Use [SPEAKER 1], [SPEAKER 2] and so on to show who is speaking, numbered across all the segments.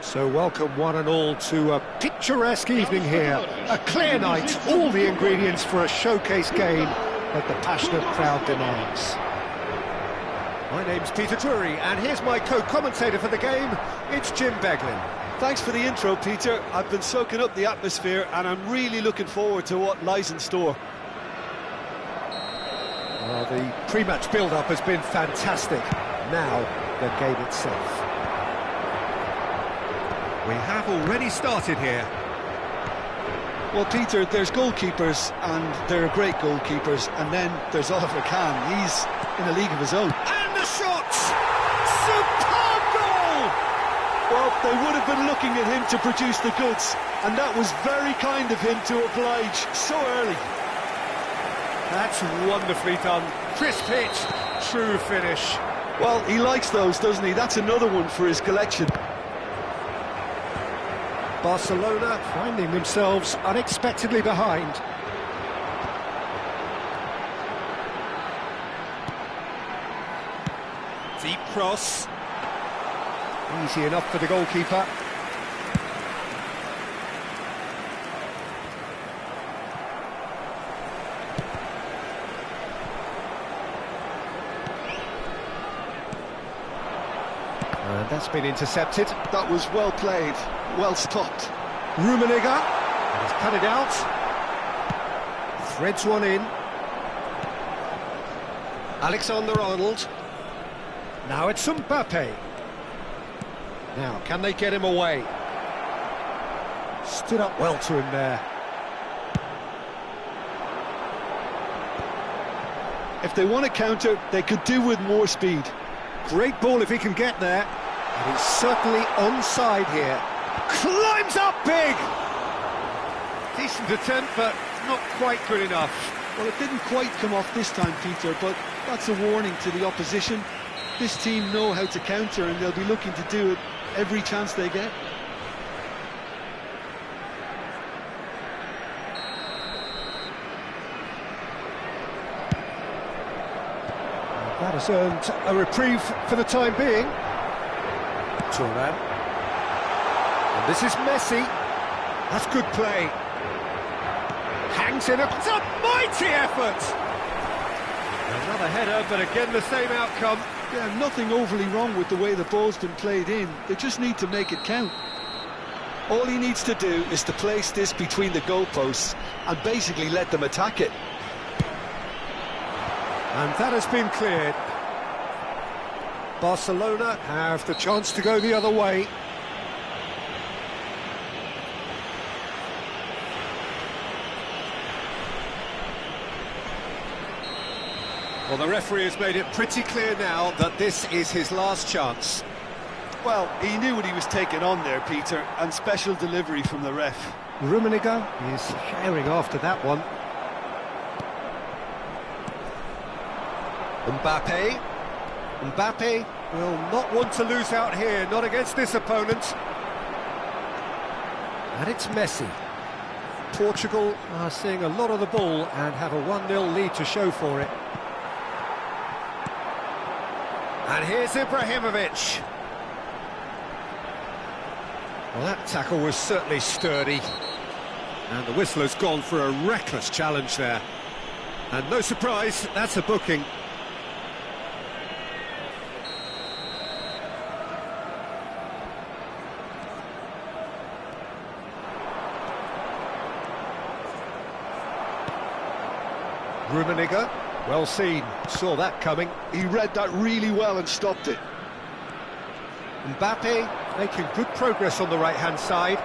[SPEAKER 1] So welcome one and all to a picturesque evening here. A clear night, all the ingredients for a showcase game that the passionate crowd demands. My name's Peter Drury, and here's my co-commentator for the game, it's Jim Beglin.
[SPEAKER 2] Thanks for the intro, Peter. I've been soaking up the atmosphere, and I'm really looking forward to what lies in store.
[SPEAKER 1] Well, the pre-match build-up has been fantastic. Now, the game itself. We have already started here.
[SPEAKER 2] Well, Peter, there's goalkeepers, and there are great goalkeepers, and then there's Oliver Kahn. He's in a league of his own.
[SPEAKER 1] And the shot! Superb goal!
[SPEAKER 2] Well, they would have been looking at him to produce the goods, and that was very kind of him to oblige so early.
[SPEAKER 1] That's wonderfully done. Crisp hit, true finish.
[SPEAKER 2] Well, he likes those, doesn't he? That's another one for his collection.
[SPEAKER 1] Barcelona finding themselves unexpectedly behind. Deep cross. Easy enough for the goalkeeper. And that's been intercepted.
[SPEAKER 2] That was well played, well stopped.
[SPEAKER 1] Rummenigge has cut it out. Threads one in. Alexander-Arnold. Now it's Mbappe. Now, can they get him away? Stood up well to him there.
[SPEAKER 2] If they want to counter, they could do with more speed.
[SPEAKER 1] Great ball if he can get there. And he's certainly onside here. Climbs up big! Decent attempt, but not quite good enough.
[SPEAKER 2] Well, it didn't quite come off this time, Peter, but that's a warning to the opposition. This team know how to counter, and they'll be looking to do it every chance they get.
[SPEAKER 1] That has earned a reprieve for the time being. Turan. And this is Messi. That's good play. Hangs in it's a mighty effort. Another header, but again the same outcome.
[SPEAKER 2] Yeah, nothing overly wrong with the way the ball's been played in. They just need to make it count. All he needs to do is to place this between the goalposts and basically let them attack it.
[SPEAKER 1] And that has been cleared. Barcelona have the chance to go the other way. Well, the referee has made it pretty clear now that this is his last chance.
[SPEAKER 2] Well, he knew what he was taking on there, Peter, and special delivery from the ref.
[SPEAKER 1] Rummenigge is herring after that one. Mbappe will not want to lose out here, not against this opponent. And it's Messi. Portugal are seeing a lot of the ball and have a 1-0 lead to show for it. And here's Ibrahimovic. Well, that tackle was certainly sturdy. And the whistle has gone for a reckless challenge there. And no surprise, that's a booking. Rummenigge, well seen, saw that coming.
[SPEAKER 2] He read that really well and stopped it.
[SPEAKER 1] Mbappe making good progress on the right-hand side.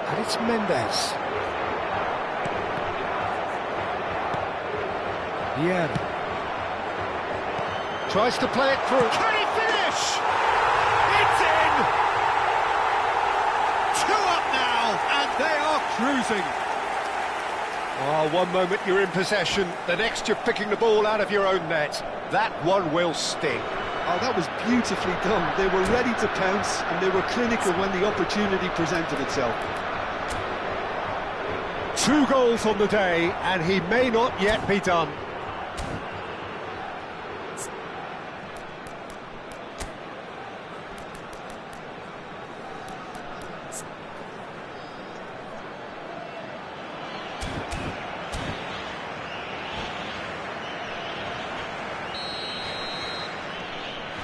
[SPEAKER 1] And it's Mendes. Vieira. Tries to play it through. Can he finish? It's in! 2 up now, and they are cruising. Oh, one moment you're in possession, the next you're picking the ball out of your own net. That one will sting.
[SPEAKER 2] Oh, that was beautifully done. They were ready to pounce, and they were clinical when the opportunity presented itself.
[SPEAKER 1] 2 goals on the day, and he may not yet be done.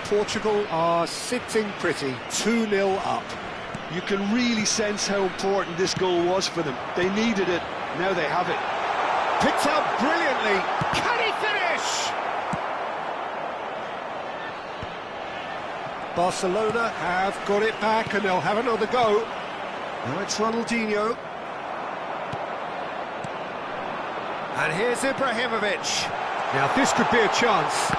[SPEAKER 1] Portugal are sitting pretty, 2-0 up.
[SPEAKER 2] You can really sense how important this goal was for them. They needed it, now they have it.
[SPEAKER 1] Picked out brilliantly, can he finish? Barcelona have got it back and they'll have another go. Now it's Ronaldinho. And here's Ibrahimovic. Now this could be a chance.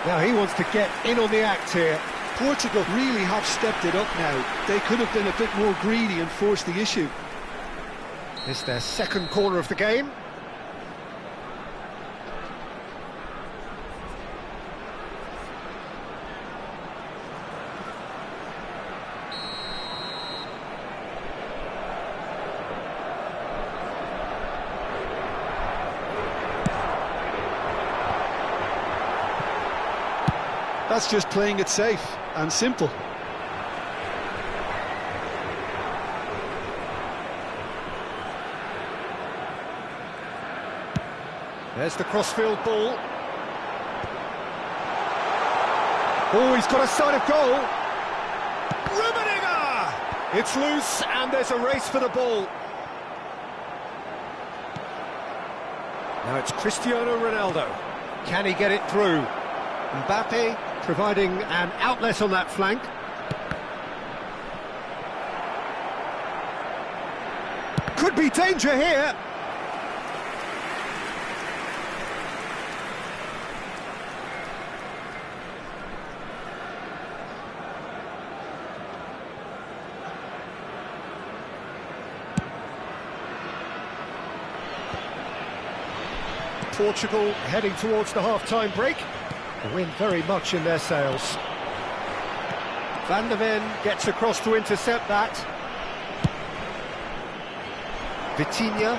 [SPEAKER 1] Now he wants to get in on the act here.
[SPEAKER 2] Portugal really have stepped it up now. They could have been a bit more greedy and forced the issue.
[SPEAKER 1] It's their second corner of the game.
[SPEAKER 2] That's just playing it safe and simple.
[SPEAKER 1] There's the crossfield ball. Oh, he's got a sight of goal. Rummenigge! It's loose and there's a race for the ball. Now it's Cristiano Ronaldo. Can he get it through? Mbappe providing an outlet on that flank. Could be danger here. Portugal heading towards the half-time break. The wind very much in their sails. Van der Ven gets across to intercept that. Vitinha.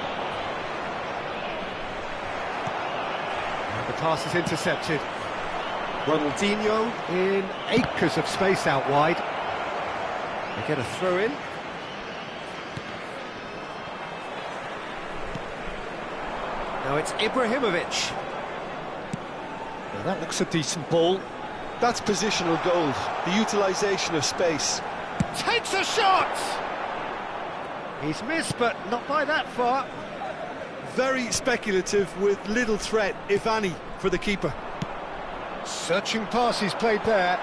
[SPEAKER 1] And the pass is intercepted. Ronaldinho in acres of space out wide. They get a throw in. Now it's Ibrahimovic. Now that looks a decent ball.
[SPEAKER 2] That's positional goals, the utilisation of space.
[SPEAKER 1] Takes a shot! He's missed, but not by that far.
[SPEAKER 2] Very speculative with little threat, if any, for the keeper.
[SPEAKER 1] Searching pass he's played there.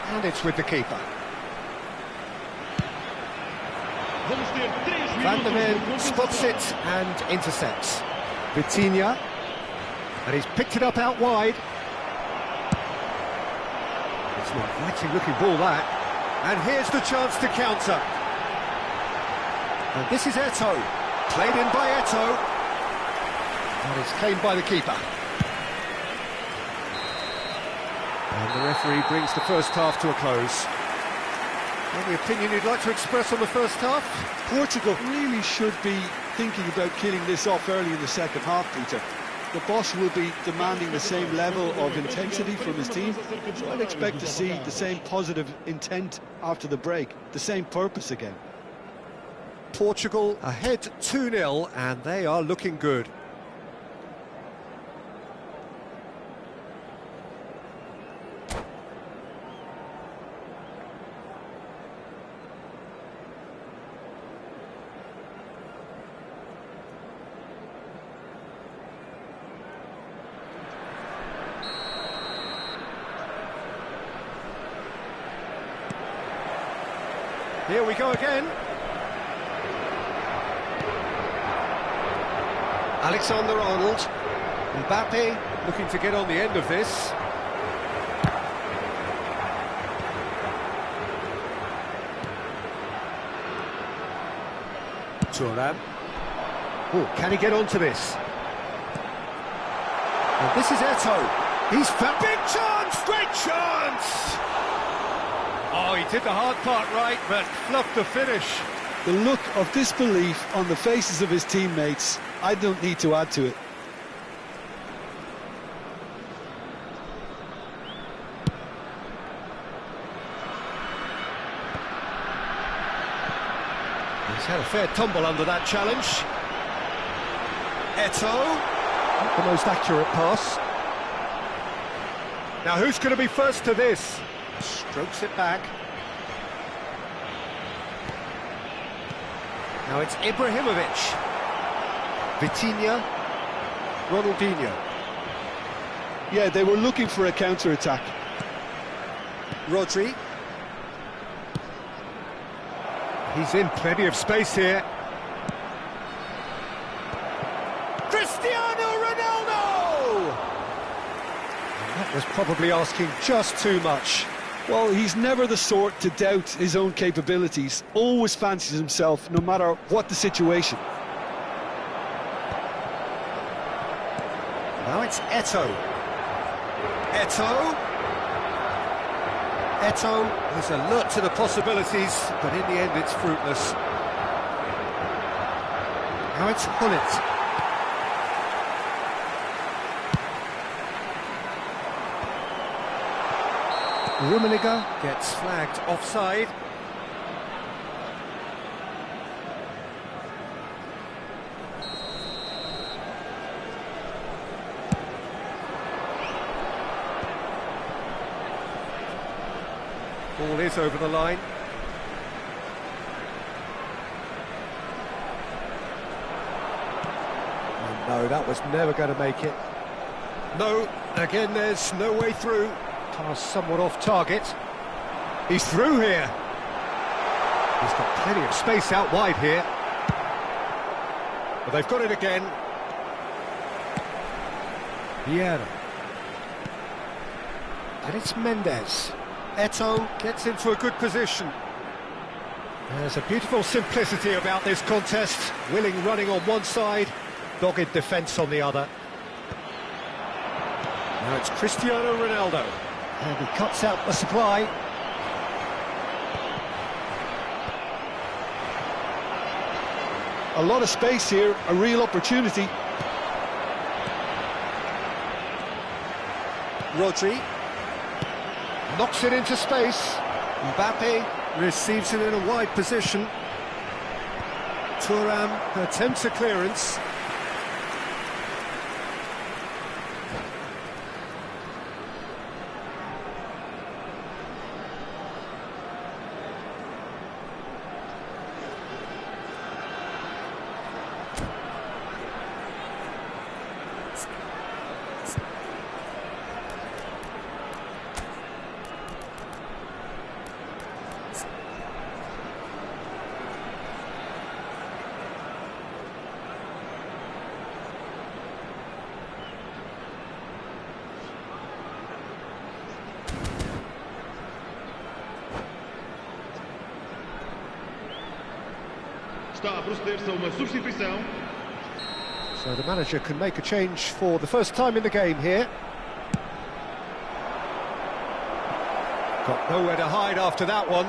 [SPEAKER 1] And it's with the keeper. Van der Ven spots it and intercepts. Vitinha. And he's picked it up out wide. It's an inviting looking ball, that. And here's the chance to counter. And this is Eto'o. Played in by Eto'o. And it's claimed by the keeper. And the referee brings the first half to a close. Any opinion you'd like to express on the first half?
[SPEAKER 2] Portugal really should be thinking about killing this off early in the second half, Peter. The boss will be demanding the same level of intensity from his team, so I'd expect to see the same positive intent after the break, the same purpose again.
[SPEAKER 1] Portugal ahead 2-0, and they are looking good. Here we go again. Alexander-Arnold. Mbappe looking to get on the end of this. Thuram. Oh, can he get onto this? And this is Eto'o. He's found... Big chance! Great chance! Oh, he did the hard part right, but fluffed the finish.
[SPEAKER 2] The look of disbelief on the faces of his teammates, I don't need to add to it.
[SPEAKER 1] He's had a fair tumble under that challenge. Eto'o. Not the most accurate pass. Now who's going to be first to this? Strokes it back. Now it's Ibrahimovic. Vitinha. Ronaldinho.
[SPEAKER 2] Yeah, they were looking for a counter-attack.
[SPEAKER 1] Rodri. He's in plenty of space here. Cristiano Ronaldo! And that was probably asking just too much.
[SPEAKER 2] Well, he's never the sort to doubt his own capabilities, always fancies himself, no matter what the situation.
[SPEAKER 1] Now it's Eto'o. Eto'o. Eto'o is alert to the possibilities, but in the end it's fruitless. Now it's Hullet. Rummenigge gets flagged offside. Ball is over the line. Oh, no, that was never going to make it. No, again there's no way through. Pass somewhat off target. He's through here. He's got plenty of space out wide here. But they've got it again. Vieira. And it's Mendes. Eto'o gets into a good position. There's a beautiful simplicity about this contest. Willing running on one side, dogged defence on the other. Now it's Cristiano Ronaldo. And he cuts out the supply.
[SPEAKER 2] A lot of space here, a real opportunity.
[SPEAKER 1] Rodri knocks it into space. Mbappe receives it in a wide position. Thuram attempts a clearance.
[SPEAKER 3] Está a proceder-se a uma substituição.
[SPEAKER 1] So the manager can make a change for the first time in the game here. Got nowhere to hide after that one.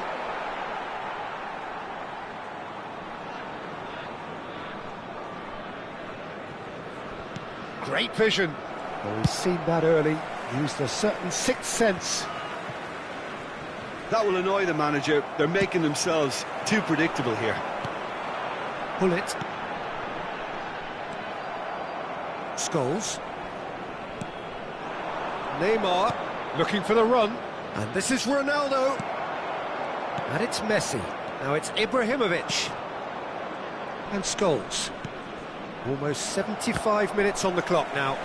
[SPEAKER 1] Great vision. Well, he's seen that early, used a certain sixth sense.
[SPEAKER 2] That will annoy the manager. They're making themselves too predictable here.
[SPEAKER 1] Pull it. Scholes. Neymar looking for the run. And this is Ronaldo. And it's Messi. Now it's Ibrahimovic. And Scholes. Almost 75 minutes on the clock now.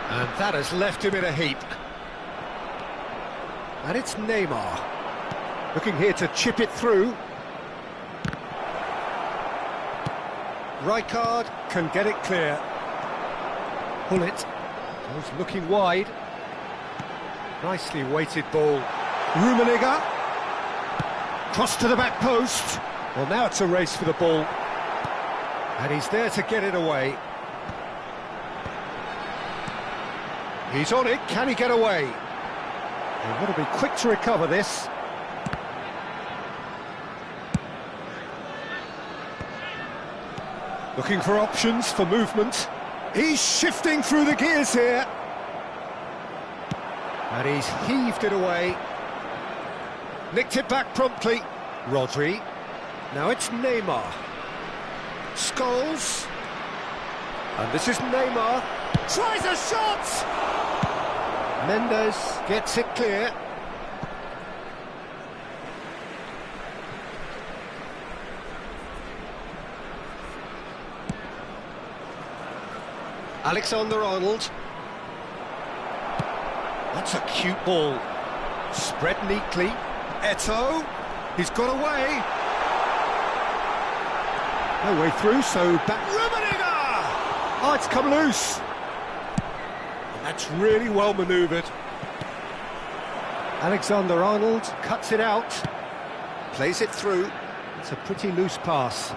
[SPEAKER 1] And that has left him in a heap. And it's Neymar. Looking here to chip it through. Rijkaard can get it clear. Pull it. Goes looking wide. Nicely weighted ball. Rummenigge. Cross to the back post. Well, now it's a race for the ball. And he's there to get it away. He's on it. Can he get away? They've got to be quick to recover this. Looking for options for movement. He's shifting through the gears here. And he's heaved it away. Nicked it back promptly. Rodri. Now it's Neymar. Scholes. And this is Neymar. Tries a shot! Mendes gets it clear. Alexander-Arnold. That's a cute ball. Spread neatly. Eto'o. He's got away. No way through, so back. Rummenigge! Oh, it's come loose. And that's really well manoeuvred. Alexander-Arnold cuts it out. Plays it through. It's a pretty loose pass.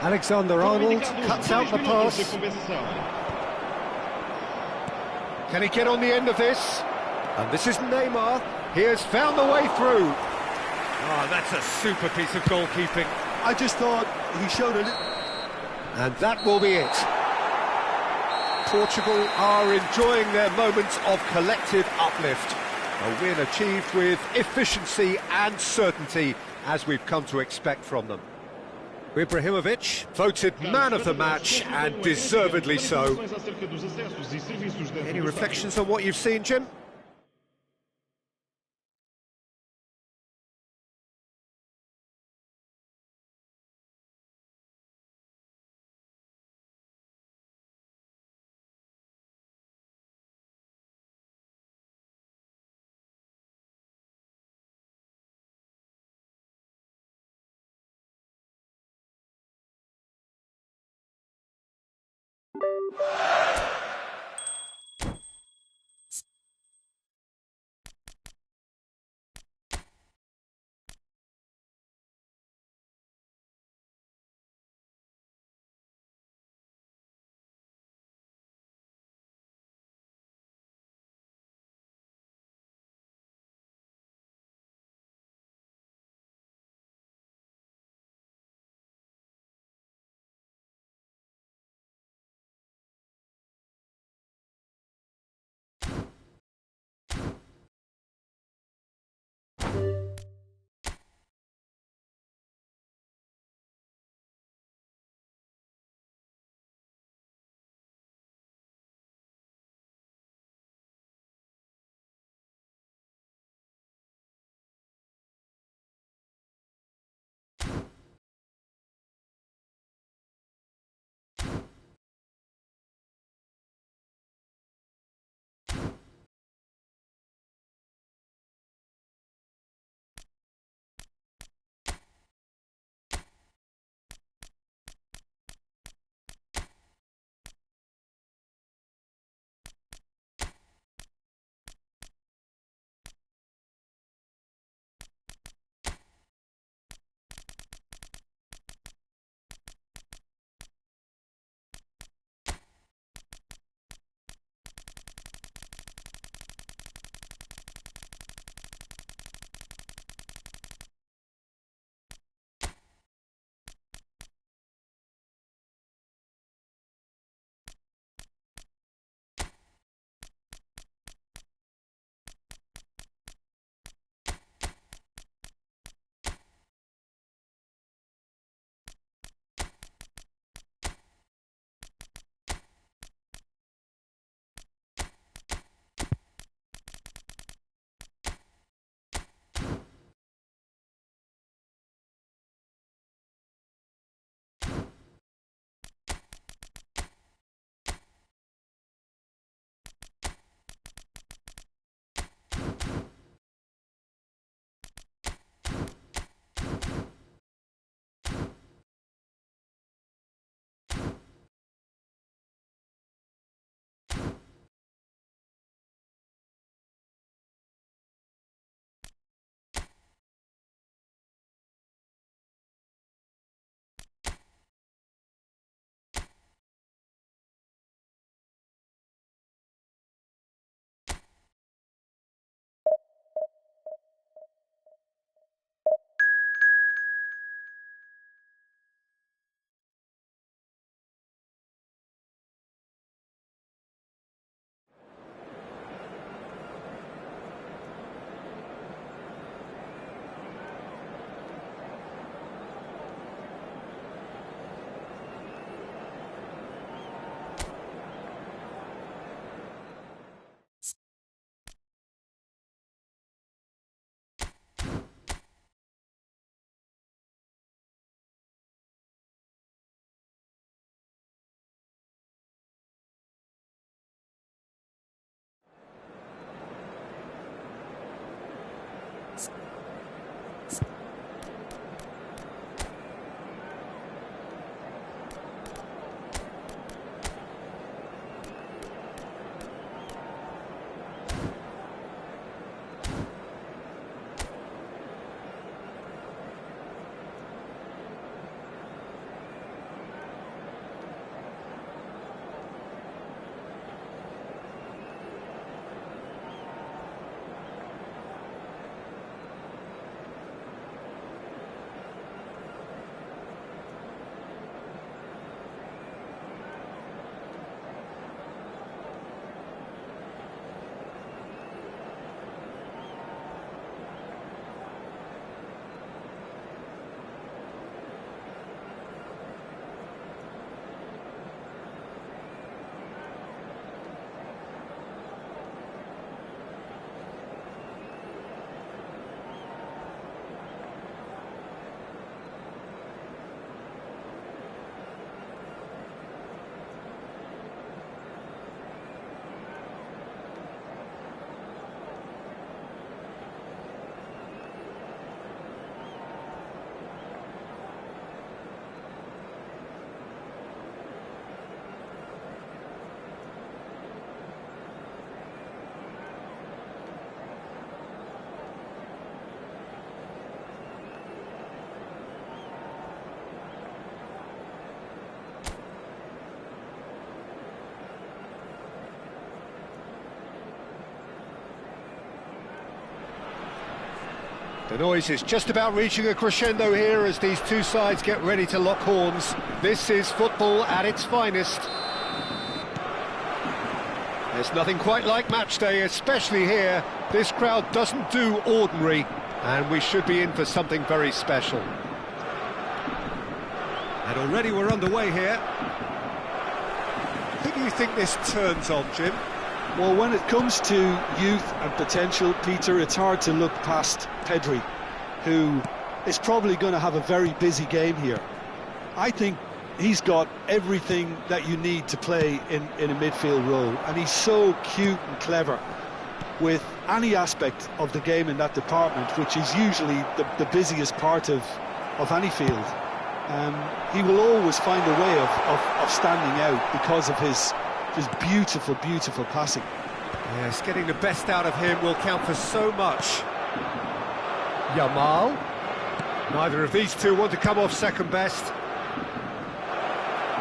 [SPEAKER 1] Alexander-Arnold cuts out the pass. Can he get on the end of this? And this is Neymar. He has found the way through. Oh, that's a super piece of goalkeeping.
[SPEAKER 2] I just thought he showed it.
[SPEAKER 1] And that will be it. Portugal are enjoying their moments of collective uplift. A win achieved with efficiency and certainty, as we've come to expect from them. Ibrahimovic voted man of the match, and deservedly so. Any reflections on what you've seen, Jim? The noise is just about reaching a crescendo here as these two sides get ready to lock horns. This is football at its finest. There's nothing quite like match day, especially here. This crowd doesn't do ordinary, and we should be in for something very special. And already we're underway here. Who do you think this turns on, Jim?
[SPEAKER 2] Well, when it comes to youth and potential, Peter, it's hard to look past Pedri, who is probably going to have a very busy game here. I think he's got everything that you need to play in a midfield role, and he's so cute and clever with any aspect of the game in that department, which is usually the busiest part of any field. He will always find a way of standing out because of his beautiful, beautiful passing.
[SPEAKER 1] Yes, getting the best out of him will count for so much. Yamal. Neither of these two want to come off second best.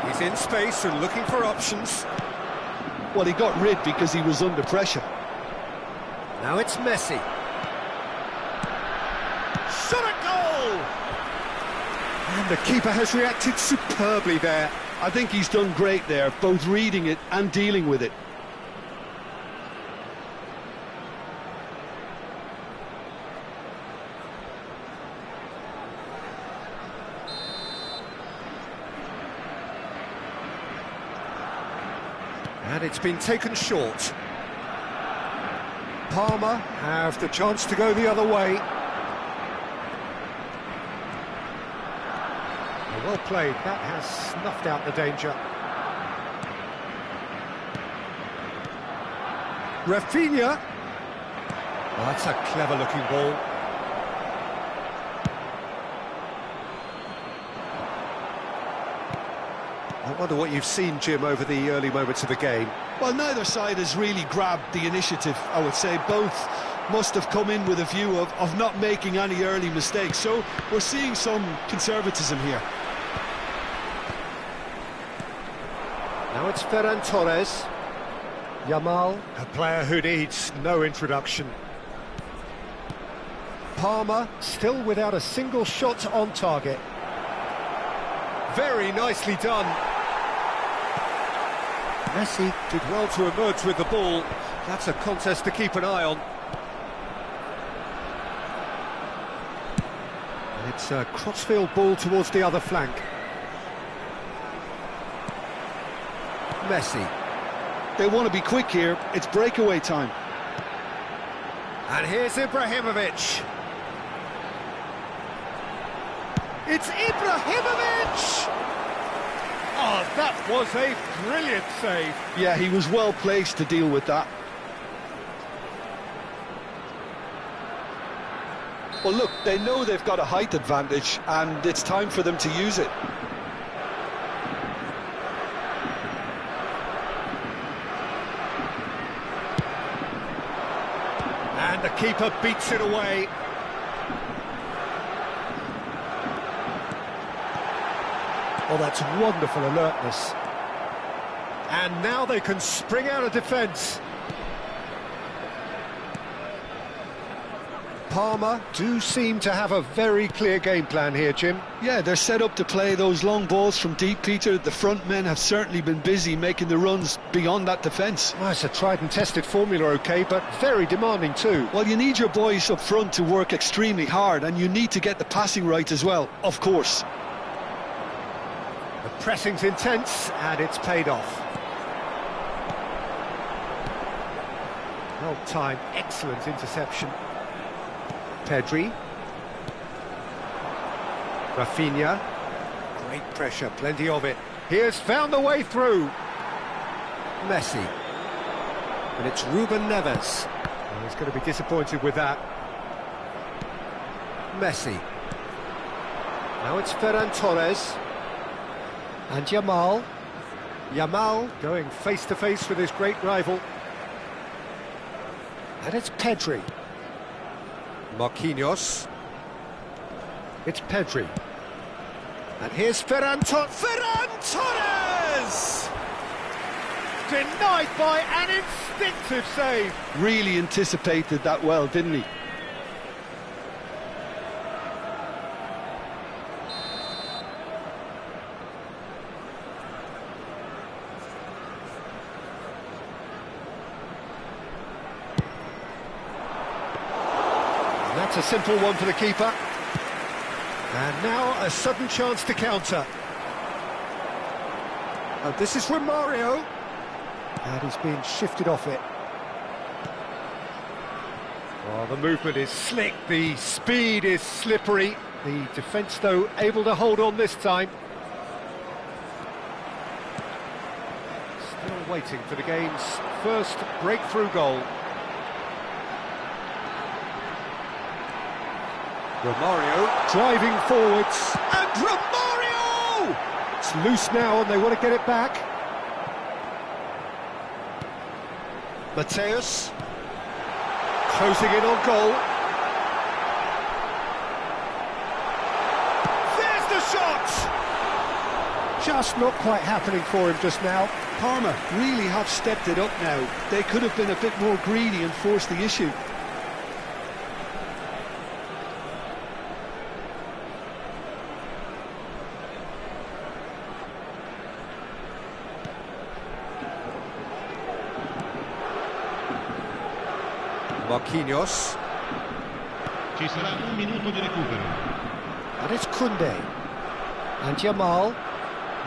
[SPEAKER 1] He's in space and looking for options.
[SPEAKER 2] Well, he got rid because he was under pressure.
[SPEAKER 1] Now it's Messi. Shot at goal! And the keeper has reacted superbly there.
[SPEAKER 2] I think he's done great there, both reading it and dealing with it.
[SPEAKER 1] And it's been taken short. Palmer have the chance to go the other way. Well played, that has snuffed out the danger. Rafinha. Oh, that's a clever looking ball. I wonder what you've seen, Jim, over the early moments of the game.
[SPEAKER 2] Well, neither side has really grabbed the initiative, I would say. Both must have come in with a view of not making any early mistakes. So we're seeing some conservatism here.
[SPEAKER 1] Now it's Ferran Torres. Yamal, a player who needs no introduction. Palmer, still without a single shot on target. Very nicely done. Messi did well to emerge with the ball. That's a contest to keep an eye on. It's a crossfield ball towards the other flank. Messi.
[SPEAKER 2] They want to be quick here. It's breakaway time.
[SPEAKER 1] And here's Ibrahimovic. It's Ibrahimovic! Oh, that was a brilliant save.
[SPEAKER 2] Yeah, he was well placed to deal with that. Well, look, they know they've got a height advantage, and it's time for them to use it.
[SPEAKER 1] And the keeper beats it away. Oh, that's wonderful alertness. And now they can spring out of defence. Palmer do seem to have a very clear game plan here, Jim.
[SPEAKER 2] Yeah, they're set up to play those long balls from deep, Peter. The front men have certainly been busy making the runs beyond that defence.
[SPEAKER 1] Well, it's a tried and tested formula, OK, but very demanding too.
[SPEAKER 2] Well, you need your boys up front to work extremely hard, and you need to get the passing right as well, of course.
[SPEAKER 1] The pressing's intense, and it's paid off. Well timed, excellent interception. Pedri. Rafinha. Great pressure, plenty of it. He has found the way through. Messi. And it's Ruben Neves. Oh, he's going to be disappointed with that. Messi. Now it's Ferran Torres. And Yamal. Yamal going face-to-face with his great rival. And it's Pedri. Marquinhos. It's Pedri. And here's Ferran Torres! Denied by an instinctive save.
[SPEAKER 2] Really anticipated that well, didn't he?
[SPEAKER 1] That's a simple one for the keeper. And now a sudden chance to counter. This is Romario. And he's been shifted off it. Well, the movement is slick, the speed is slippery. The defence, though, able to hold on this time. Still waiting for the game's first breakthrough goal. Romario driving forwards. And Romario! It's loose now and they want to get it back. Mateus. Closing in on goal. There's the shot! Just not quite happening for him just now.
[SPEAKER 2] Parma really have stepped it up now. They could have been a bit more greedy and forced the issue.
[SPEAKER 1] Marquinhos.
[SPEAKER 3] Ci sarà un minuto di recupero.
[SPEAKER 1] And it's Koundé. And Jamal.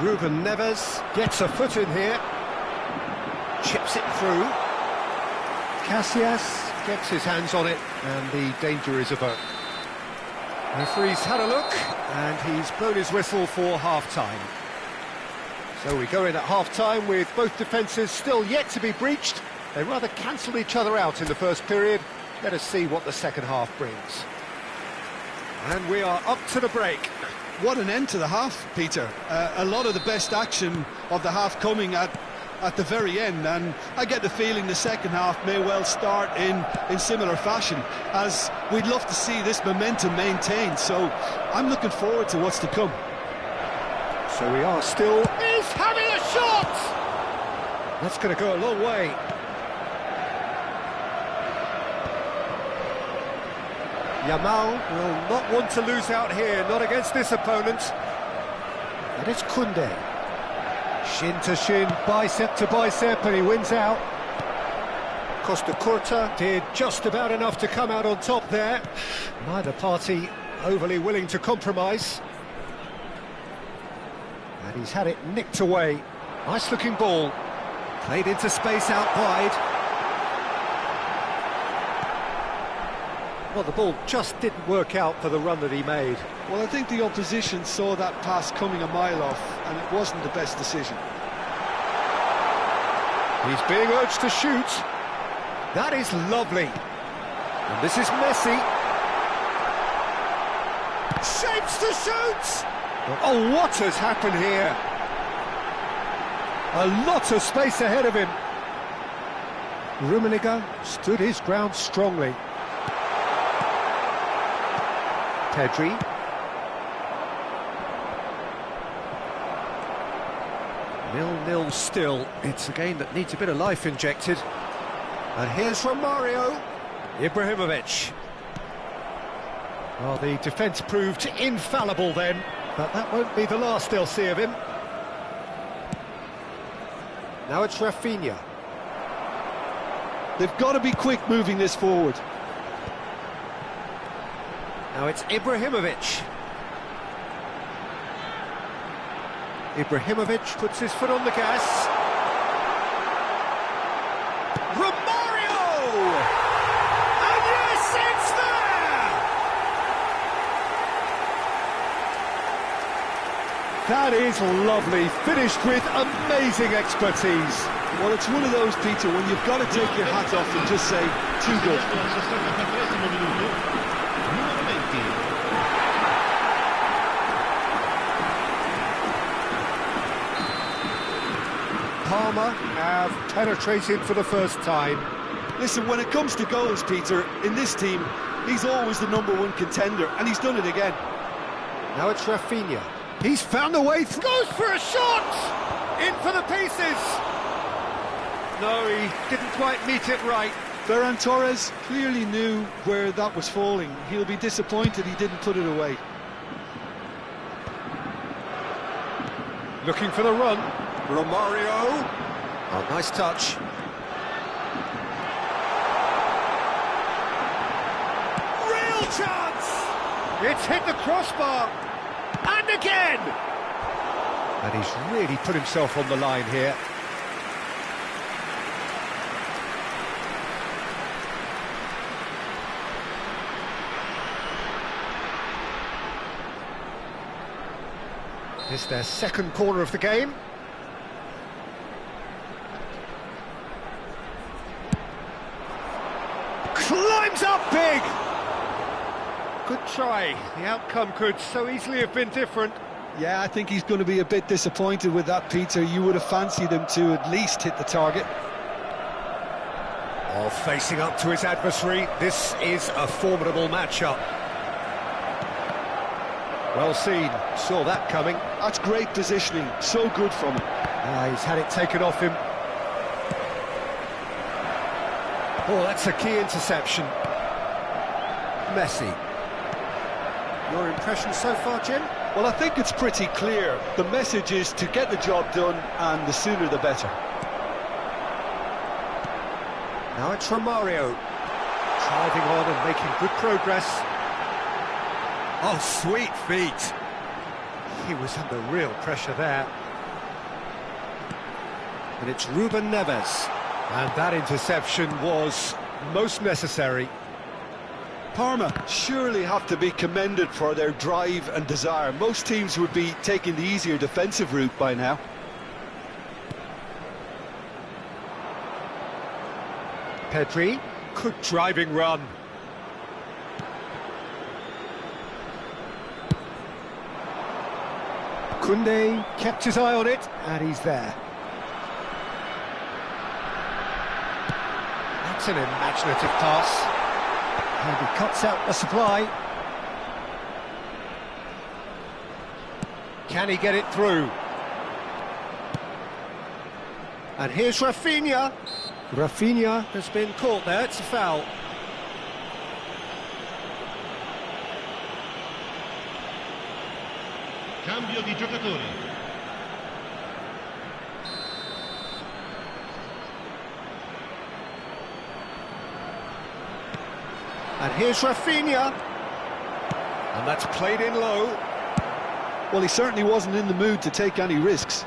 [SPEAKER 1] Ruben Neves gets a foot in here. Chips it through. Casillas gets his hands on it, and the danger is averted. Referee's had a look, and he's blown his whistle for half-time. So we go in at half-time with both defences still yet to be breached. They rather cancelled each other out in the first period. Let us see what the second half brings. And we are up to the break.
[SPEAKER 2] What an end to the half, Peter. A lot of the best action of the half coming at the very end, and I get the feeling the second half may well start in similar fashion, as we'd love to see this momentum maintained. So I'm looking forward to what's to come.
[SPEAKER 1] So we are still... He's having a shot! That's going to go a long way. Yamal will not want to lose out here, not against this opponent. And it's Koundé. Shin to shin, bicep to bicep, and he wins out. Costa Curta did just about enough to come out on top there. Neither party overly willing to compromise. And he's had it nicked away. Nice looking ball. Played into space out wide. Well, the ball just didn't work out for the run that he made.
[SPEAKER 2] Well, I think the opposition saw that pass coming a mile off, and it wasn't the best decision.
[SPEAKER 1] He's being urged to shoot. That is lovely. And this is Messi. Shapes to shoot! Oh, what has happened here? A lot of space ahead of him. Rummenigge stood his ground strongly. Pedri. 0-0 still. It's a game that needs a bit of life injected. And here's Romario. Ibrahimovic. Well, the defence proved infallible then, but that won't be the last they'll see of him. Now it's Rafinha.
[SPEAKER 2] They've got to be quick moving this forward.
[SPEAKER 1] Now it's Ibrahimovic. Ibrahimovic puts his foot on the gas. Romario! And yes, it's there! That is lovely, finished with amazing expertise.
[SPEAKER 2] Well, it's one of those, Peter, when you've got to take your hat off and just say, too good.
[SPEAKER 1] Parma have penetrated for the first time.
[SPEAKER 2] Listen, when it comes to goals, Peter, in this team, he's always the #1 contender, and he's done it again.
[SPEAKER 1] Now it's Rafinha. He's found a way through. Goes for a shot! In for the pieces! No, he didn't quite meet it right.
[SPEAKER 2] Ferran Torres clearly knew where that was falling. He'll be disappointed he didn't put it away.
[SPEAKER 1] Looking for the run. Romario. Oh, nice touch. Real Goal chance! It's hit the crossbar, and again! And he's really put himself on the line here. It's their second corner of the game. Climbs up big! Good try. The outcome could so easily have been different.
[SPEAKER 2] Yeah, I think he's going to be a bit disappointed with that, Peter. You would have fancied him to at least hit the target.
[SPEAKER 1] Oh, facing up to his adversary, this is a formidable matchup. Well seen, saw that coming.
[SPEAKER 2] That's great positioning, so good from him.
[SPEAKER 1] He's had it taken off him. Oh, that's a key interception. Messi. Your impression so far, Jim?
[SPEAKER 2] Well, I think it's pretty clear. The message is to get the job done, and the sooner the better.
[SPEAKER 1] Now it's Romario. Driving on and making good progress. Oh, sweet feet. He was under real pressure there. And it's Ruben Neves. And that interception was most necessary.
[SPEAKER 2] Parma surely have to be commended for their drive and desire. Most teams would be taking the easier defensive route by now.
[SPEAKER 1] Pedri, good driving run. Koundé kept his eye on it, and he's there. That's an imaginative pass. And he cuts out the supply. Can he get it through? And here's Rafinha. Rafinha has been caught there, it's a foul.
[SPEAKER 3] Cambio di giocatori.
[SPEAKER 1] And here's Rafinha. And that's played in low.
[SPEAKER 2] Well, he certainly wasn't in the mood to take any risks.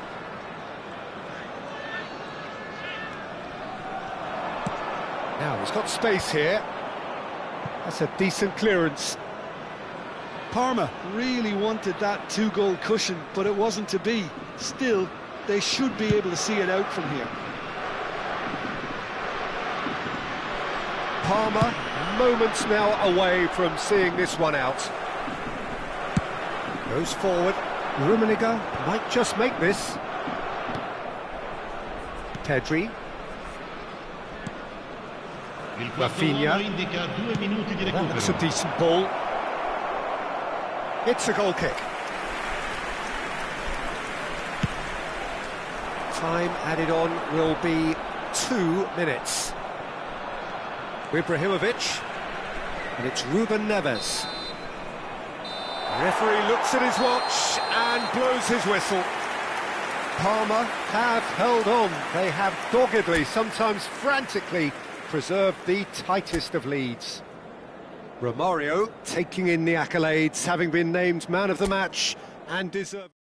[SPEAKER 1] Now he's got space here. That's a decent clearance.
[SPEAKER 2] Parma really wanted that two-goal cushion, but it wasn't to be. Still, they should be able to see it out from here.
[SPEAKER 1] Parma, moments now away from seeing this one out. Goes forward. Rummenigge might just make this. Pedri.
[SPEAKER 3] Il
[SPEAKER 1] Rafinha.
[SPEAKER 3] indica 2 minuti di
[SPEAKER 1] That's a
[SPEAKER 3] recupero.
[SPEAKER 1] decent ball. It's a goal kick. Time added on will be 2 minutes. Ibrahimovic, and it's Ruben Neves. The referee looks at his watch and blows his whistle. Parma have held on. They have doggedly, sometimes frantically, preserved the tightest of leads. Romario taking in the accolades, having been named man of the match and deserved.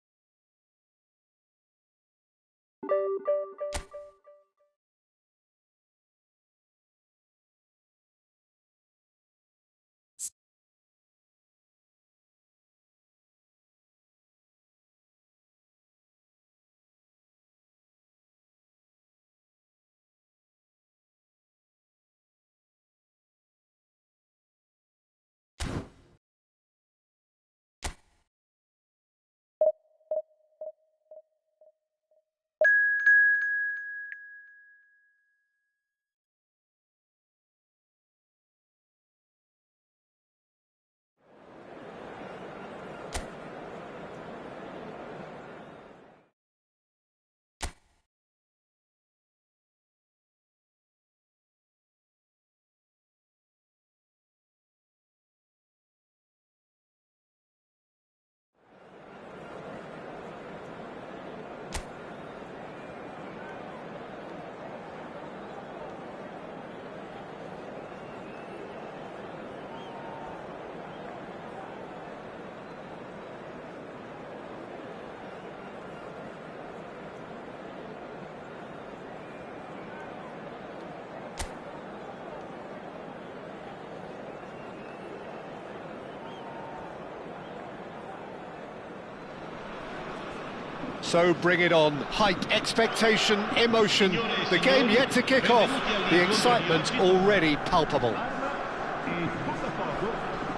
[SPEAKER 1] So bring it on. Hype, expectation, emotion. The game yet to kick off. The excitement already palpable.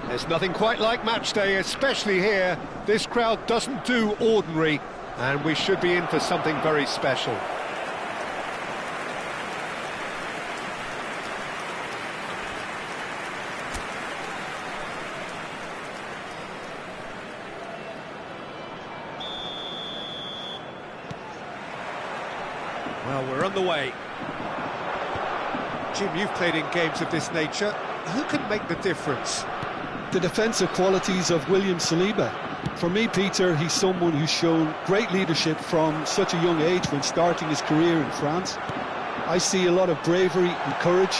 [SPEAKER 1] There's nothing quite like match day, especially here. This crowd doesn't do ordinary, and we should be in for something very special. Well, we're on the way. Jim, you've played in games of this nature. Who can make the difference?
[SPEAKER 2] The defensive qualities of William Saliba. For me, Peter, he's someone who's shown great leadership from such a young age when starting his career in France. I see a lot of bravery and courage,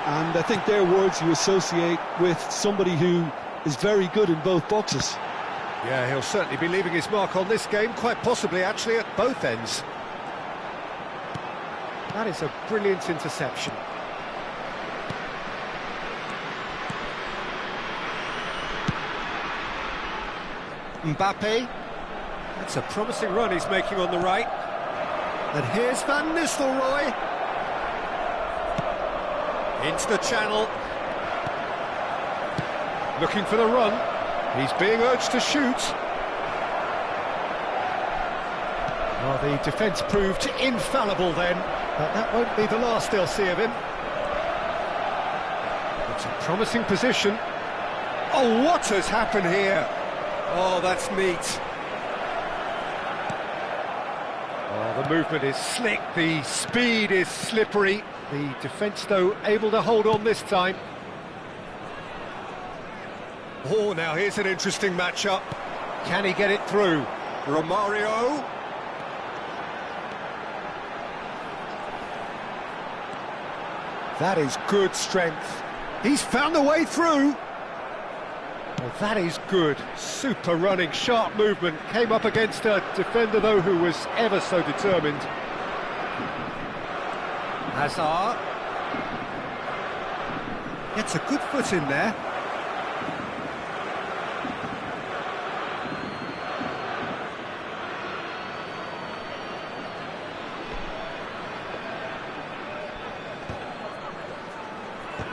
[SPEAKER 2] and I think they're words you associate with somebody who is very good in both boxes.
[SPEAKER 1] Yeah, he'll certainly be leaving his mark on this game, quite possibly actually at both ends. That is a brilliant interception. Mbappe. That's a promising run he's making on the right. And here's Van Nistelrooy. Into the channel. Looking for the run. He's being urged to shoot. Well, the defence proved infallible then, but that won't be the last they'll see of him. It's a promising position. Oh, what has happened here? Oh, that's neat. Oh, the movement is slick, the speed is slippery. The defence, though, able to hold on this time. Oh, now here's an interesting matchup. Can he get it through? Romario. That is good strength. He's found a way through. Well, that is good. Super running, sharp movement. Came up against a defender, though, who was ever so determined. Hazard. Gets a good foot in there.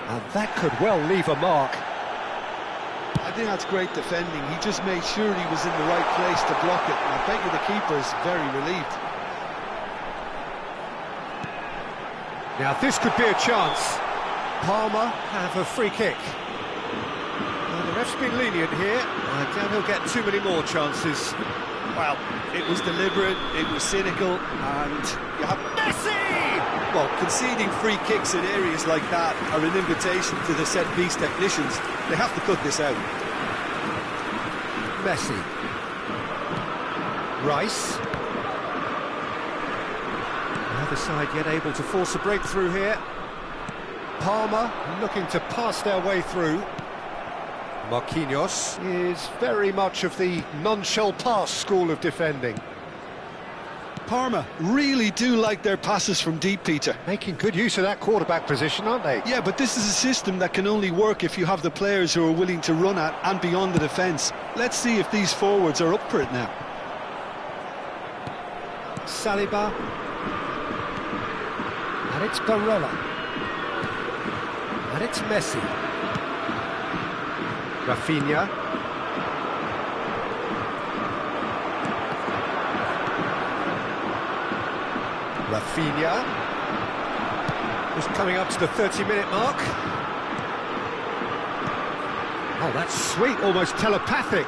[SPEAKER 1] And that could well leave a mark.
[SPEAKER 2] I think that's great defending. He just made sure he was in the right place to block it. And I bet you the keeper is very relieved.
[SPEAKER 1] Now this could be a chance. Palmer have a free kick. Well, the ref's been lenient here. I doubt he'll get too many more chances.
[SPEAKER 2] Well, it was deliberate, it was cynical, and you have Messi! Well, conceding free kicks in areas like that are an invitation to the set-piece technicians. They have to cut this out.
[SPEAKER 1] Messi. Rice. The other side yet able to force a breakthrough here. Palmer looking to pass their way through. Marquinhos is very much of the non-shell pass school of defending.
[SPEAKER 2] Parma really do like their passes from deep, Peter.
[SPEAKER 1] Making good use of that quarterback position, aren't they?
[SPEAKER 2] Yeah, but this is a system that can only work if you have the players who are willing to run at and beyond the defence. Let's see if these forwards are up for it now.
[SPEAKER 1] Saliba. And it's Barella. And it's Messi. Rafinha. Rafinha. Just coming up to the 30-minute mark. Oh, that's sweet, almost telepathic.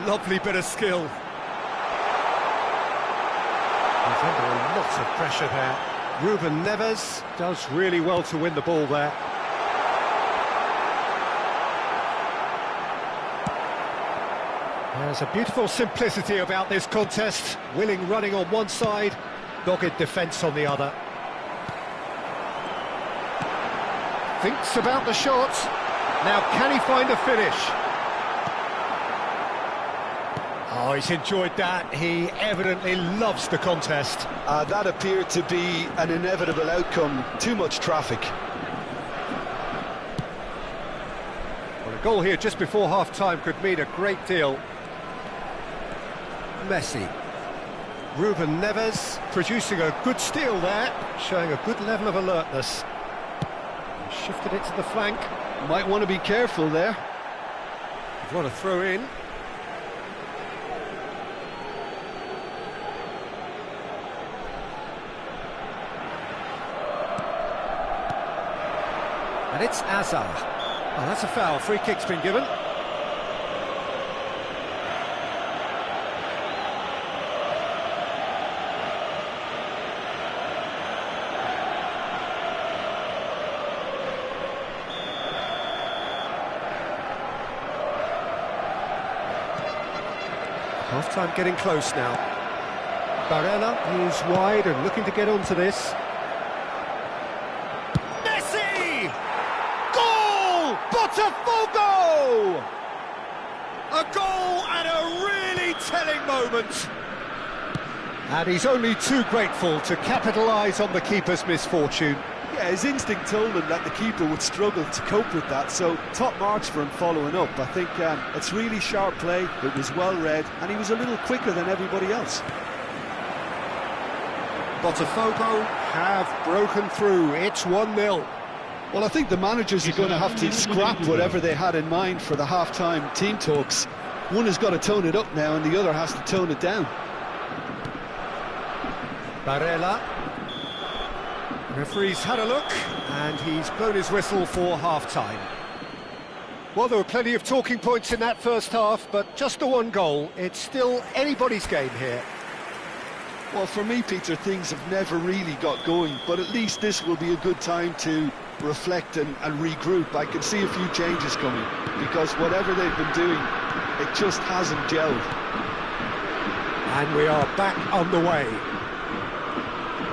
[SPEAKER 1] Lovely bit of skill. He's under a lot of pressure there. Ruben Neves does really well to win the ball there. There's a beautiful simplicity about this contest. Willing running on one side, dogged defence on the other. Thinks about the shot. Now can he find a finish? Oh, he's enjoyed that. He evidently loves the contest.
[SPEAKER 2] That appeared to be an inevitable outcome. Too much traffic.
[SPEAKER 1] Well, a goal here just before half-time could mean a great deal. Messi. Ruben Neves producing a good steal there, showing a good level of alertness. Shifted it to the flank.
[SPEAKER 2] Might want to be careful there.
[SPEAKER 1] What a throw in. And it's Azar. Oh, that's a foul. Free kick's been given. Half-time getting close now. Barella is wide and looking to get onto this. Messi! Goal! Botafogo! A goal at a really telling moment. And he's only too grateful to capitalise on the keeper's misfortune.
[SPEAKER 2] Yeah, his instinct told him that the keeper would struggle to cope with that, so top marks for him following up. I think it's really sharp play, it was well read, and he was a little quicker than everybody else.
[SPEAKER 1] Botafogo have broken through, it's 1-0.
[SPEAKER 2] Well, I think the managers are going to have to scrap whatever they had in mind for the half-time team talks. One has got to tone it up now, and the other has to tone it down.
[SPEAKER 1] Barella. Referee's had a look, and he's blown his whistle for half-time. Well, there were plenty of talking points in that first half, but just the one goal. It's still anybody's game here.
[SPEAKER 2] Well, for me, Peter, things have never really got going, but at least this will be a good time to reflect and regroup. I can see a few changes coming, because whatever they've been doing, it just hasn't gelled.
[SPEAKER 1] And we are back on the way.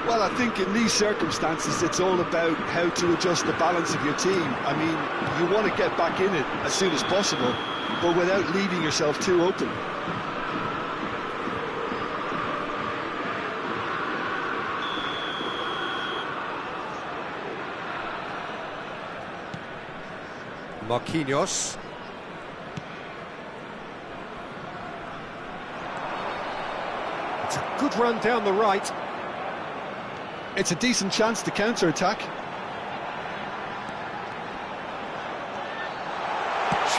[SPEAKER 2] Well, I think in these circumstances, it's all about how to adjust the balance of your team. I mean, you want to get back in it as soon as possible, but without leaving yourself too open.
[SPEAKER 1] Marquinhos. It's a good run down the right.
[SPEAKER 2] It's a decent chance to counter-attack.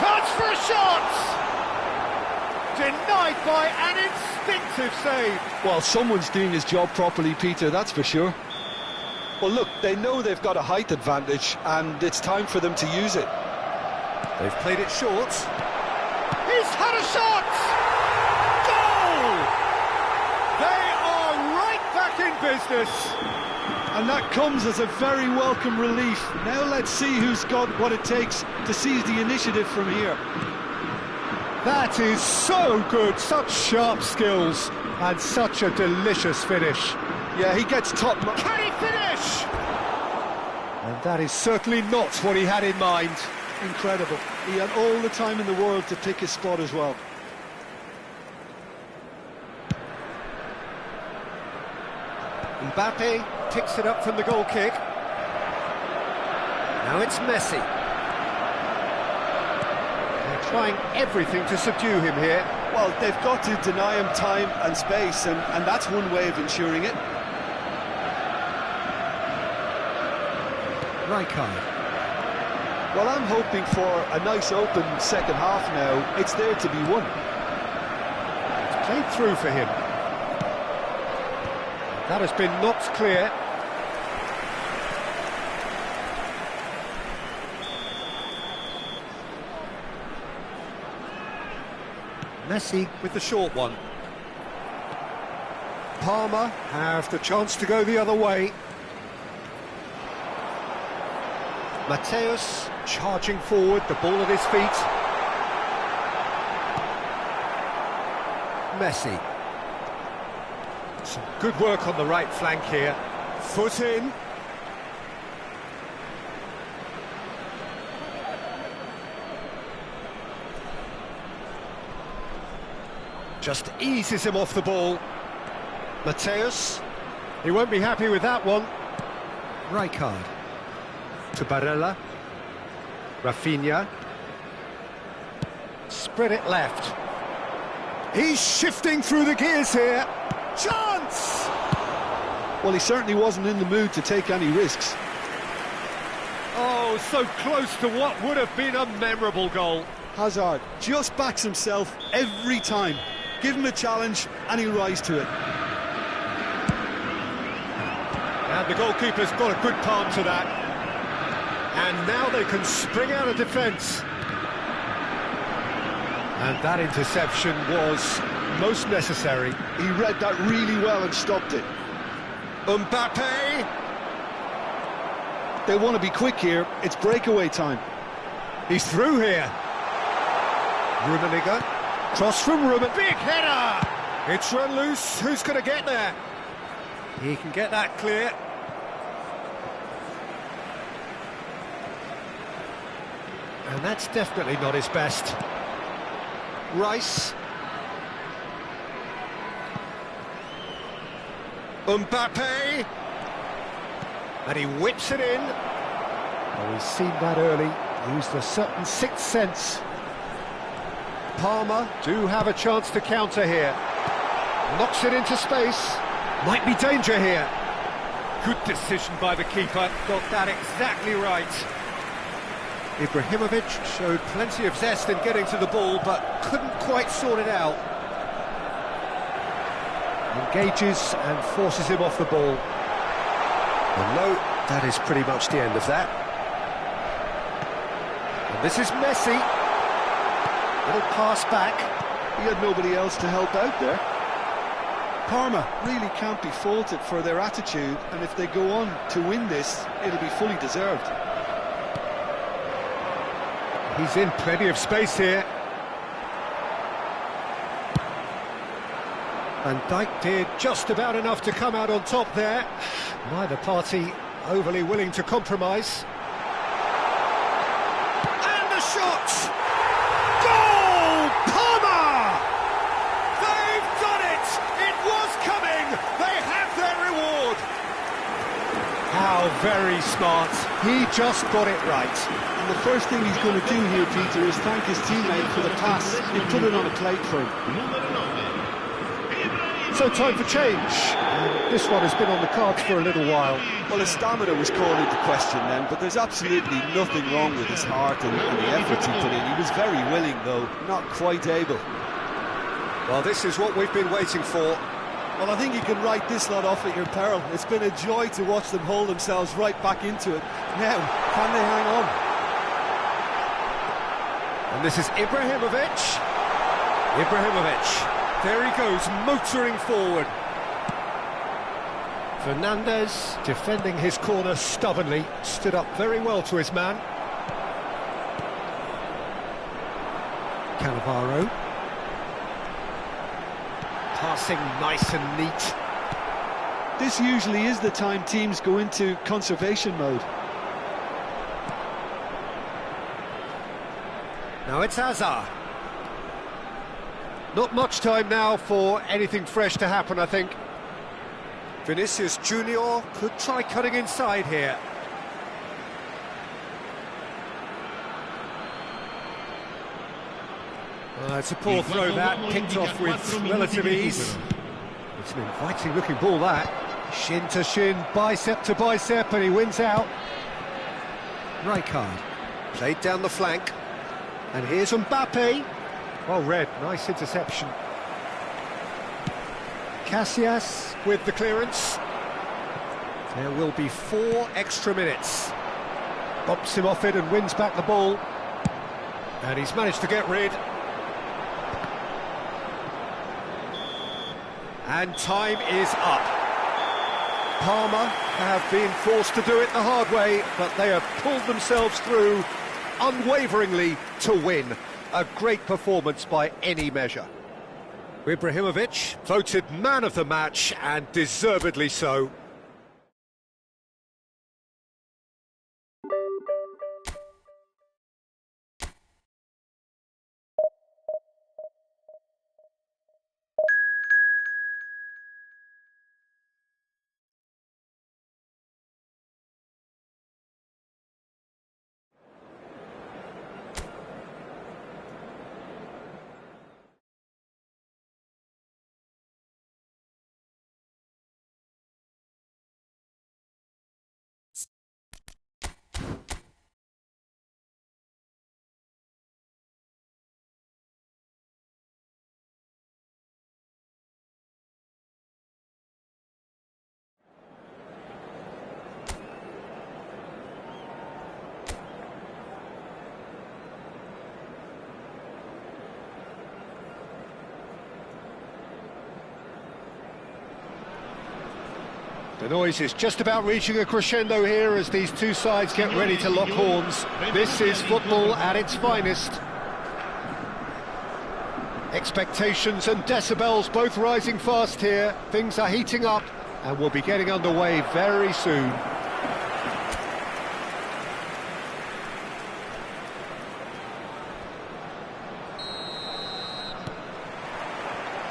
[SPEAKER 1] Chance for a shot! Denied by an instinctive save.
[SPEAKER 2] Well, someone's doing his job properly, Peter, that's for sure. Well, look, they know they've got a height advantage, and it's time for them to use it.
[SPEAKER 1] They've played it short. He's had a shot! Goal! They are right back in business.
[SPEAKER 2] And that comes as a very welcome relief. Now let's see who's got what it takes to seize the initiative from here.
[SPEAKER 1] That is so good, such sharp skills, and such a delicious finish.
[SPEAKER 2] Yeah, he gets top...
[SPEAKER 1] Can he finish? And that is certainly not what he had in mind.
[SPEAKER 2] Incredible. He had all the time in the world to pick his spot as well.
[SPEAKER 1] Mbappe picks it up from the goal kick. Now it's Messi. They're trying everything to subdue him here.
[SPEAKER 2] Well, they've got to deny him time and space, and that's one way of ensuring it.
[SPEAKER 1] Rijkaard.
[SPEAKER 2] Well, I'm hoping for a nice open second half now. It's there to be won.
[SPEAKER 1] It's played through for him. That has been knocked clear. Messi with the short one. Palmer have the chance to go the other way. Mateus charging forward, the ball at his feet. Messi. Some good work on the right flank here. Foot in. Just eases him off the ball. Mateus. He won't be happy with that one. Rijkaard. To Barella. Rafinha. Spread it left. He's shifting through the gears here. Chance!
[SPEAKER 2] Well, he certainly wasn't in the mood to take any risks.
[SPEAKER 1] Oh, so close to what would have been a memorable goal.
[SPEAKER 2] Hazard just backs himself every time. Give him a challenge and he'll rise to it.
[SPEAKER 1] And the goalkeeper's got a good palm to that. And now they can spring out of defence. And that interception was most necessary.
[SPEAKER 2] He read that really well and stopped it.
[SPEAKER 1] Mbappe!
[SPEAKER 2] They want to be quick here. It's breakaway time.
[SPEAKER 1] He's through here. Rummenigge. Cross from Ruben. Big header! It's run loose. Who's going to get there? He can get that clear. And that's definitely not his best. Rice. Mbappe. And he whips it in. Oh, he's seen that early. Used a certain sixth sense. Palmer do have a chance to counter here. Knocks it into space. Might be danger here. Good decision by the keeper. Got that exactly right. Ibrahimovic showed plenty of zest in getting to the ball, but couldn't quite sort it out. Engages and forces him off the ball. And no, that is pretty much the end of that. And this is Messi. Little pass back.
[SPEAKER 2] He had nobody else to help out there. Parma really can't be faulted for their attitude, and if they go on to win this, it'll be fully deserved.
[SPEAKER 1] He's in plenty of space here. Van Dijk did just about enough to come out on top there. Neither party overly willing to compromise. And the shot! Goal! Palmer! They've done it! It was coming! They have their reward! How very smart. He just got it right.
[SPEAKER 2] And the first thing he's going to do here, Peter, is thank his teammate for the pass. He put it on a plate for him.
[SPEAKER 1] So time for change. This one has been on the cards for a little while.
[SPEAKER 2] Well, his stamina was called into question then, but there's absolutely nothing wrong with his heart and the efforts he put in. He was very willing, though, not quite able.
[SPEAKER 1] Well, this is what we've been waiting for.
[SPEAKER 2] Well, I think you can write this lot off at your peril. It's been a joy to watch them hold themselves right back into it. Now, can they hang on?
[SPEAKER 1] And this is Ibrahimovic. Ibrahimovic. There he goes, motoring forward. Fernandez, defending his corner stubbornly, stood up very well to his man. Cannavaro. Passing nice and neat.
[SPEAKER 2] This usually is the time teams go into conservation mode.
[SPEAKER 1] Now it's Hazard. Not much time now for anything fresh to happen, I think. Vinicius Junior could try cutting inside here. It's a poor throw that, picked off with relative ease. It's an inviting looking ball that. Shin to shin, bicep to bicep, and he wins out. Rijkaard played down the flank. And here's Mbappe. Well read, nice interception. Casillas with the clearance. There will be 4 extra minutes. Bumps him off it and wins back the ball. And he's managed to get rid. And time is up. Parma have been forced to do it the hard way, but they have pulled themselves through unwaveringly to win. A great performance by any measure. Ibrahimovic voted man of the match, and deservedly so. The noise is just about reaching a crescendo here as these two sides get ready to lock horns. This is football at its finest. Expectations and decibels both rising fast here. Things are heating up and we'll be getting underway very soon.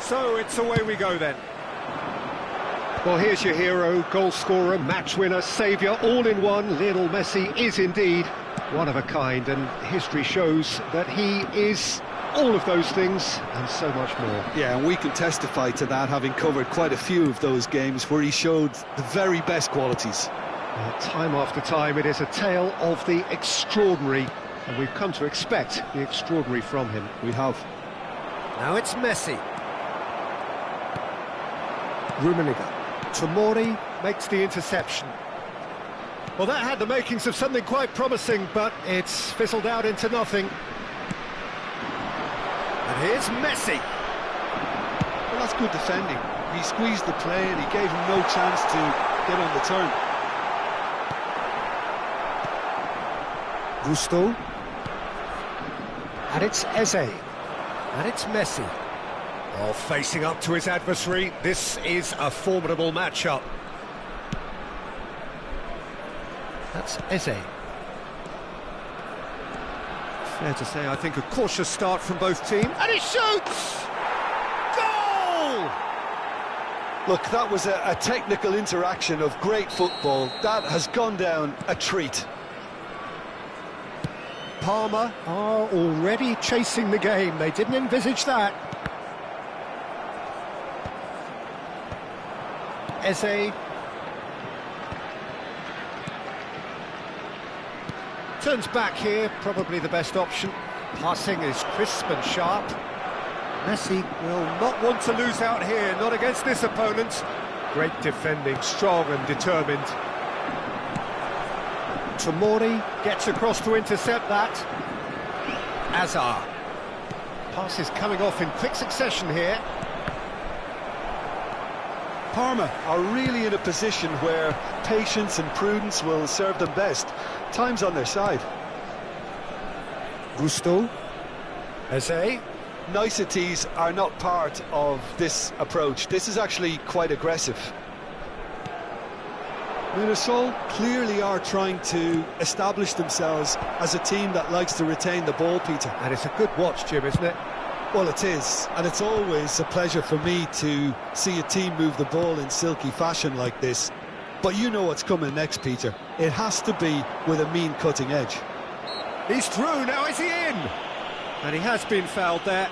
[SPEAKER 1] So it's away we go then. Well, here's your hero, goal scorer, match winner, saviour, all in one. Lionel Messi is indeed one of a kind, and history shows that he is all of those things and so much more.
[SPEAKER 2] Yeah, and we can testify to that, having covered quite a few of those games where he showed the very best qualities.
[SPEAKER 1] Time after time, it is a tale of the extraordinary, and we've come to expect the extraordinary from him.
[SPEAKER 2] We have.
[SPEAKER 1] Now it's Messi. Rummenigge. Tomori makes the interception. Well, that had the makings of something quite promising, but it's fizzled out into nothing. And here's Messi.
[SPEAKER 2] Well, that's good defending. He squeezed the play and he gave him no chance to get on the turn.
[SPEAKER 1] Gusto. And it's Eze. And it's Messi. Oh, facing up to his adversary, this is a formidable matchup. That's Eze. Fair to say, I think a cautious start from both teams. And he shoots! Goal!
[SPEAKER 2] Look, that was a technical interaction of great football. That has gone down a treat.
[SPEAKER 1] Parma are already chasing the game. They didn't envisage that. Eze. Turns back here, probably the best option. Passing is crisp and sharp. Messi will not want to lose out here, not against this opponent. Great defending, strong and determined. Tomori gets across to intercept that. Azar. Passes coming off in quick succession here.
[SPEAKER 2] Parma are really in a position where patience and prudence will serve them best. Time's on their side.
[SPEAKER 1] Gusto. Eze.
[SPEAKER 2] Niceties are not part of this approach. This is actually quite aggressive. Limassol clearly are trying to establish themselves as a team that likes to retain the ball, Peter.
[SPEAKER 1] And it's a good watch, Jim, isn't it?
[SPEAKER 2] Well, it is, and it's always a pleasure for me to see a team move the ball in silky fashion like this. But you know what's coming next, Peter. It has to be with a mean cutting edge.
[SPEAKER 1] He's through, now is he in? And he has been fouled there.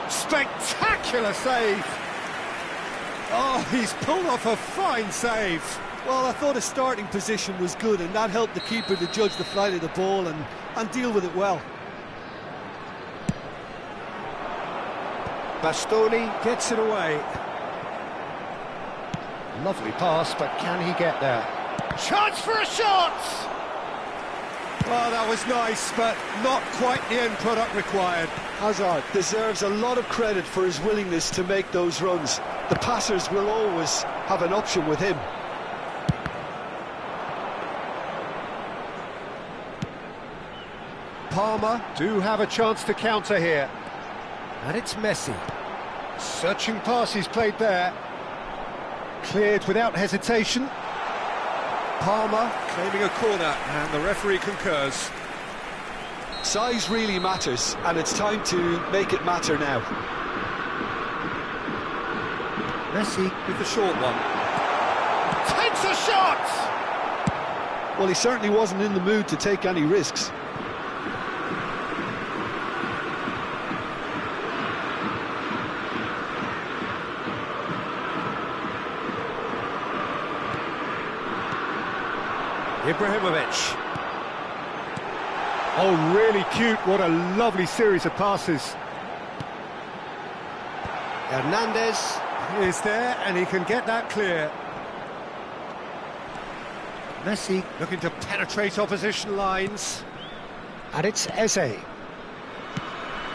[SPEAKER 1] Spectacular save! Oh, he's pulled off a fine save.
[SPEAKER 2] Well, I thought his starting position was good, and that helped the keeper to judge the flight of the ball and deal with it well.
[SPEAKER 1] Bastoni gets it away. Lovely pass, but can he get there? Chance for a shot! Oh, that was nice, but not quite the end product required.
[SPEAKER 2] Hazard deserves a lot of credit for his willingness to make those runs. The passers will always have an option with him.
[SPEAKER 1] Parma do have a chance to counter here. And it's Messi. Searching pass he's played there. Cleared without hesitation. Parma claiming a corner, and the referee concurs.
[SPEAKER 2] Size really matters, and it's time to make it matter now.
[SPEAKER 1] Messi with the short one. Takes a shot!
[SPEAKER 2] Well, he certainly wasn't in the mood to take any risks.
[SPEAKER 1] Ibrahimovic. Oh, really cute. What a lovely series of passes. Hernandez is there, and he can get that clear. Messi looking to penetrate opposition lines. And it's Eze.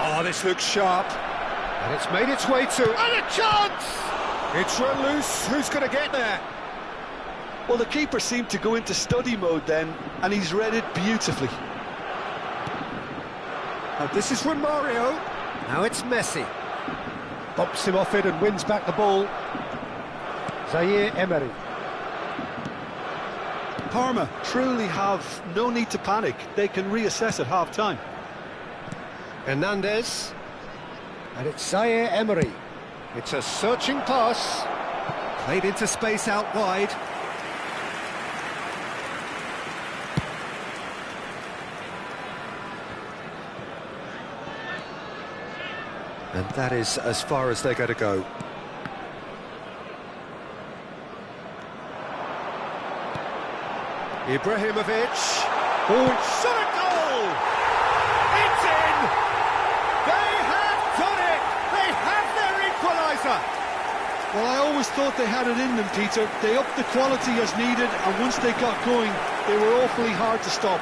[SPEAKER 1] Oh, this looks sharp. And it's made its way to... And a chance! It's run loose. Who's going to get there?
[SPEAKER 2] Well, the keeper seemed to go into study mode then, and he's read it beautifully.
[SPEAKER 1] And this is from Mario. Now it's Messi. Bumps him off it and wins back the ball. Zaire Emery.
[SPEAKER 2] Parma truly have no need to panic. They can reassess at half-time.
[SPEAKER 1] Hernandez. And it's Zaire Emery. It's a searching pass. Played into space out wide. And that is as far as they're going to go. Ibrahimovic. Oh, shot a goal! It's in! They have done it! They have their equaliser!
[SPEAKER 2] Well, I always thought they had it in them, Peter. They upped the quality as needed, and once they got going, they were awfully hard to stop.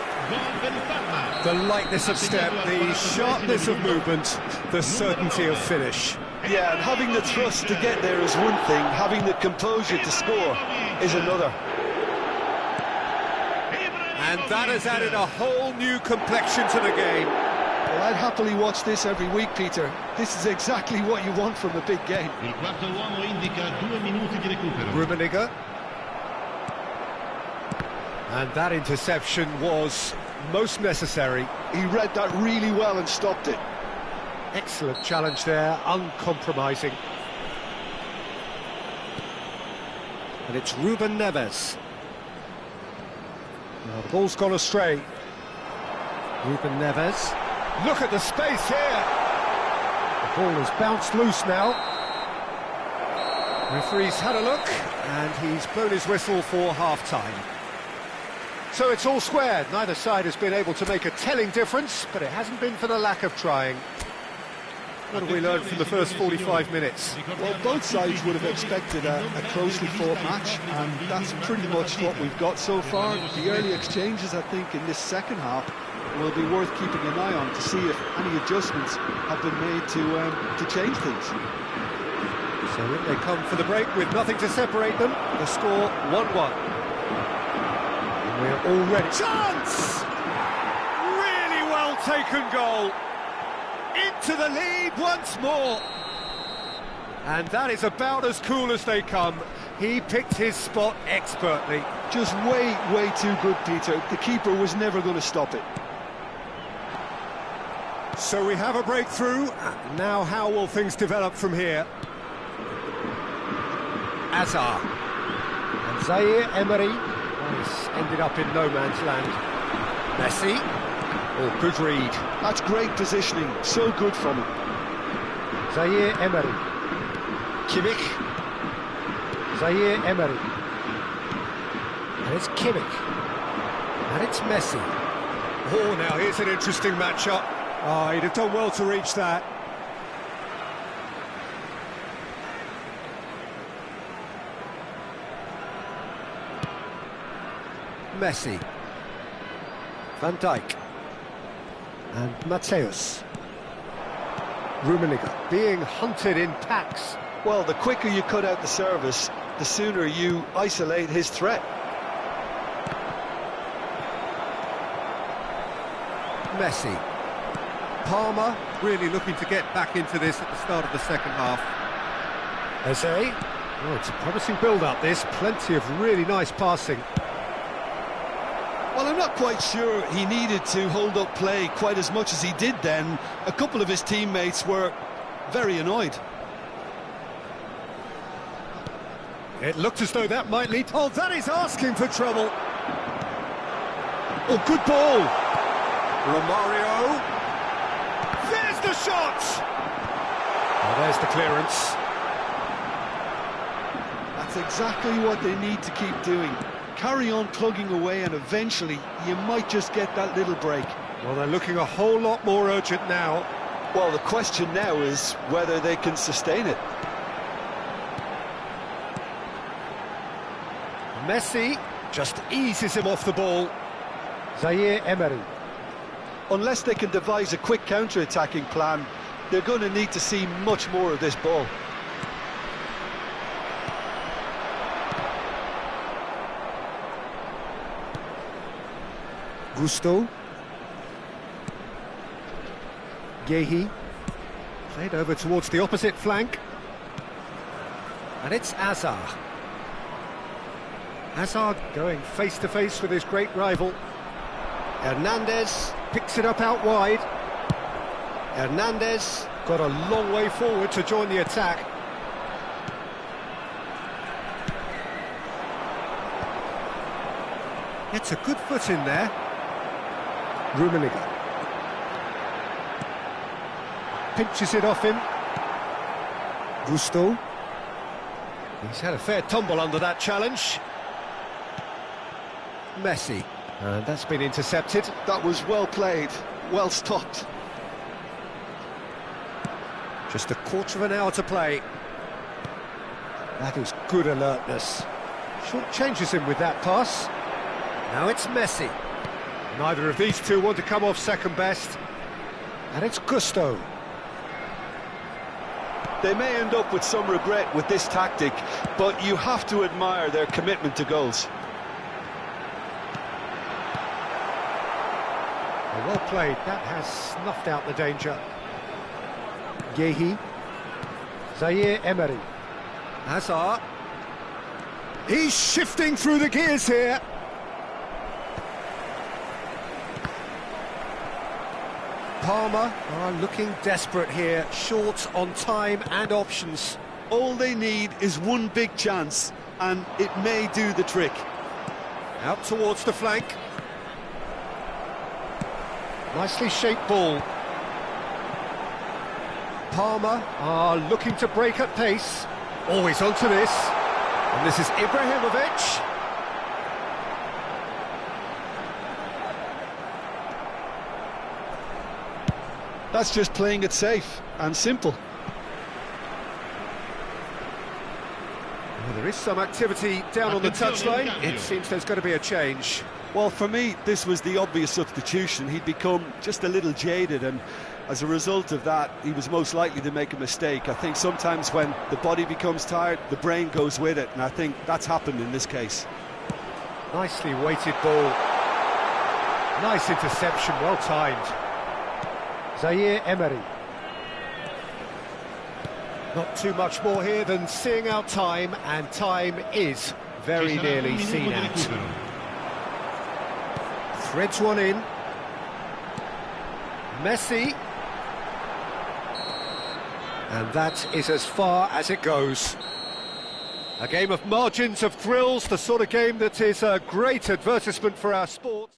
[SPEAKER 1] The lightness of step, the sharpness of movement, the certainty of finish.
[SPEAKER 2] Yeah, and having the thrust to get there is one thing, having the composure to score is another.
[SPEAKER 1] And that has added a whole new complexion to the game.
[SPEAKER 2] Well, I'd happily watch this every week, Peter. This is exactly what you want from a big game.
[SPEAKER 3] Il quarto uomo indica 2 minuti di recupero.
[SPEAKER 1] Rummenigge. And that interception was most necessary.
[SPEAKER 2] He read that really well and stopped it.
[SPEAKER 1] Excellent challenge there, uncompromising. And it's Ruben Neves. Now the ball's gone astray. Ruben Neves. Look at the space here. The ball has bounced loose now. Referee's had a look, and he's blown his whistle for half-time. So it's all squared. Neither side has been able to make a telling difference, but it hasn't been for the lack of trying. What have we learned from the first 45 minutes?
[SPEAKER 2] Well, both sides would have expected a closely fought match, and that's pretty much what we've got so far. The early exchanges, I think, in this second half will be worth keeping an eye on to see if any adjustments have been made to change things.
[SPEAKER 1] So in they come for the break with nothing to separate them. The score 1-1. We're already... Chance! Really well taken goal. Into the lead once more. And that is about as cool as they come. He picked his spot expertly.
[SPEAKER 2] Just way too good, Peter. The keeper was never going to stop it.
[SPEAKER 1] So we have a breakthrough. Now how will things develop from here? Azar. And Zaire Emery. He's ended up in no man's land. Messi. Oh, good read.
[SPEAKER 2] That's great positioning. So good from him.
[SPEAKER 1] Zaire Emery. Kimmich. Zaire Emery. And it's Kimmich. And it's Messi. Oh, now here's an interesting matchup. Oh, he'd have done well to reach that. Messi. Van Dijk. And Mateus. Rummenigge being hunted in packs.
[SPEAKER 2] Well, the quicker you cut out the service, the sooner you isolate his threat.
[SPEAKER 1] Messi. Palmer really looking to get back into this at the start of the second half. Eze. Oh, it's a promising build-up, this. Plenty of really nice passing.
[SPEAKER 2] Well, I'm not quite sure he needed to hold up play quite as much as he did then. A couple of his teammates were very annoyed.
[SPEAKER 1] It looked as though that might lead... Oh, that is asking for trouble. Oh, good ball. Romario. There's the shot. Oh, there's the clearance.
[SPEAKER 2] That's exactly what they need to keep doing. Carry on plugging away, and eventually you might just get that little break.
[SPEAKER 1] Well, they're looking a whole lot more urgent now.
[SPEAKER 2] Well, the question now is whether they can sustain it.
[SPEAKER 1] Messi. Just eases him off the ball.
[SPEAKER 4] Zaire Emery.
[SPEAKER 2] Unless they can devise a quick counter-attacking plan, they're going to need to see much more of this ball.
[SPEAKER 4] Gusto. Gehi.
[SPEAKER 1] Played over towards the opposite flank. And it's Azar. Hazard going face-to-face with his great rival. Hernandez picks it up out wide. Hernandez got a long way forward to join the attack. Gets a good foot in there.
[SPEAKER 4] Rummenigge.
[SPEAKER 1] Pinches it off him.
[SPEAKER 4] Gusto.
[SPEAKER 1] He's had a fair tumble under that challenge. Messi. And that's been intercepted.
[SPEAKER 2] That was well played, well stopped.
[SPEAKER 1] Just a quarter of an hour to play. That is good alertness. Short changes him with that pass. Now it's Messi. Neither of these two want to come off second best. And it's Gusto.
[SPEAKER 2] They may end up with some regret with this tactic, but you have to admire their commitment to goals.
[SPEAKER 1] Well played, that has snuffed out the danger.
[SPEAKER 4] Gehi. Zaire Emery.
[SPEAKER 1] Hazard. He's shifting through the gears here. Palmer are looking desperate here, short on time and options.
[SPEAKER 2] All they need is one big chance, and it may do the trick.
[SPEAKER 1] Out towards the flank. Nicely shaped ball. Palmer are looking to break at pace. Always onto this. And this is Ibrahimovic.
[SPEAKER 2] That's just playing it safe and simple.
[SPEAKER 1] Well, there is some activity down on the touchline. It seems there's going to be a change.
[SPEAKER 2] Well, for me, this was the obvious substitution. He'd become just a little jaded, and as a result of that, he was most likely to make a mistake. I think sometimes when the body becomes tired, the brain goes with it, and I think that's happened in this case.
[SPEAKER 1] Nicely weighted ball. Nice interception, well timed.
[SPEAKER 4] Zaire Emery.
[SPEAKER 1] Not too much more here than seeing out time, and time is very nearly seen out. Threads one in. Messi. And that is as far as it goes. A game of margins of thrills, the sort of game that is a great advertisement for our sport.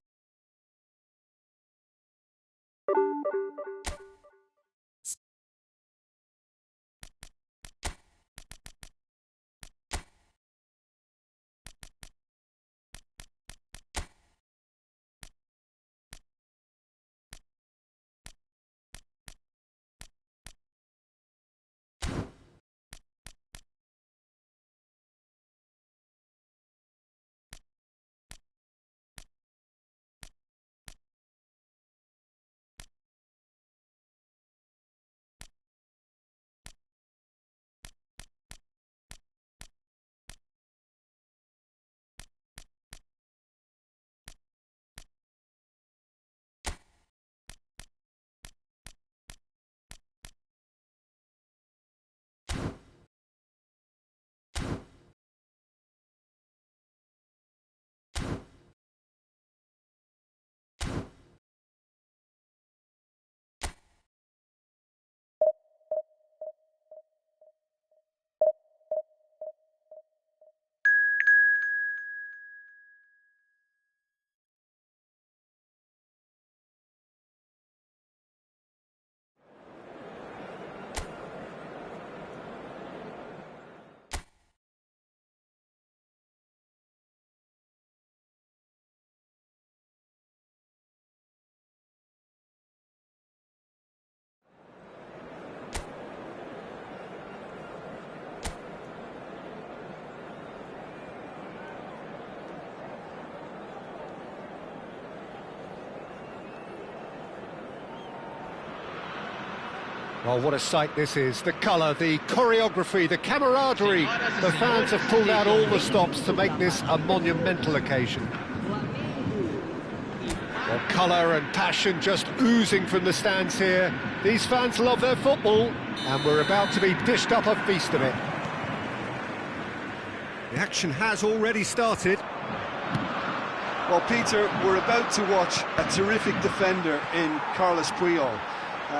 [SPEAKER 1] Well, what a sight this is. The colour, the choreography, the camaraderie. The fans have pulled out all the stops to make this a monumental occasion. Well, colour and passion just oozing from the stands here. These fans love their football, and we're about to be dished up a feast of it. The action has already started.
[SPEAKER 2] Well, Peter, we're about to watch a terrific defender in Carlos Puyol.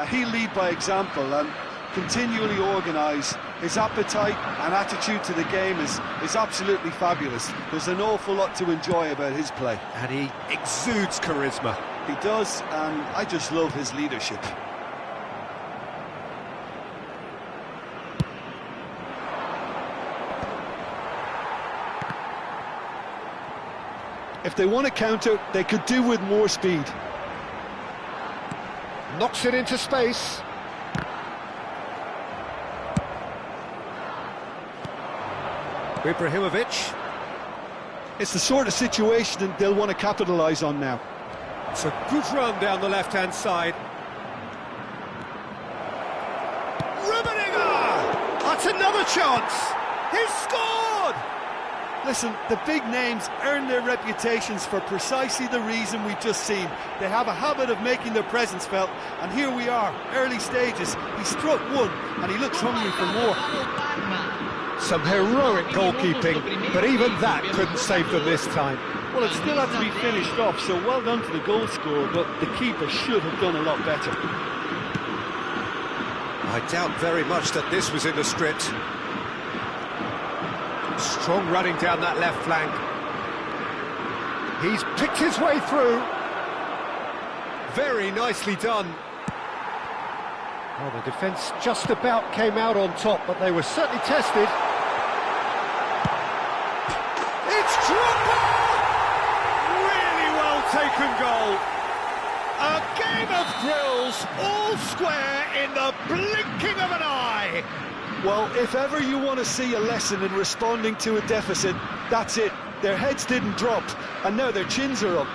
[SPEAKER 2] He'll lead by example and continually organise. His appetite and attitude to the game is absolutely fabulous. There's an awful lot to enjoy about his play.
[SPEAKER 1] And he exudes charisma.
[SPEAKER 2] He does, and I just love his leadership. If they want to counter, they could do with more speed.
[SPEAKER 1] Knocks it into space. Ibrahimovic.
[SPEAKER 2] It's the sort of situation that they'll want to capitalise on now.
[SPEAKER 1] It's a good run down the left-hand side. Rummenigge! That's another chance! He's scored!
[SPEAKER 2] Listen, the big names earn their reputations for precisely the reason we've just seen. They have a habit of making their presence felt, and here we are, early stages. He struck one, and he looks hungry for more.
[SPEAKER 1] Some heroic goalkeeping, but even that couldn't save them this time.
[SPEAKER 2] Well, it still had to be finished off, so well done to the goal scorer, but the keeper should have done a lot better.
[SPEAKER 1] I doubt very much that this was in the script. Strong running down that left flank. He's picked his way through. Very nicely done. Well, the defence just about came out on top, but they were certainly tested. It's Drogba! Really well taken goal. A game of thrills, all square in the blinking of an eye.
[SPEAKER 2] Well, if ever you want to see a lesson in responding to a deficit, that's it. Their heads didn't drop, and now their chins are up.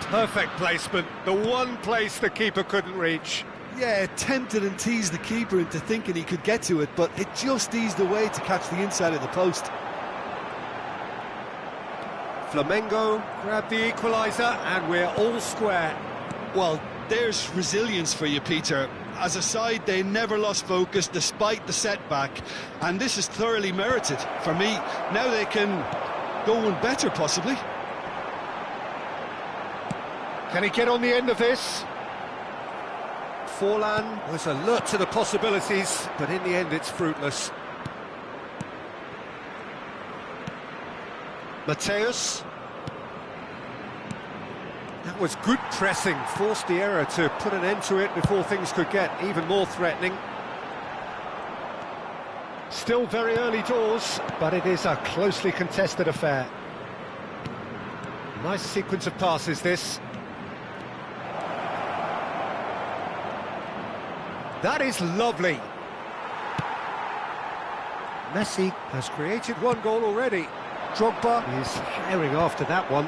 [SPEAKER 1] Perfect placement, the one place the keeper couldn't reach.
[SPEAKER 2] Yeah, tempted and teased the keeper into thinking he could get to it, but it just eased away to catch the inside of the post.
[SPEAKER 1] Flamengo grabbed the equaliser, and we're all square.
[SPEAKER 2] Well, there's resilience for you, Peter. As a side, they never lost focus despite the setback, and this is thoroughly merited for me. Now they can go one better, possibly.
[SPEAKER 1] Can he get on the end of this? Forlan was alert to the possibilities, but in the end it's fruitless. Mateus. That was good pressing, forced the error to put an end to it before things could get even more threatening. Still very early doors, but it is a closely contested affair. Nice sequence of passes, this. That is lovely. Messi has created one goal already. Drogba is herring after that one.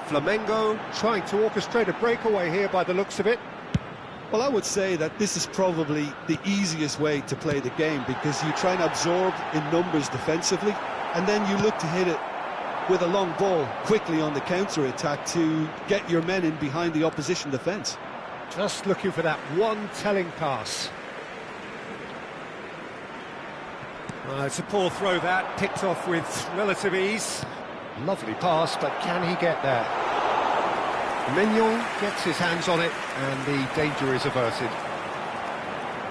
[SPEAKER 1] Flamengo trying to orchestrate a breakaway here by the looks of it.
[SPEAKER 2] Well, I would say that this is probably the easiest way to play the game, because you try and absorb in numbers defensively, and then you look to hit it with a long ball quickly on the counter-attack to get your men in behind the opposition defence.
[SPEAKER 1] Just looking for that one telling pass. It's a poor throw that, picked off with relative ease. Lovely pass, but can he get there? Mignon gets his hands on it, and the danger is averted.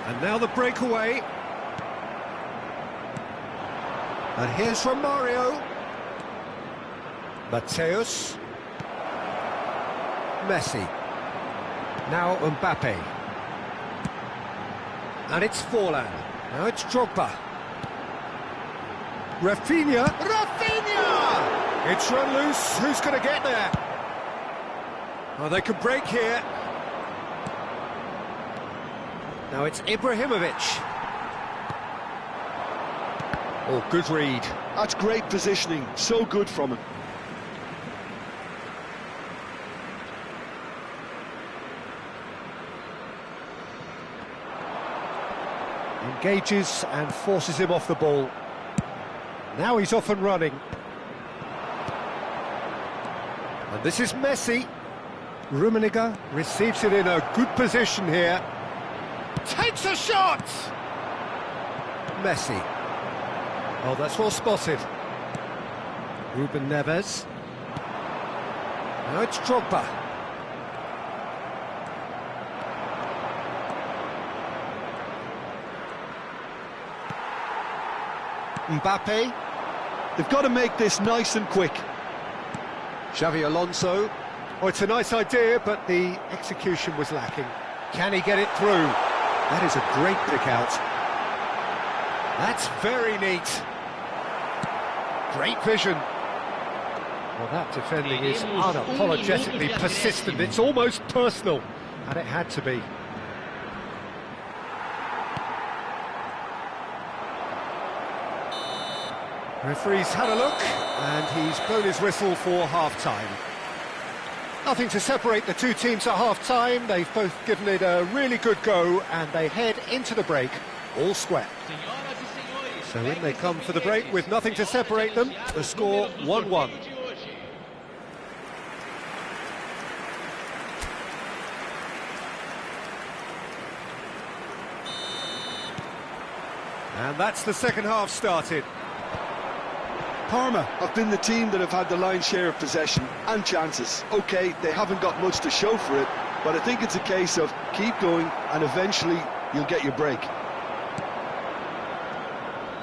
[SPEAKER 1] And now the breakaway. And here's from Mario. Mateus. Messi. Now Mbappe. And it's Forlan. Now it's Drogba. Rafinha. It's run loose. Who's going to get there? Oh, they could break here. Now it's Ibrahimovic. Oh, good read.
[SPEAKER 2] That's great positioning. So good from him.
[SPEAKER 1] Engages and forces him off the ball. Now he's off and running. And this is Messi. Rummenigge receives it in a good position here. Takes a shot! Messi. Oh, that's well spotted. Ruben Neves. Now it's Drogba. Mbappe.
[SPEAKER 2] They've got to make this nice and quick.
[SPEAKER 1] Xavi Alonso. Oh, it's a nice idea, but the execution was lacking. Can he get it through? That is a great pick out. That's very neat. Great vision. Well, that defending is unapologetically persistent. It's almost personal, and it had to be. Referee's had a look, and he's blown his whistle for half-time. Nothing to separate the two teams at half-time. They've both given it a really good go, and they head into the break all square. So in they come for the break with nothing to separate them. The score 1-1. And that's the second half started.
[SPEAKER 2] Parma have been the team that have had the lion's share of possession and chances. OK, they haven't got much to show for it, but I think it's a case of keep going and eventually you'll get your break.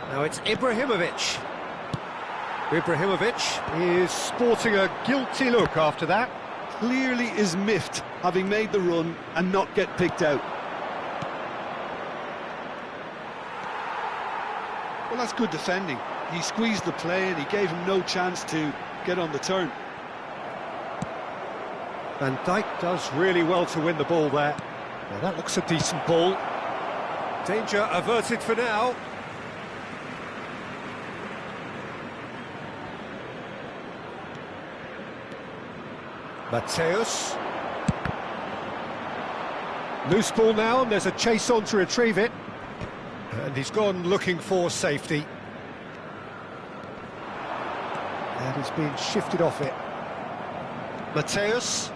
[SPEAKER 1] Now it's Ibrahimovic. Ibrahimovic is sporting a guilty look after that.
[SPEAKER 2] Clearly is miffed having made the run and not get picked out. Well, that's good defending. He squeezed the play and he gave him no chance to get on the turn.
[SPEAKER 1] Van Dijk does really well to win the ball there. Now that looks a decent ball. Danger averted for now. Mateus. Loose ball now, and there's a chase on to retrieve it. And he's gone looking for safety. And he's been shifted off it. Mateus.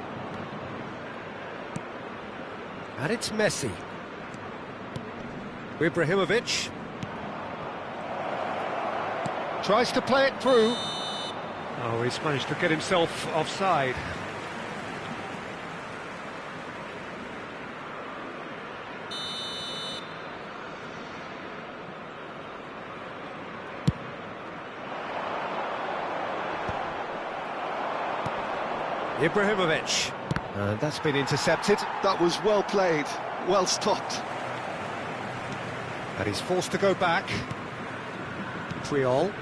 [SPEAKER 1] And it's Messi. Ibrahimovic. Tries to play it through. Oh, he's managed to get himself offside. Ibrahimovic. And that's been intercepted.
[SPEAKER 2] That was well played, well stopped.
[SPEAKER 1] And he's forced to go back. Triol.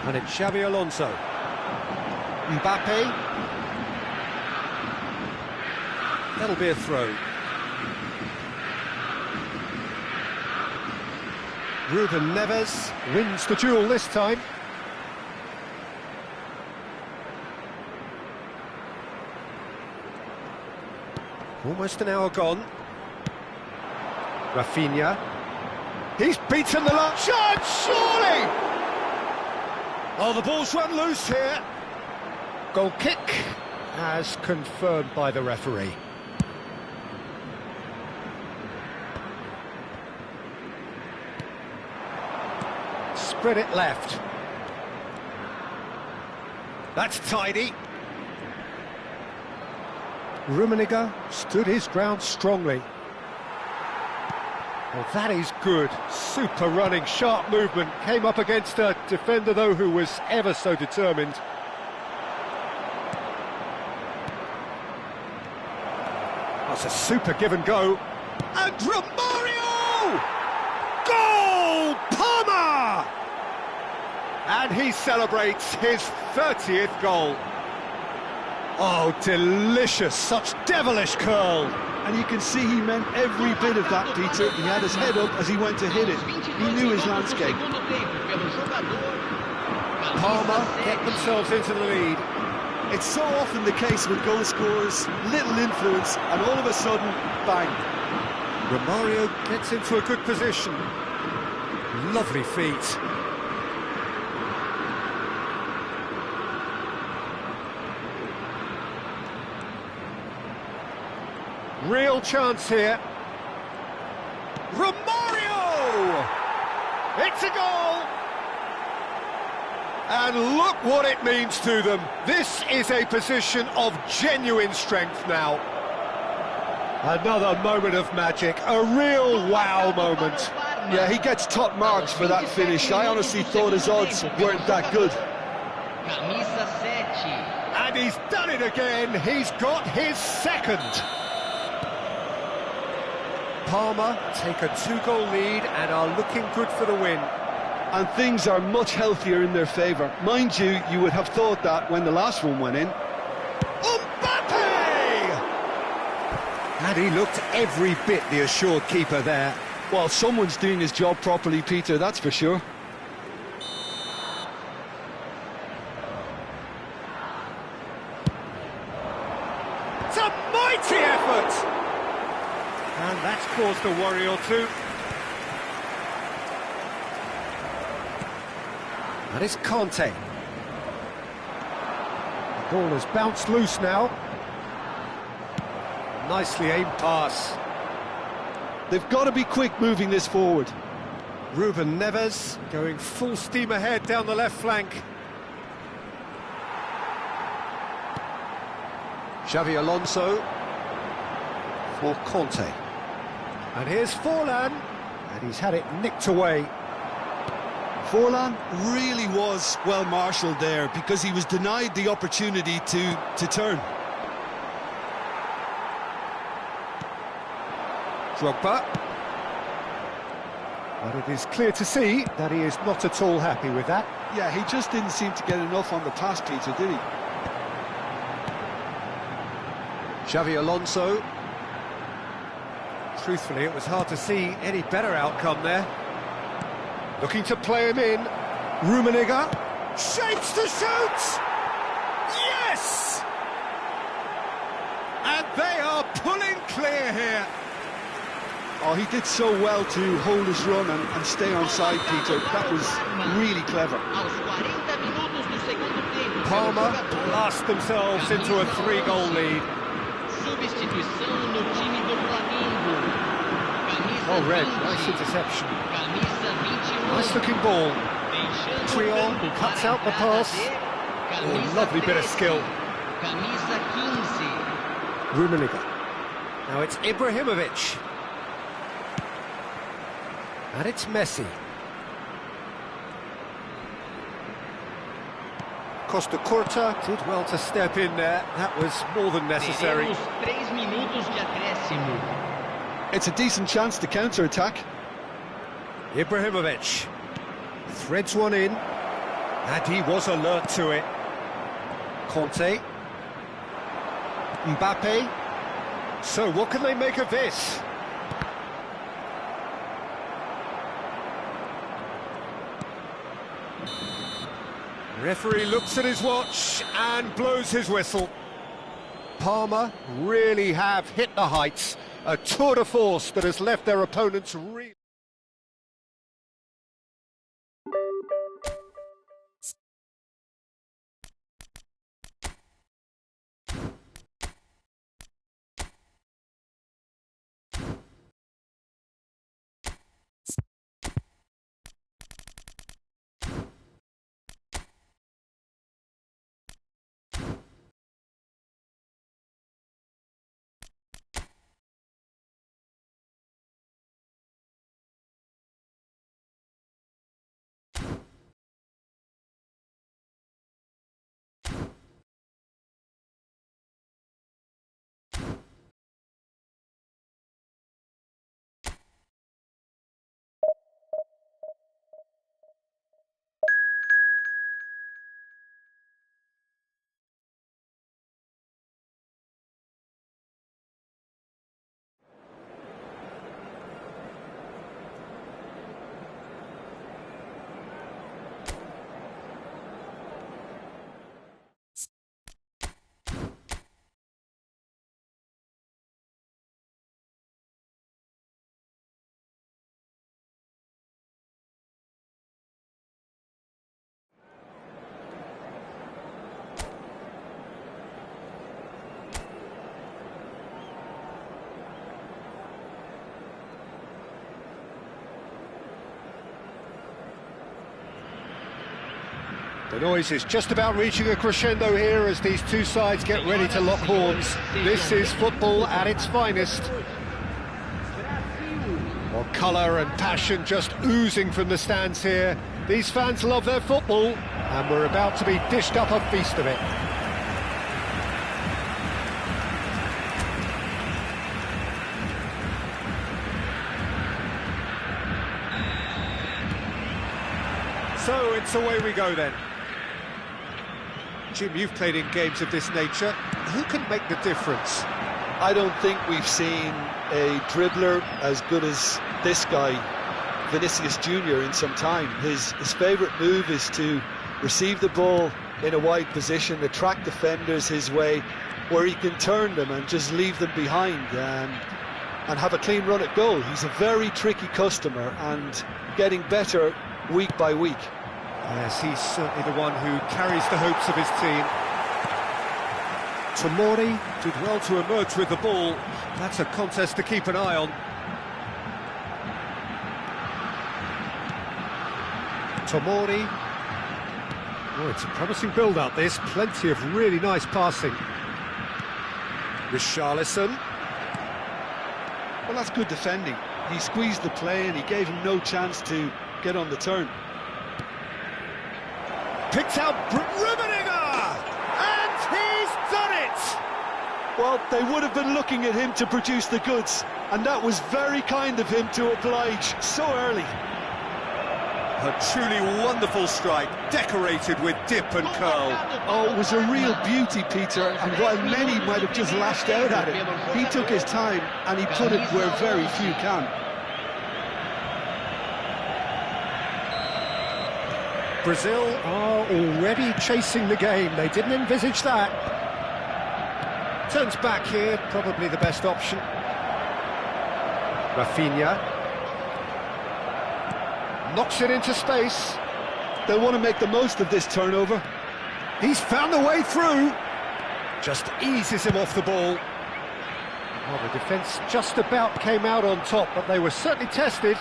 [SPEAKER 1] And it's Xavi Alonso. Mbappe. That'll be a throw. Ruben Neves wins the duel this time. Almost an hour gone. Rafinha. He's beaten the long shot, surely! Oh, the ball's run loose here. Goal kick, as confirmed by the referee. Spread it left. That's tidy. Rummenigge stood his ground strongly. Well, that is good. Super running, sharp movement. Came up against a defender, though, who was ever so determined. That's a super give and go. And Romario! Goal! Parma! And he celebrates his 30th goal. Oh, delicious, such devilish curl.
[SPEAKER 2] And you can see he meant every bit of that, Peter. He had his head up as he went to hit it. He knew his landscape.
[SPEAKER 1] Parma get themselves into the lead.
[SPEAKER 2] It's so often the case with goal scorers, little influence, and all of a sudden, bang.
[SPEAKER 1] Romario gets into a good position. Lovely feet. Real chance here. Romario! It's a goal! And look what it means to them. This is a position of genuine strength now. Another moment of magic, a real wow moment.
[SPEAKER 2] Yeah, he gets top marks for that finish. I honestly thought his odds weren't that good.
[SPEAKER 1] And he's done it again. He's got his second. Parma take a 2-goal lead and are looking good for the win.
[SPEAKER 2] And things are much healthier in their favour. Mind you, you would have thought that when the last one went in.
[SPEAKER 1] Mbappe! And he looked every bit the assured keeper there.
[SPEAKER 2] Well, someone's doing his job properly, Peter, that's for sure.
[SPEAKER 1] It's a mighty effort! And that's caused a worry or two. And it's Conte. The ball has bounced loose now. Nicely aimed pass.
[SPEAKER 2] They've got to be quick moving this forward.
[SPEAKER 1] Ruben Neves going full steam ahead down the left flank. Xavi Alonso for Conte. And here's Forlan, and he's had it nicked away.
[SPEAKER 2] Forlan really was well marshalled there because he was denied the opportunity to turn.
[SPEAKER 1] Drogba. But it is clear to see that he is not at all happy with that.
[SPEAKER 2] Yeah, he just didn't seem to get enough on the pass, Peter, did he?
[SPEAKER 1] Xavi Alonso. Truthfully, it was hard to see any better outcome there. Looking to play him in. Rummenigge. Shapes to shoot! Yes! And they are pulling clear here.
[SPEAKER 2] Oh, he did so well to hold his run and stay on side, Peter. That was really clever.
[SPEAKER 1] Parma blast themselves into a 3-goal lead. Oh, red, nice interception. Nice looking ball. Triol cuts out the pass. Oh, lovely bit of skill. Rummenigge. Now it's Ibrahimovic. And it's Messi. Costa Curta did well to step in there. That was more than necessary.
[SPEAKER 2] It's a decent chance to counter-attack.
[SPEAKER 1] Ibrahimovic threads one in, and he was alert to it. Conte. Mbappe. So what can they make of this? Referee looks at his watch and blows his whistle. Parma really have hit the heights. A tour de force that has left their opponents really... The noise is just about reaching a crescendo here as these two sides get ready to lock horns. This is football at its finest. Well, colour and passion just oozing from the stands here. These fans love their football, and we're about to be dished up a feast of it. So it's away we go then. Jim, you've played in games of this nature. Who can make the difference?
[SPEAKER 2] I don't think we've seen a dribbler as good as this guy, Vinicius Jr., in some time. His favourite move is to receive the ball in a wide position, attract defenders his way, where he can turn them and just leave them behind and have a clean run at goal. He's a very tricky customer and getting better week by week.
[SPEAKER 1] Yes, he's certainly the one who carries the hopes of his team. Tomori did well to emerge with the ball. That's a contest to keep an eye on. Tomori. Oh, it's a promising build-up, this. Plenty of really nice passing. Richarlison.
[SPEAKER 2] Well, that's good defending. He squeezed the play and he gave him no chance to get on the turn.
[SPEAKER 1] Picked out Rummenigge! And he's done it!
[SPEAKER 2] Well, they would have been looking at him to produce the goods, and that was very kind of him to oblige so early.
[SPEAKER 1] A truly wonderful strike, decorated with dip and curl.
[SPEAKER 2] Oh, it was a real beauty, Peter, and while many might have just lashed out at it, he took his time and he put it where very few can.
[SPEAKER 1] Brazil are already chasing the game. They didn't envisage that. Turns back here, probably the best option. Rafinha. Knocks it into space.
[SPEAKER 2] They'll want to make the most of this turnover.
[SPEAKER 1] He's found the way through. Just eases him off the ball. Well, the defence just about came out on top, but they were certainly tested.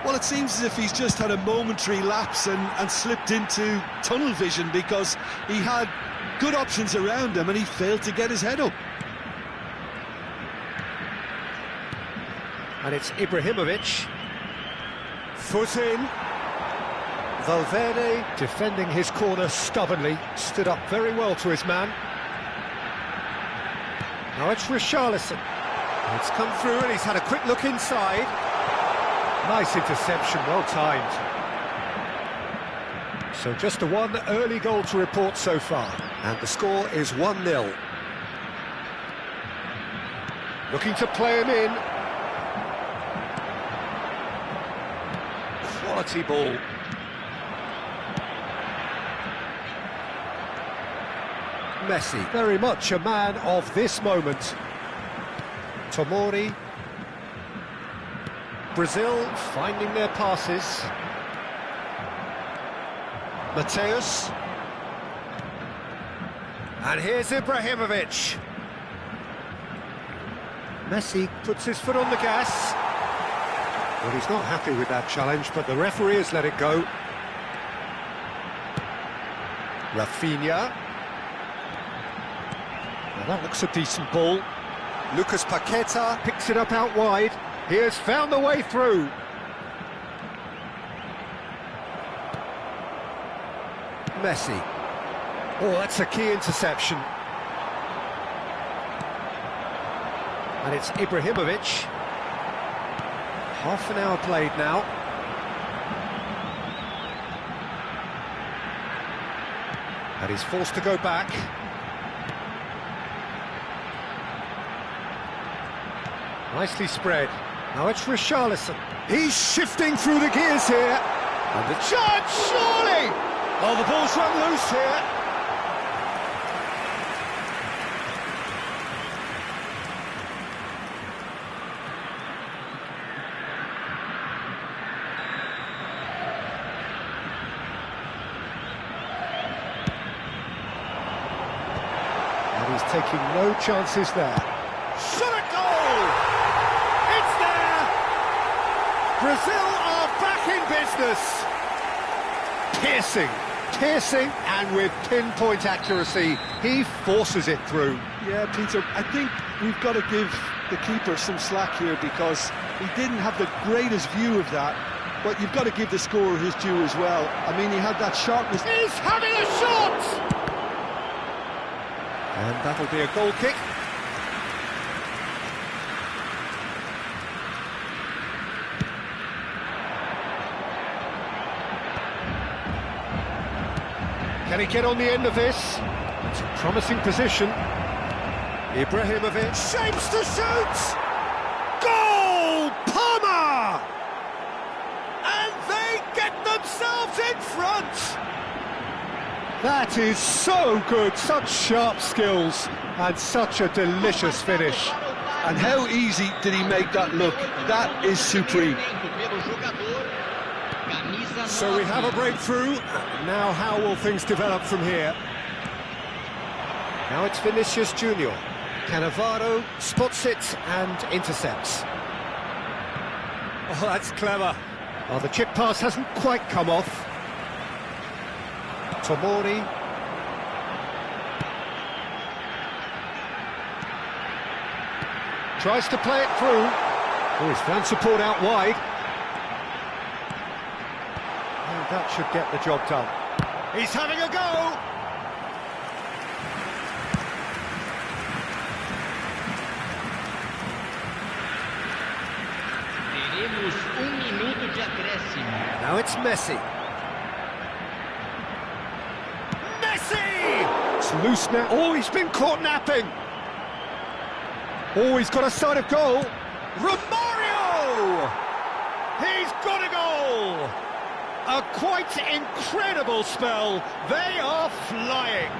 [SPEAKER 2] Well, it seems as if he's just had a momentary lapse and slipped into tunnel vision, because he had good options around him and he failed to get his head up.
[SPEAKER 1] And it's Ibrahimovic. Foot in. Valverde defending his corner stubbornly. Stood up very well to his man. Now it's Richarlison. It's come through and he's had a quick look inside. Nice interception, well timed. So just the one early goal to report so far. And the score is 1-0. Looking to play him in. Quality ball. Messi, very much a man of this moment. Tomori. Brazil finding their passes. Mateus. And here's Ibrahimovic. Messi puts his foot on the gas. Well, he's not happy with that challenge, but the referee has let it go. Rafinha. Now that looks a decent ball. Lucas Paqueta picks it up out wide. He has found the way through. Messi. Oh, that's a key interception. And it's Ibrahimovic. Half an hour played now. And he's forced to go back. Nicely spread. Now it's Richarlison. He's shifting through the gears here. And the charge, surely! Oh, the ball's run loose here. And he's taking no chances there. Shot at goal! It's there! Brazil are back in business. Piercing, and with pinpoint accuracy, he forces it through.
[SPEAKER 2] Yeah, Peter, I think we've got to give the keeper some slack here because he didn't have the greatest view of that, but you've got to give the scorer his due as well. I mean, he had that sharpness.
[SPEAKER 1] He's having a shot! And that'll be a goal kick. Can he get on the end of this? It's a promising position. Ibrahimovic shapes to shoot! Goal! Palmer! And they get themselves in front! That is so good, such sharp skills, and such a delicious finish.
[SPEAKER 2] And how easy did he make that look? That is supreme.
[SPEAKER 1] So we have a breakthrough. Now how will things develop from here? Now it's Vinicius Junior. Cannavaro spots it and intercepts. Oh, that's clever. Oh, the chip pass hasn't quite come off. Tomori. Tries to play it through. Oh, he's found support out wide. And that should get the job done. He's having a go!
[SPEAKER 5] Teremos minuto de acréscimo.
[SPEAKER 1] Now it's Messi. Messi! It's loose now. Oh, he's been caught napping. Oh, he's got a side of goal. Romario! He's got a goal! A quite incredible spell. They are flying.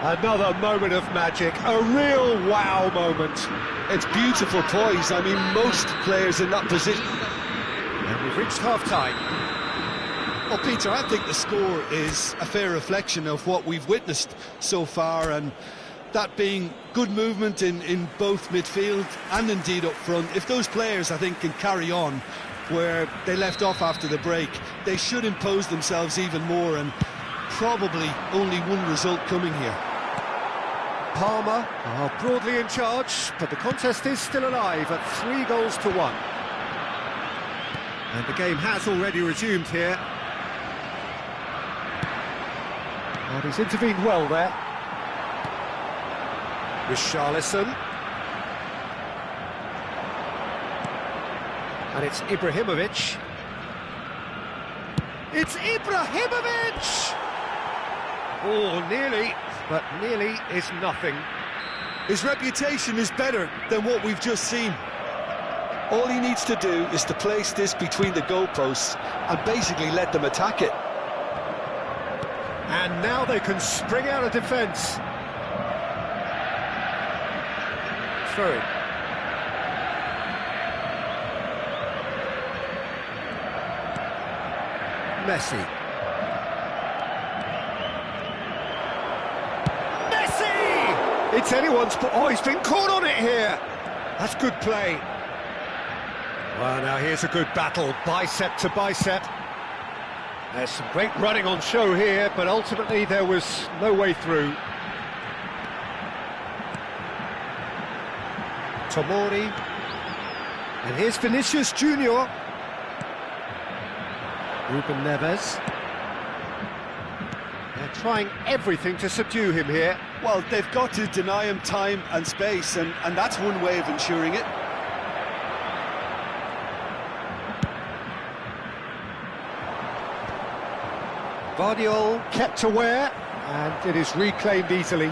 [SPEAKER 1] Another moment of magic, a real wow moment.
[SPEAKER 2] It's beautiful poise. I mean, most players in that position.
[SPEAKER 1] And we've reached half-time.
[SPEAKER 2] Well, Peter, I think the score is a fair reflection of what we've witnessed so far, and that being good movement in both midfield and indeed up front. If those players, I think, can carry on where they left off after the break, they should impose themselves even more, and probably only one result coming here.
[SPEAKER 1] Palmer are broadly in charge, but the contest is still alive at 3-1. And the game has already resumed here. And he's intervened well there. Richarlison. And it's Ibrahimovic. It's Ibrahimovic! Oh, nearly, but nearly is nothing.
[SPEAKER 2] His reputation is better than what we've just seen. All he needs to do is to place this between the goalposts and basically let them attack it.
[SPEAKER 1] And now they can spring out of defence. Through. Messi. Messi! It's anyone's... Oh, he's been caught on it here. That's good play. Well, now here's a good battle, bicep to bicep. There's some great running on show here, but ultimately there was no way through. Tomori. And here's Vinicius Junior. Ruben Neves. They're trying everything to subdue him here.
[SPEAKER 2] Well, they've got to deny him time and space, and that's one way of ensuring it.
[SPEAKER 1] Guardiola kept aware, and it is reclaimed easily.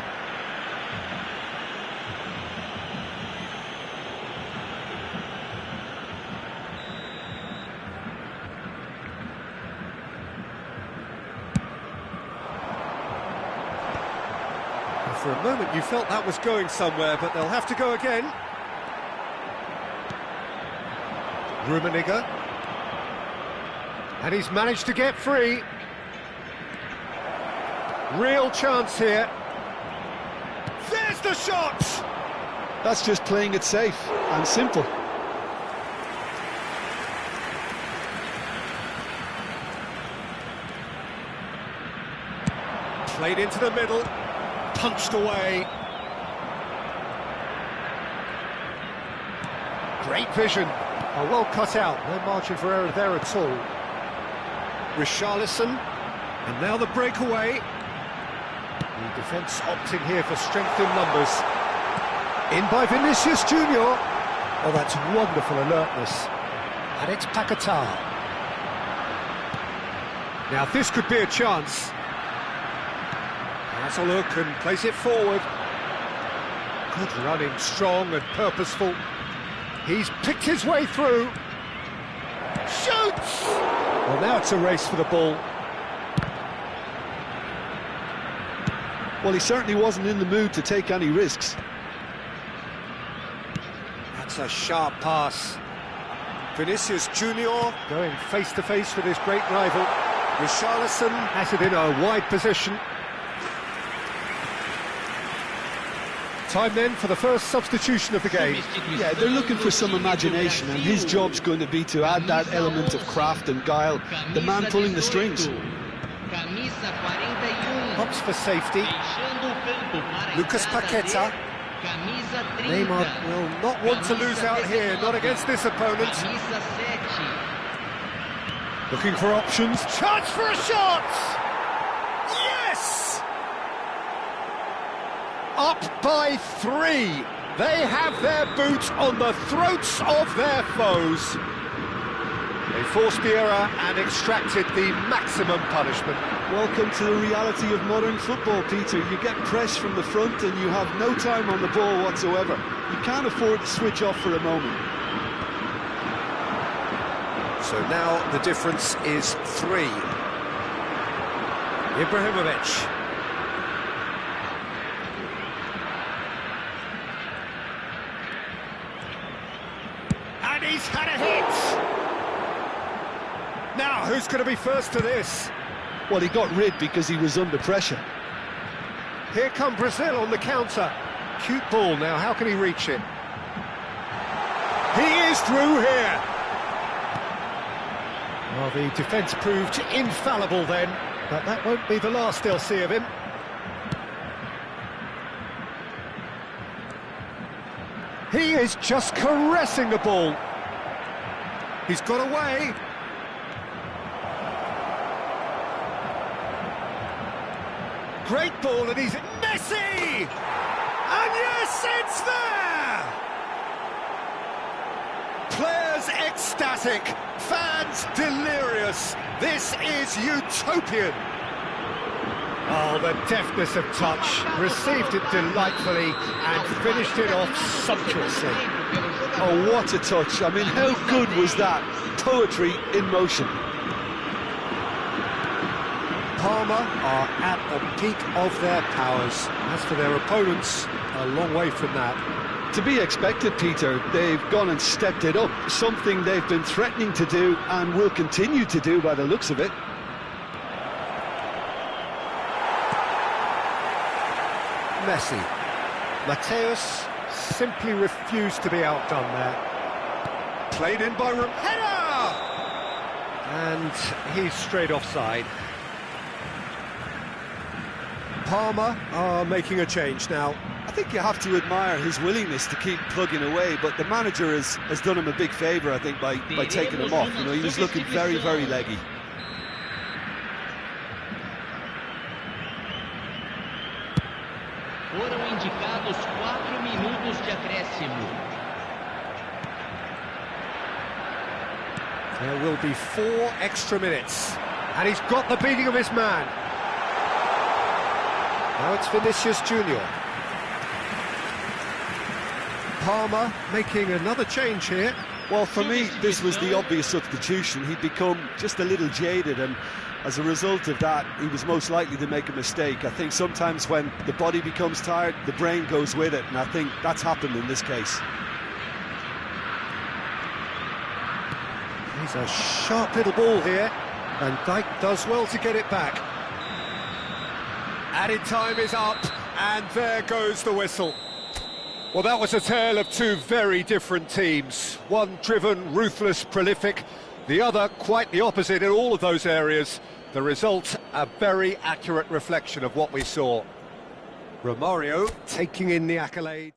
[SPEAKER 1] For a moment you felt that was going somewhere, but they'll have to go again. Rummenigge. And he's managed to get free. Real chance here. There's the shot!
[SPEAKER 2] That's just playing it safe and simple.
[SPEAKER 1] Played into the middle, punched away. Great vision.
[SPEAKER 4] Oh, well cut out, no margin for error there at all.
[SPEAKER 1] Richarlison, and now the breakaway.
[SPEAKER 4] The defence opting here for strength in numbers. In by Vinicius Junior. Oh, that's wonderful alertness. And it's Paquetá.
[SPEAKER 1] Now this could be a chance. Has a look and plays it forward. Good running, strong and purposeful. He's picked his way through. Shoots!
[SPEAKER 4] Well, now it's a race for the ball.
[SPEAKER 2] Well, he certainly wasn't in the mood to take any risks.
[SPEAKER 1] That's a sharp pass. Vinicius Junior
[SPEAKER 4] Going face-to-face with his great rival.
[SPEAKER 1] Richarlison
[SPEAKER 4] Has it in a wide position. Time then for the first substitution of the game.
[SPEAKER 2] Yeah, they're looking for some imagination, and his job's going to be to add that element of craft and guile, the man pulling the strings.
[SPEAKER 4] Hops for safety.
[SPEAKER 1] Lucas Paquetá. Neymar will not want to lose out here, not against this opponent.
[SPEAKER 4] Looking for options.
[SPEAKER 1] Chance for a shot! Yes! Up by 3. They have their boot on the throats of their foes. They forced the error and extracted the maximum punishment.
[SPEAKER 2] Welcome to the reality of modern football, Peter. You get pressed from the front and you have no time on the ball whatsoever. You can't afford to switch off for a moment.
[SPEAKER 1] So now the difference is 3. Ibrahimovic. And he's had a hit! Now, who's going to be first to this?
[SPEAKER 2] Well, he got rid because he was under pressure.
[SPEAKER 1] Here come Brazil on the counter. Cute ball now, how can he reach it? He is through here!
[SPEAKER 4] Well, the defence proved infallible then, but that won't be the last they'll see of him.
[SPEAKER 1] He is just caressing the ball. He's got away. Great ball, and he's Messi! And yes, it's there! Players ecstatic, fans delirious. This is utopian.
[SPEAKER 4] Oh, the deftness of touch, received it delightfully and finished it off sumptuously.
[SPEAKER 2] Oh, what a touch. I mean, how good was that? Poetry in motion.
[SPEAKER 1] Parma are at the peak of their powers. As for their opponents, a long way from that.
[SPEAKER 2] To be expected, Peter. They've gone and stepped it up, something they've been threatening to do and will continue to do by the looks of it.
[SPEAKER 1] Messi.
[SPEAKER 4] Mateus simply refused to be outdone there.
[SPEAKER 1] Played in by Header!
[SPEAKER 4] And he's straight offside.
[SPEAKER 1] Parma are making a change now.
[SPEAKER 2] I think you have to admire his willingness to keep plugging away, but the manager has done him a big favour, I think, by taking him off. You know, he was looking very, very leggy.
[SPEAKER 5] Foram indicados 4 minutos de acréscimo.
[SPEAKER 1] There will be 4 extra minutes. And he's got the beating of his man. Now it's Vinicius Junior. Parma making another change here.
[SPEAKER 2] Well, for me, this was the obvious substitution. He'd become just a little jaded, and as a result of that, he was most likely to make a mistake. I think sometimes when the body becomes tired, the brain goes with it, and I think that's happened in this case.
[SPEAKER 1] He's a sharp little ball here, and Dijk does well to get it back. Added time is up, and there goes the whistle. Well, that was a tale of 2 very different teams. One driven, ruthless, prolific. The other, quite the opposite in all of those areas. The result, a very accurate reflection of what we saw. Romario taking in the accolade.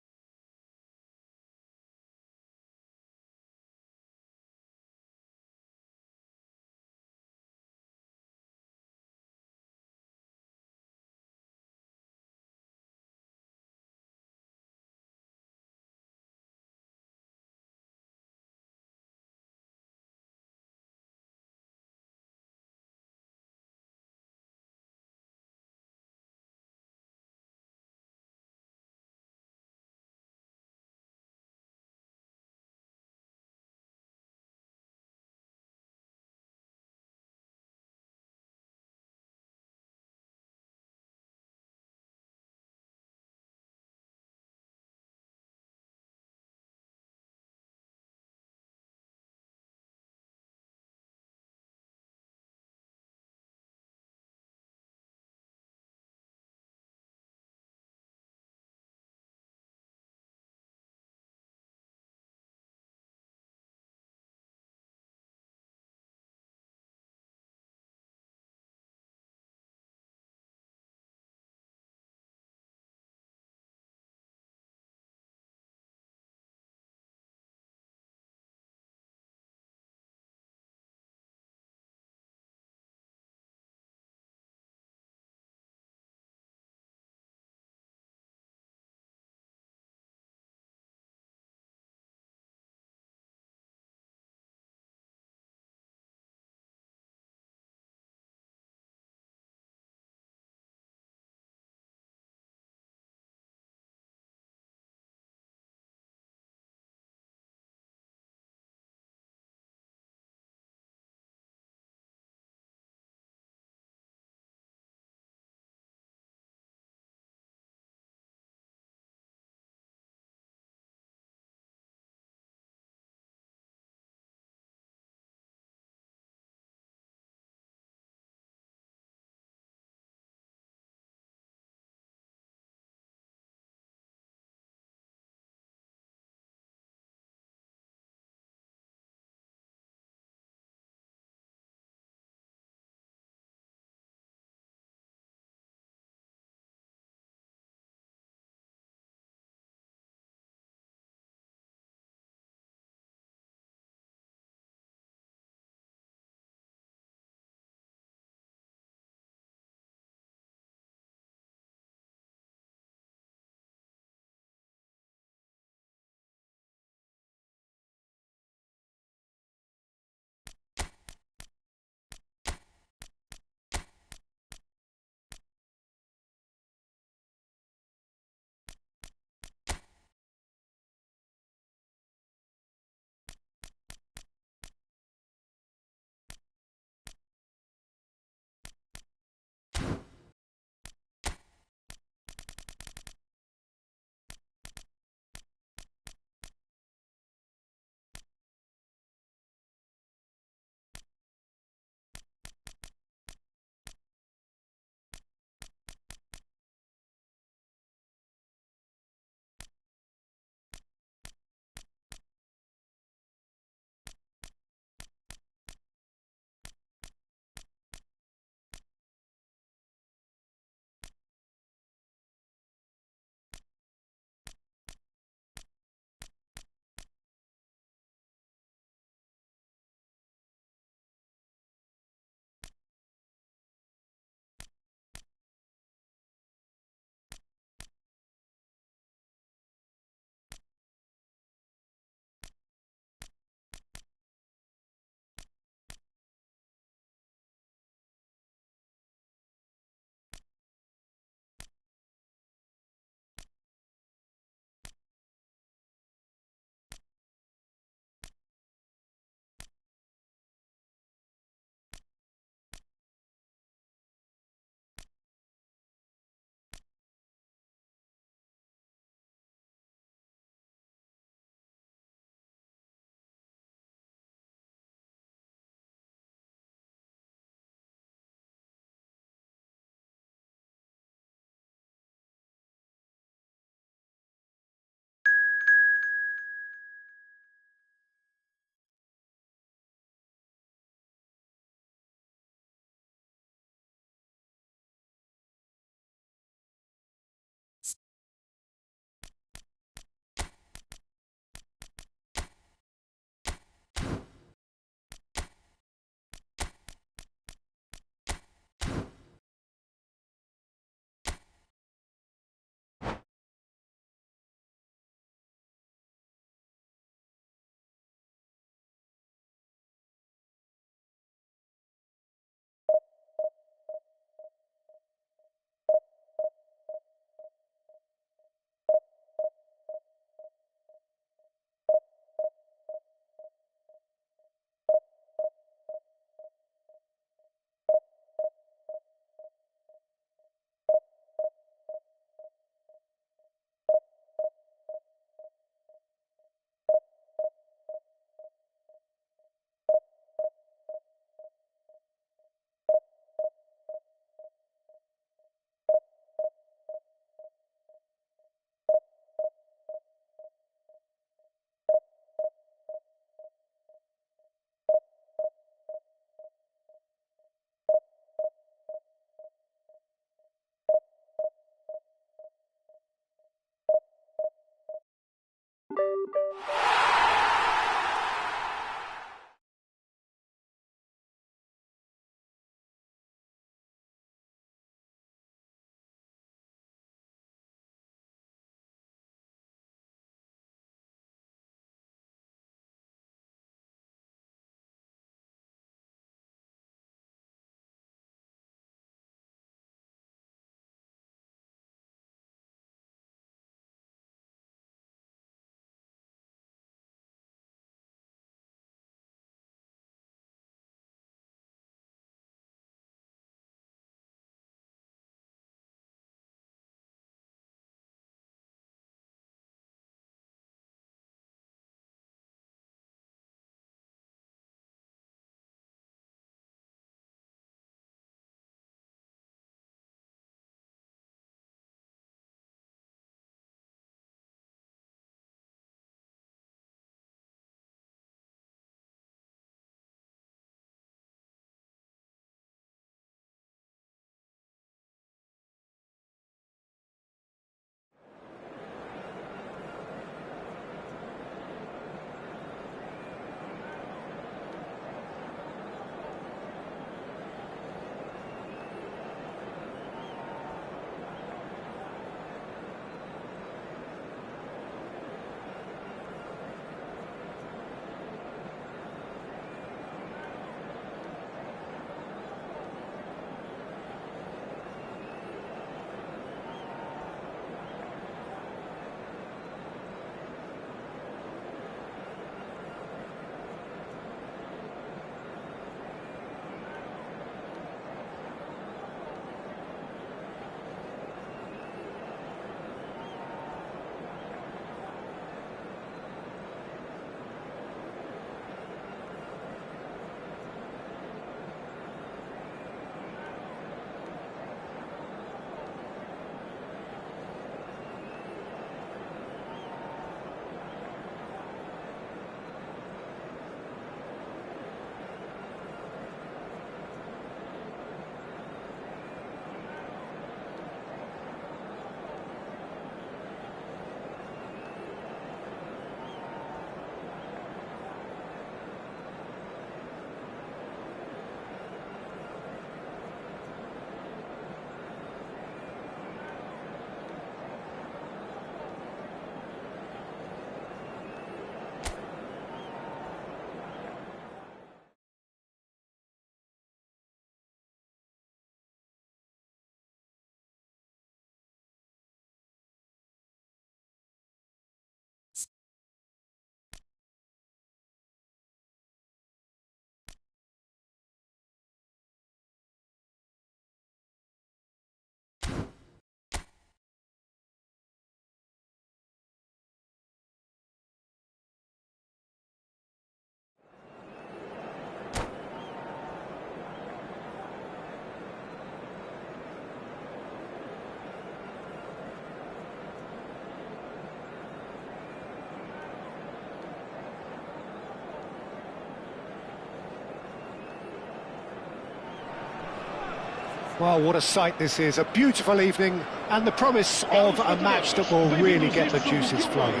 [SPEAKER 4] Well, what a sight this is, a beautiful evening and the promise of a match that will really get the juices flowing.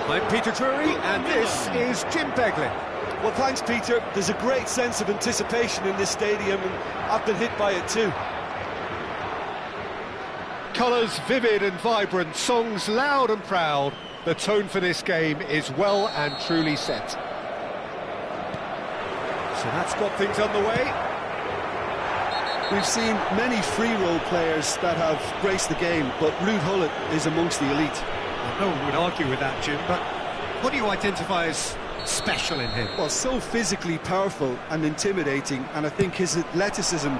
[SPEAKER 1] I'm Peter Drury and this is Jim Beglin.
[SPEAKER 2] Well, thanks, Peter. There's a great sense of anticipation in this stadium, and I've been hit by it too.
[SPEAKER 1] Colours vivid and vibrant, songs loud and proud. The tone for this game is well and truly set. So that's got things underway.
[SPEAKER 2] We've seen many free role players that have graced the game, but Ruud Gullit is amongst the elite.
[SPEAKER 1] Well, no one would argue with that, Jim, but what do you identify as special in him?
[SPEAKER 2] Well, so physically powerful and intimidating, and I think his athleticism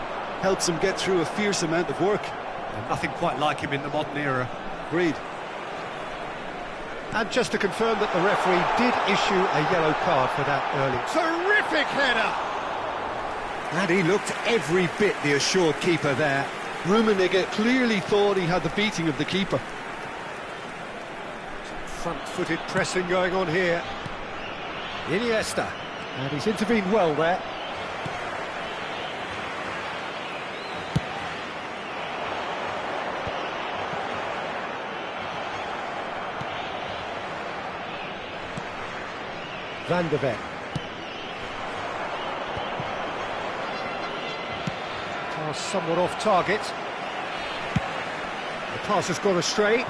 [SPEAKER 2] helps him get through a fierce amount of work.
[SPEAKER 1] And nothing quite like him in the modern era.
[SPEAKER 2] Agreed.
[SPEAKER 4] And just to confirm that the referee did issue a yellow card for that early.
[SPEAKER 1] Terrific header! And he looked every bit the assured keeper there.
[SPEAKER 2] Rummenigge clearly thought he had the beating of the keeper.
[SPEAKER 1] Front-footed pressing going on here. Iniesta.
[SPEAKER 4] And he's intervened well there. Van de Ven. Pass somewhat off target.
[SPEAKER 1] The pass has gone astray.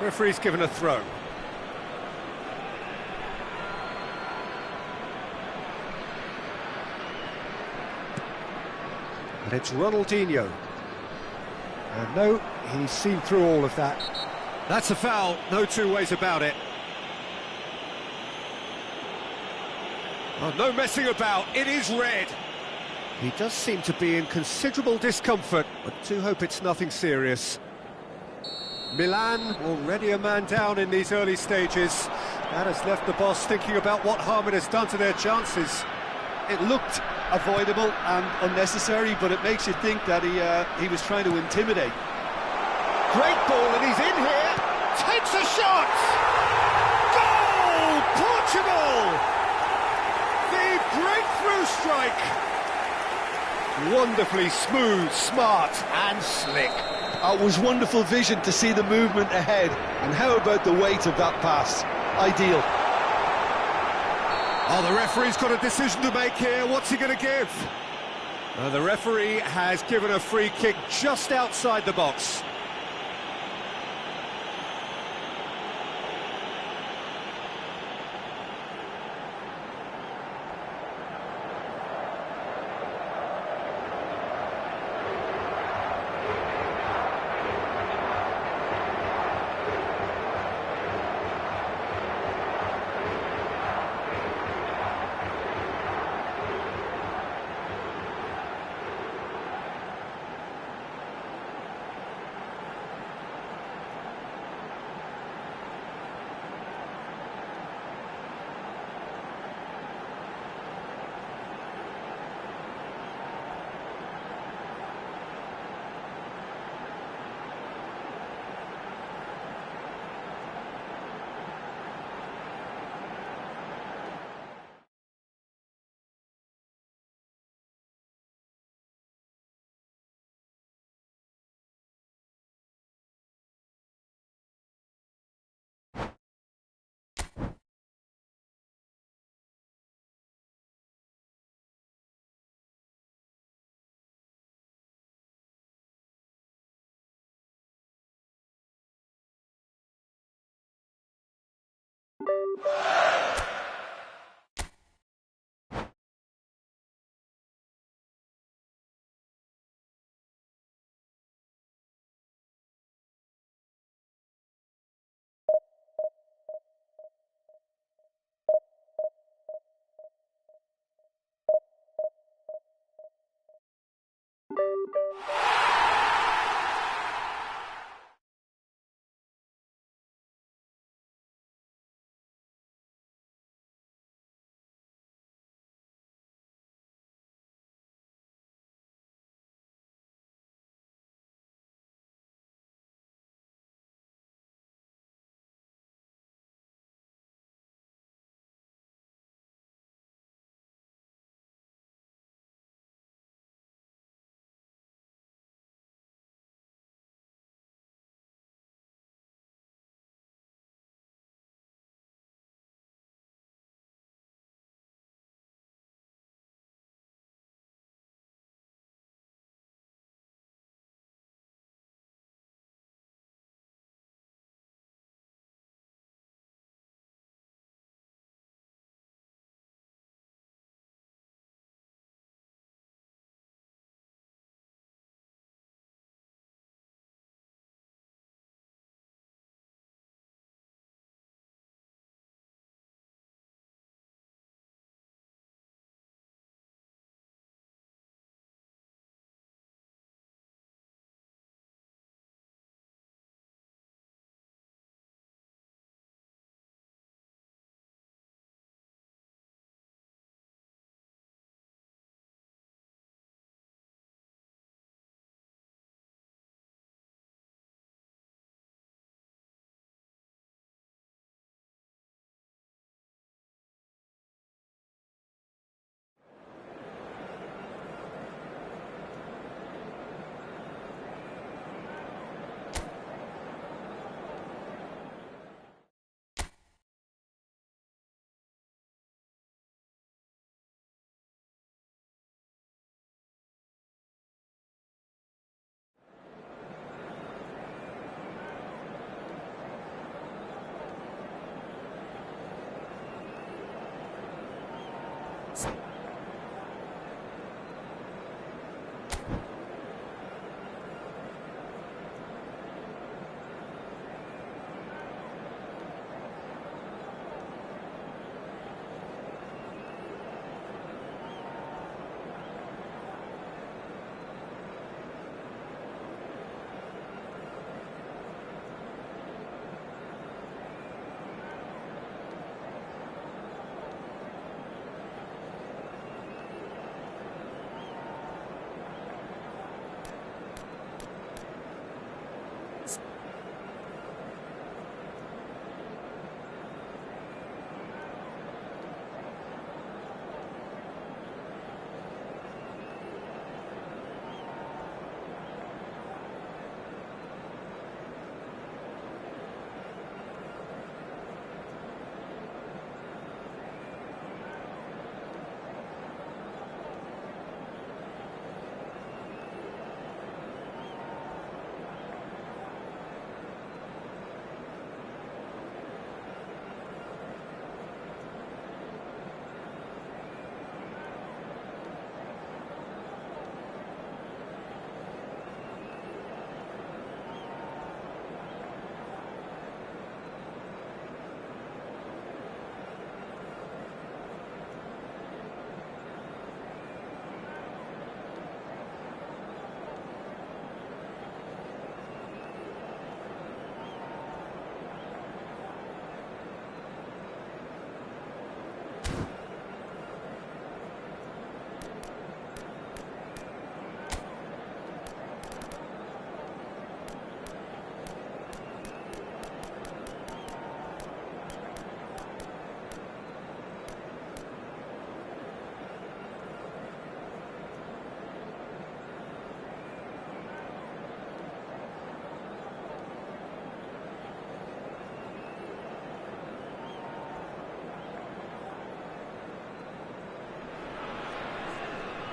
[SPEAKER 1] Referee's given a throw. And it's Ronaldinho.
[SPEAKER 4] And no, he's seen through all of that.
[SPEAKER 1] That's a foul, no two ways about it. Oh, no messing about, it is red. He does seem to be in considerable discomfort, but do hope it's nothing serious. Milan already a man down in these early stages. That has left the boss thinking about what harm it has done to their chances.
[SPEAKER 2] It looked avoidable and unnecessary, but it makes you think that he was trying to intimidate.
[SPEAKER 1] Great ball, and he's in here. Takes a shot. Goal, Portugal! The breakthrough strike. Wonderfully smooth, smart, and slick.
[SPEAKER 2] It was wonderful vision to see the movement ahead, and how about the weight of that pass? Ideal.
[SPEAKER 1] Oh, the referee's got a decision to make here. What's he going to give? The referee has given a free kick just outside the box.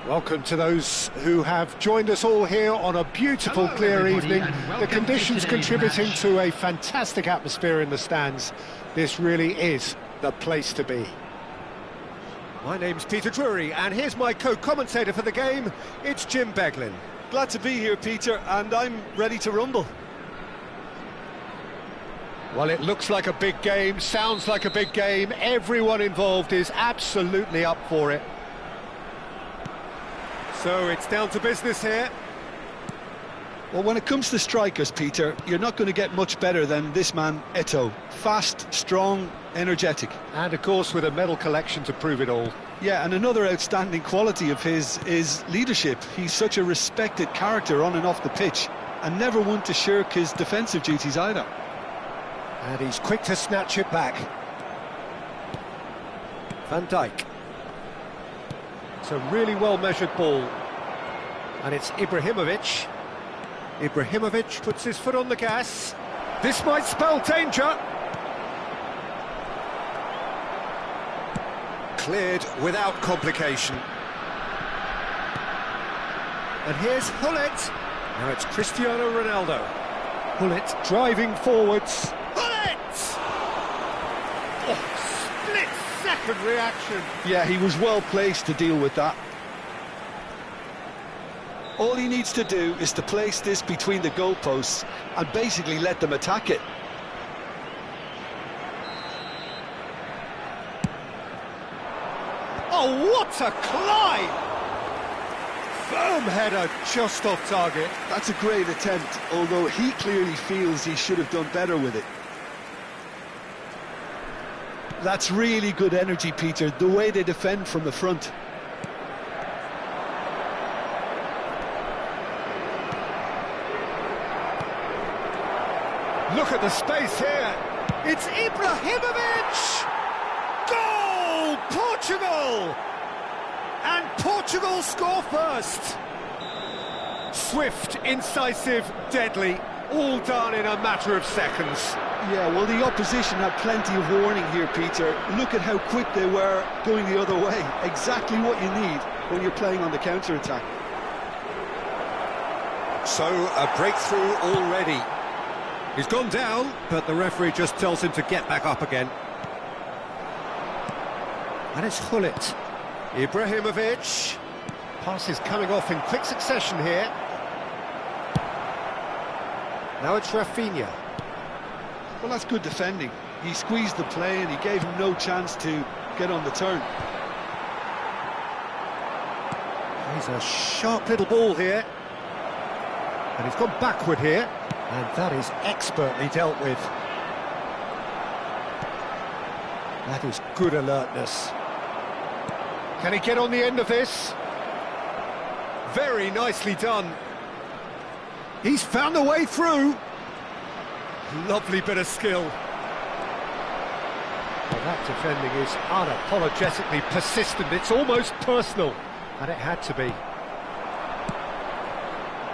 [SPEAKER 1] Welcome to those who have joined us all here on a beautiful, clear evening. The conditions contributing to a fantastic atmosphere in the stands. This really is the place to be. My name's Peter Drury, and here's my co-commentator for the game. It's Jim Beglin.
[SPEAKER 2] Glad to be here, Peter, and I'm ready to rumble.
[SPEAKER 1] Well, it looks like a big game, sounds like a big game. Everyone involved is absolutely up for it. So it's down to business here.
[SPEAKER 2] Well, when it comes to strikers, Peter, you're not going to get much better than this man, Eto'o. Fast, strong, energetic.
[SPEAKER 1] And, of course, with a medal collection to prove it all.
[SPEAKER 2] Yeah, and another outstanding quality of his is leadership. He's such a respected character on and off the pitch, and never one to shirk his defensive duties either.
[SPEAKER 1] And he's quick to snatch it back. Van Dijk. It's a really well-measured ball. And it's Ibrahimovic. Ibrahimovic puts his foot on the gas. This might spell danger. Cleared without complication. And here's Hullet. Now it's Cristiano Ronaldo. Hullet driving forwards. Hullet! Oh, split-second reaction.
[SPEAKER 2] Yeah, he was well placed to deal with that. All he needs to do is to place this between the goalposts and basically let them attack it.
[SPEAKER 1] Oh, what a climb! Firm header just off target.
[SPEAKER 2] That's a great attempt, although he clearly feels he should have done better with it. That's really good energy, Peter, the way they defend from the front.
[SPEAKER 1] Look at the space here. It's Ibrahimovic! Goal! Portugal! And Portugal score first. Swift, incisive, deadly, all done in a matter of seconds.
[SPEAKER 2] Yeah, well, the opposition had plenty of warning here, Peter. Look at how quick they were going the other way. Exactly what you need when you're playing on the counter-attack.
[SPEAKER 1] So, a breakthrough already. He's gone down, but the referee just tells him to get back up again. And it's Hullet. Ibrahimovic. Passes coming off in quick succession here. Now it's Rafinha.
[SPEAKER 2] Well, that's good defending. He squeezed the play and he gave him no chance to get on the turn.
[SPEAKER 1] He's a sharp little ball here. And he's gone backward here. And that is expertly dealt with. That is good alertness. Can he get on the end of this? Very nicely done. He's found a way through. Lovely bit of skill. Well, that defending is unapologetically persistent. It's almost personal. And it had to be.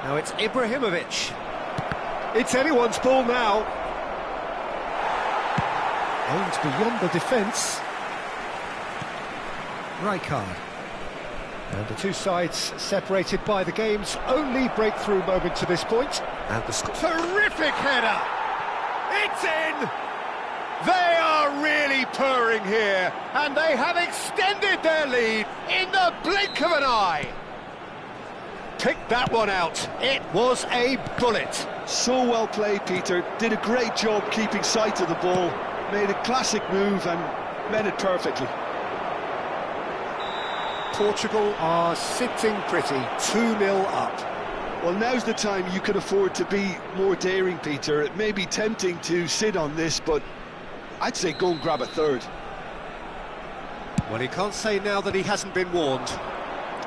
[SPEAKER 1] Now it's Ibrahimovic. It's anyone's ball now. Aims beyond the defence. Rijkaard. And the two sides separated by the game's only breakthrough moment to this point. And the score. Terrific header! It's in! They are really purring here, and they have extended their lead in the blink of an eye. Picked that one out. It was a bullet.
[SPEAKER 2] So well played, Peter. Did a great job keeping sight of the ball. Made a classic move and met it perfectly.
[SPEAKER 1] Portugal are sitting pretty, 2-0 up.
[SPEAKER 2] Well, now's the time you can afford to be more daring, Peter. It may be tempting to sit on this, but I'd say go and grab a third.
[SPEAKER 1] Well, he can't say now that he hasn't been warned.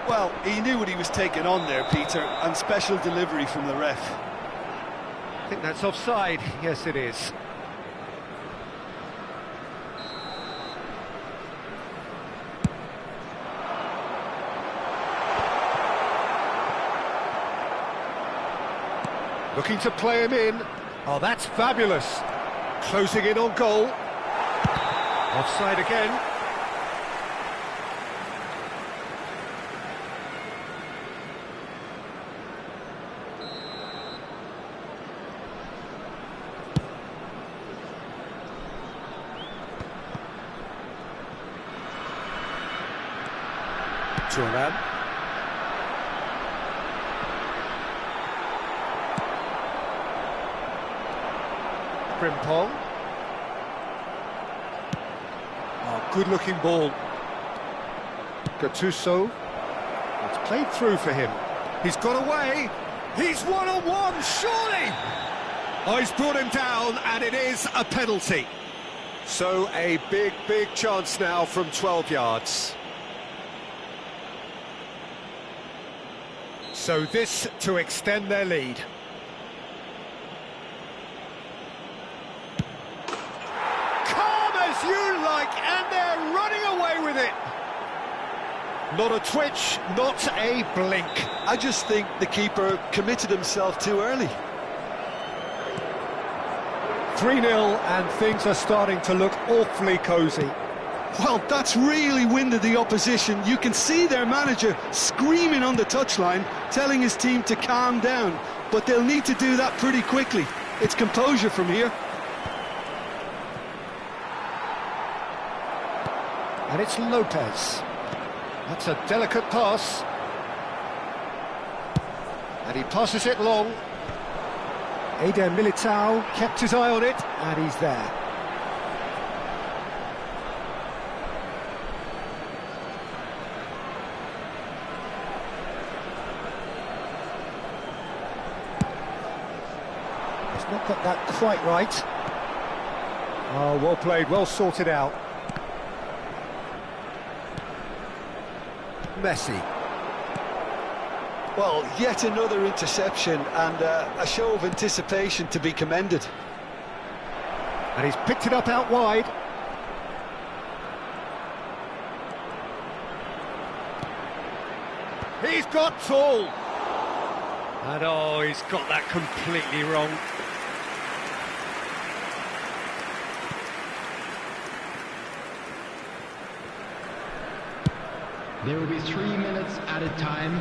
[SPEAKER 2] Well, he knew what he was taking on there, Peter, and special delivery from the ref.
[SPEAKER 1] I think that's offside. Yes, it is. Looking to play him in. Oh, that's fabulous. Closing in on goal. Offside again. Thuram. Frimpong. Oh, good-looking ball. Gattuso. It's played through for him. He's got away. He's one-on-one, surely! Oh, he's brought him down, and it is a penalty. So a big chance now from 12 yards. So this to extend their lead. Calm as you like, and they're running away with it. Not a twitch, not a blink.
[SPEAKER 2] I just think the keeper committed himself too early.
[SPEAKER 1] 3-0, and things are starting to look awfully cosy.
[SPEAKER 2] Well, that's really winded the opposition. You can see their manager screaming on the touchline, telling his team to calm down. But they'll need to do that pretty quickly. It's composure from here.
[SPEAKER 1] And it's Lopez. That's a delicate pass. And he passes it long. Eder Militao kept his eye on it, and he's there. He's not got that quite right. Oh, well played, well sorted out. Messi.
[SPEAKER 2] Well, yet another interception and a show of anticipation to be commended.
[SPEAKER 1] And he's picked it up out wide. He's got tall. And oh, he's got that completely wrong.
[SPEAKER 5] There will be 3 minutes at a time.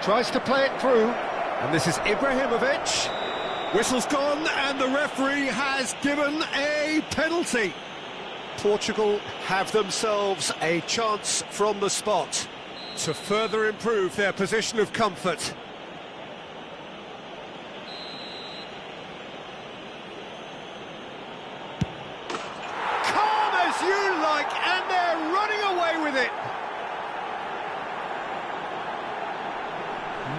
[SPEAKER 1] Tries to play it through, and this is Ibrahimovic. Whistle's gone, and the referee has given a penalty. Portugal have themselves a chance from the spot to further improve their position of comfort. Calm as you like, and they're running away with it.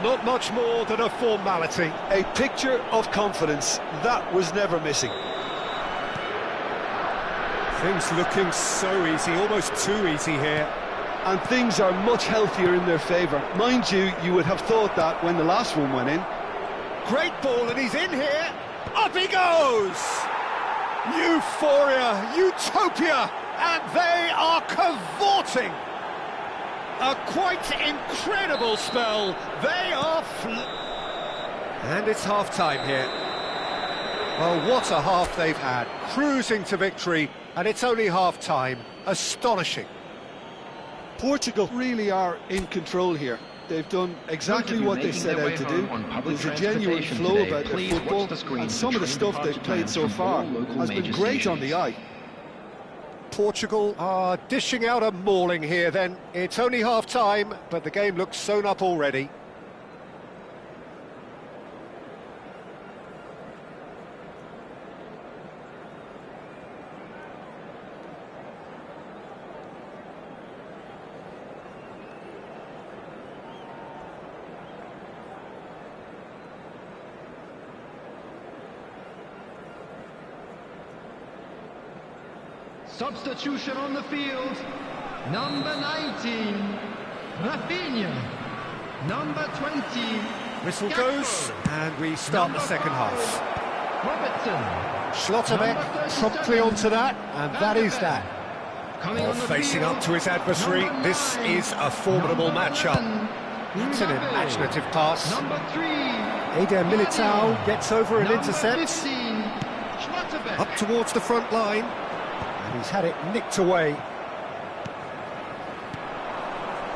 [SPEAKER 1] Not much more than a formality.
[SPEAKER 2] A picture of confidence. That was never missing.
[SPEAKER 1] Things looking so easy, almost too easy here.
[SPEAKER 2] And things are much healthier in their favour. Mind you, you would have thought that when the last one went in.
[SPEAKER 1] Great ball, and he's in here. Up he goes! Euphoria, utopia, and they are cavorting. A quite incredible spell. They are and it's half-time here. Well, what a half they've had. Cruising to victory, and it's only half-time. Astonishing.
[SPEAKER 2] Portugal really are in control here. They've done exactly what they set out to do. There's a genuine flow about their football, and some of the stuff they've played so far has been great on the eye.
[SPEAKER 1] Portugal are dishing out a mauling here then. It's only half-time, but the game looks sewn up already.
[SPEAKER 5] Substitution on the field. Number 19, Rafinha. Number 20,
[SPEAKER 1] Whistle
[SPEAKER 5] Gakpo.
[SPEAKER 1] goes, and we start the second half.
[SPEAKER 5] Robertson.
[SPEAKER 1] Schlotterbeck promptly onto that, and that is that.
[SPEAKER 5] Coming on the
[SPEAKER 1] Facing
[SPEAKER 5] field,
[SPEAKER 1] up to his adversary,
[SPEAKER 5] number
[SPEAKER 1] this
[SPEAKER 5] 9,
[SPEAKER 1] is a formidable
[SPEAKER 5] number
[SPEAKER 1] matchup.
[SPEAKER 5] 11,
[SPEAKER 1] It's an
[SPEAKER 5] Mbappe.
[SPEAKER 1] imaginative pass.
[SPEAKER 5] Number 3,
[SPEAKER 1] Eder Militao gets over and
[SPEAKER 5] number
[SPEAKER 1] intercepts.
[SPEAKER 5] 15, Schlotterbeck.
[SPEAKER 1] Up towards the front line. And he's had it nicked away.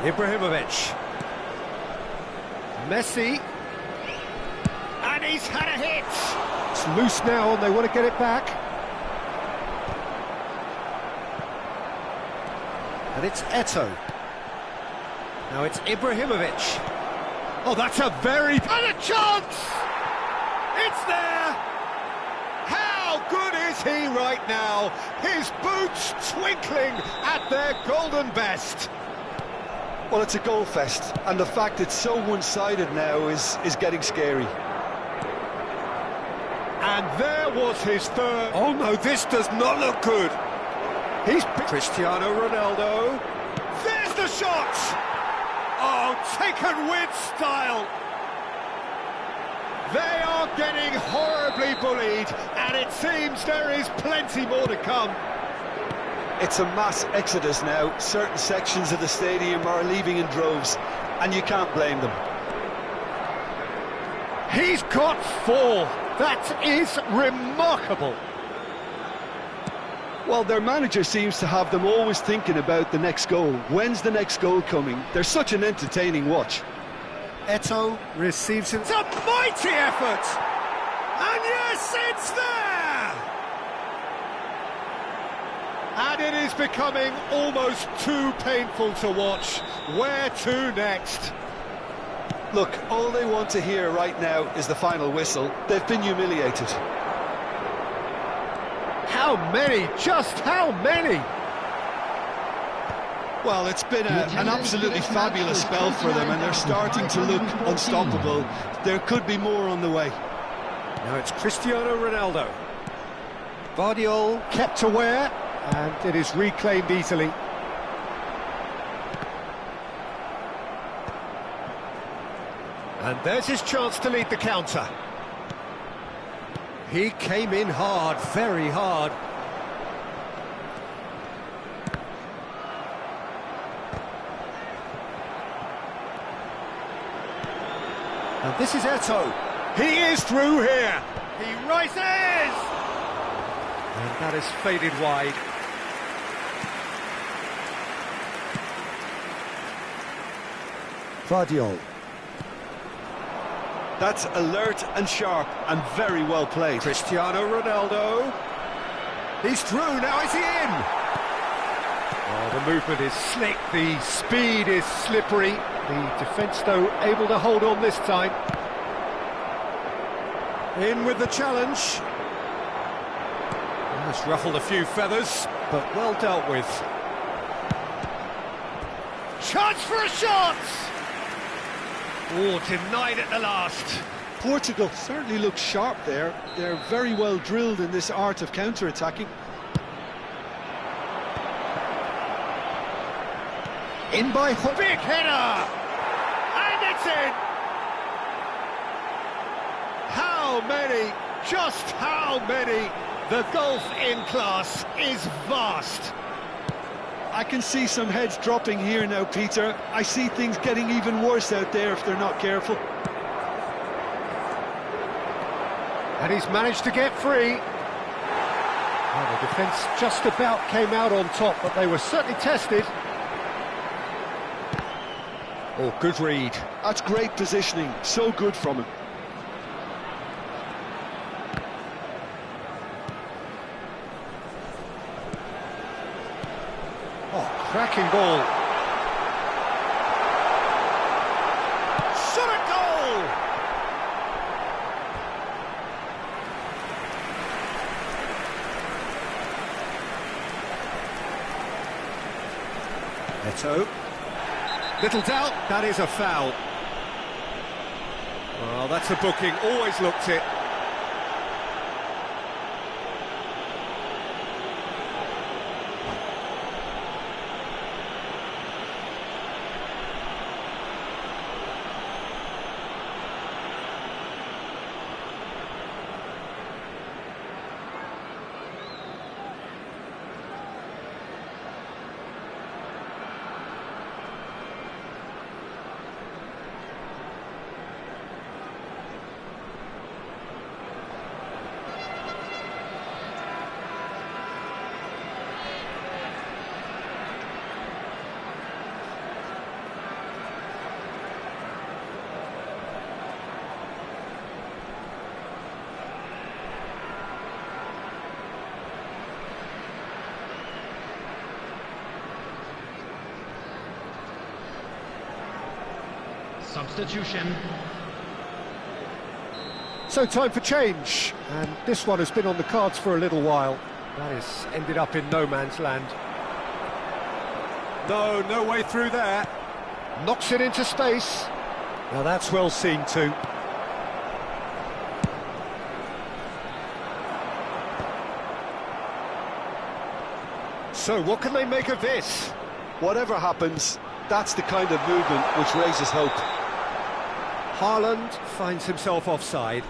[SPEAKER 1] Ibrahimovic. Messi. And he's had a hit. It's loose now, and they want to get it back. And it's Eto'o. Now it's Ibrahimovic. Oh, that's a very... And a chance! It's there! How good is he right now? His boots twinkling at their golden best.
[SPEAKER 2] Well, it's a goal fest, and the fact it's so one-sided now is getting scary.
[SPEAKER 1] And there was his third. Oh no, this does not look good. He's Cristiano Ronaldo. There's the shot! Oh, taken with style. They are getting horribly bullied, and it seems there is plenty more to come.
[SPEAKER 2] It's a mass exodus now. Certain sections of the stadium are leaving in droves, and you can't blame them.
[SPEAKER 1] He's got 4. That is remarkable.
[SPEAKER 2] Well, their manager seems to have them always thinking about the next goal. When's the next goal coming? They're such an entertaining watch.
[SPEAKER 1] Eto'o receives it. It's a mighty effort! And yes, it's there! And it is becoming almost too painful to watch. Where to next?
[SPEAKER 2] Look, all they want to hear right now is the final whistle. They've been humiliated.
[SPEAKER 1] How many? Just how many?
[SPEAKER 2] Well, it's been an absolutely fabulous spell for them, and they're starting to look unstoppable. There could be more on the way.
[SPEAKER 1] Now it's Cristiano Ronaldo. Vardiol kept aware, and it is reclaimed easily. And there's his chance to lead the counter. He came in hard, very hard. And this is Eto'o. He is through here. He rises! And that is faded wide.
[SPEAKER 4] Vardiol.
[SPEAKER 2] That's alert and sharp and very well played.
[SPEAKER 1] Cristiano Ronaldo. He's through, now is he in? Oh, the movement is slick, the speed is slippery. The defence, though, able to hold on this time. In with the challenge. That's ruffled a few feathers, but well dealt with. Chance for a shot! Oh, denied at the last.
[SPEAKER 2] Portugal certainly looks sharp there. They're very well drilled in this art of counter-attacking.
[SPEAKER 1] In by Hook. Big header! And it's in! How many? Just how many? The gulf in class is vast.
[SPEAKER 2] I can see some heads dropping here now, Peter. I see things getting even worse out there if they're not careful.
[SPEAKER 1] And he's managed to get free. Well, the defence just about came out on top, but they were certainly tested. Oh, good read.
[SPEAKER 2] That's great positioning. So good from him.
[SPEAKER 1] Oh, cracking ball. Shot at goal! Eto'o. Little doubt, that is a foul. Well, that's a booking, always looked it.
[SPEAKER 5] Substitution.
[SPEAKER 1] So time for change, and this one has been on the cards for a little while. That has ended up in no man's land. No way through there. Knocks it into space. Now that's well seen too. So what can they make of this?
[SPEAKER 2] Whatever happens, that's the kind of movement which raises hope.
[SPEAKER 1] Haaland finds himself offside.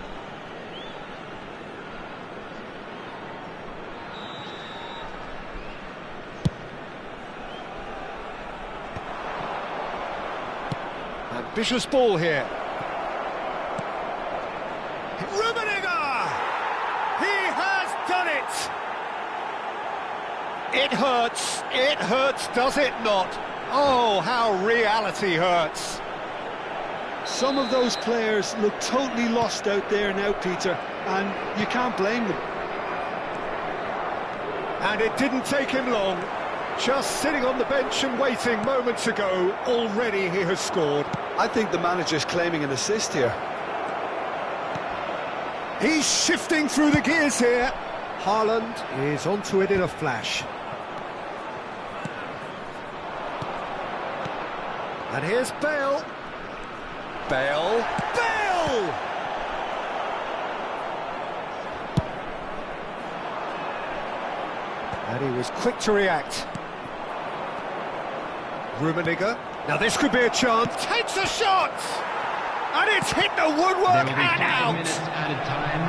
[SPEAKER 1] Ambitious ball here. Rummenigge! He has done it! It hurts, does it not? Oh, how reality hurts.
[SPEAKER 2] Some of those players look totally lost out there now, Peter, and you can't blame them.
[SPEAKER 1] And it didn't take him long. Just sitting on the bench and waiting moments ago, already he has scored.
[SPEAKER 2] I think the manager's claiming an assist here.
[SPEAKER 1] He's shifting through the gears here. Haaland is onto it in a flash. And here's Bale. Bale! And he was quick to react. Rummenigge. Now this could be a chance. Takes a shot! And it's hit the woodwork and out!
[SPEAKER 5] Minutes added time.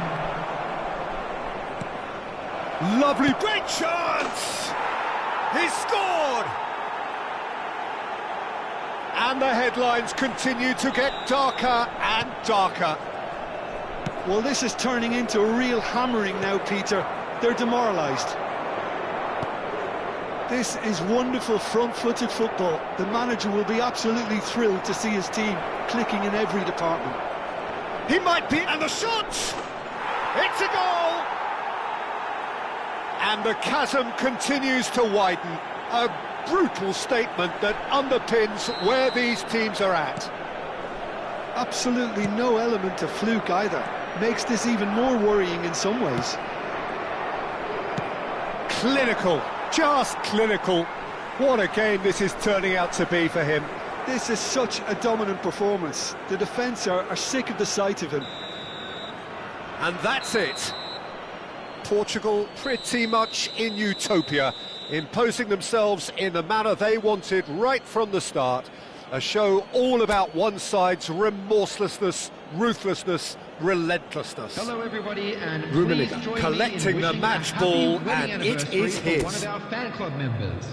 [SPEAKER 1] Lovely, great chance! He scored! And the headlines continue to get darker and darker.
[SPEAKER 2] Well, this is turning into a real hammering now, Peter. They're demoralised. This is wonderful front-footed football. The manager will be absolutely thrilled to see his team clicking in every department.
[SPEAKER 1] He might be, and the shot! It's a goal! And the chasm continues to widen. A brutal statement that underpins where these teams are at.
[SPEAKER 2] Absolutely no element of fluke either. Makes this even more worrying in some ways.
[SPEAKER 1] Clinical, just clinical. What a game this is turning out to be for him.
[SPEAKER 2] This is such a dominant performance. The defence are sick of the sight of him.
[SPEAKER 1] And that's it. Portugal pretty much in utopia, imposing themselves in the manner they wanted right from the start. A show all about one side's remorselessness, ruthlessness, relentlessness.
[SPEAKER 5] Hello everybody, and
[SPEAKER 1] Rummenigge
[SPEAKER 5] please join
[SPEAKER 1] collecting
[SPEAKER 5] me in
[SPEAKER 1] the
[SPEAKER 5] wishing
[SPEAKER 1] match
[SPEAKER 5] a happy
[SPEAKER 1] ball,
[SPEAKER 5] wedding
[SPEAKER 1] and it
[SPEAKER 5] anniversary
[SPEAKER 1] is
[SPEAKER 5] for
[SPEAKER 1] his.
[SPEAKER 5] one of our fan club members.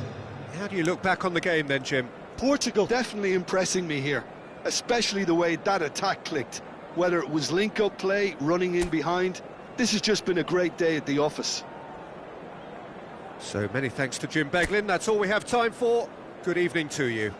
[SPEAKER 1] How do you look back on the game then, Jim?
[SPEAKER 2] Portugal definitely impressing me here, especially the way that attack clicked. Whether it was link-up play, running in behind, this has just been a great day at the office.
[SPEAKER 1] So many thanks to Jim Beglin. That's all we have time for. Good evening to you.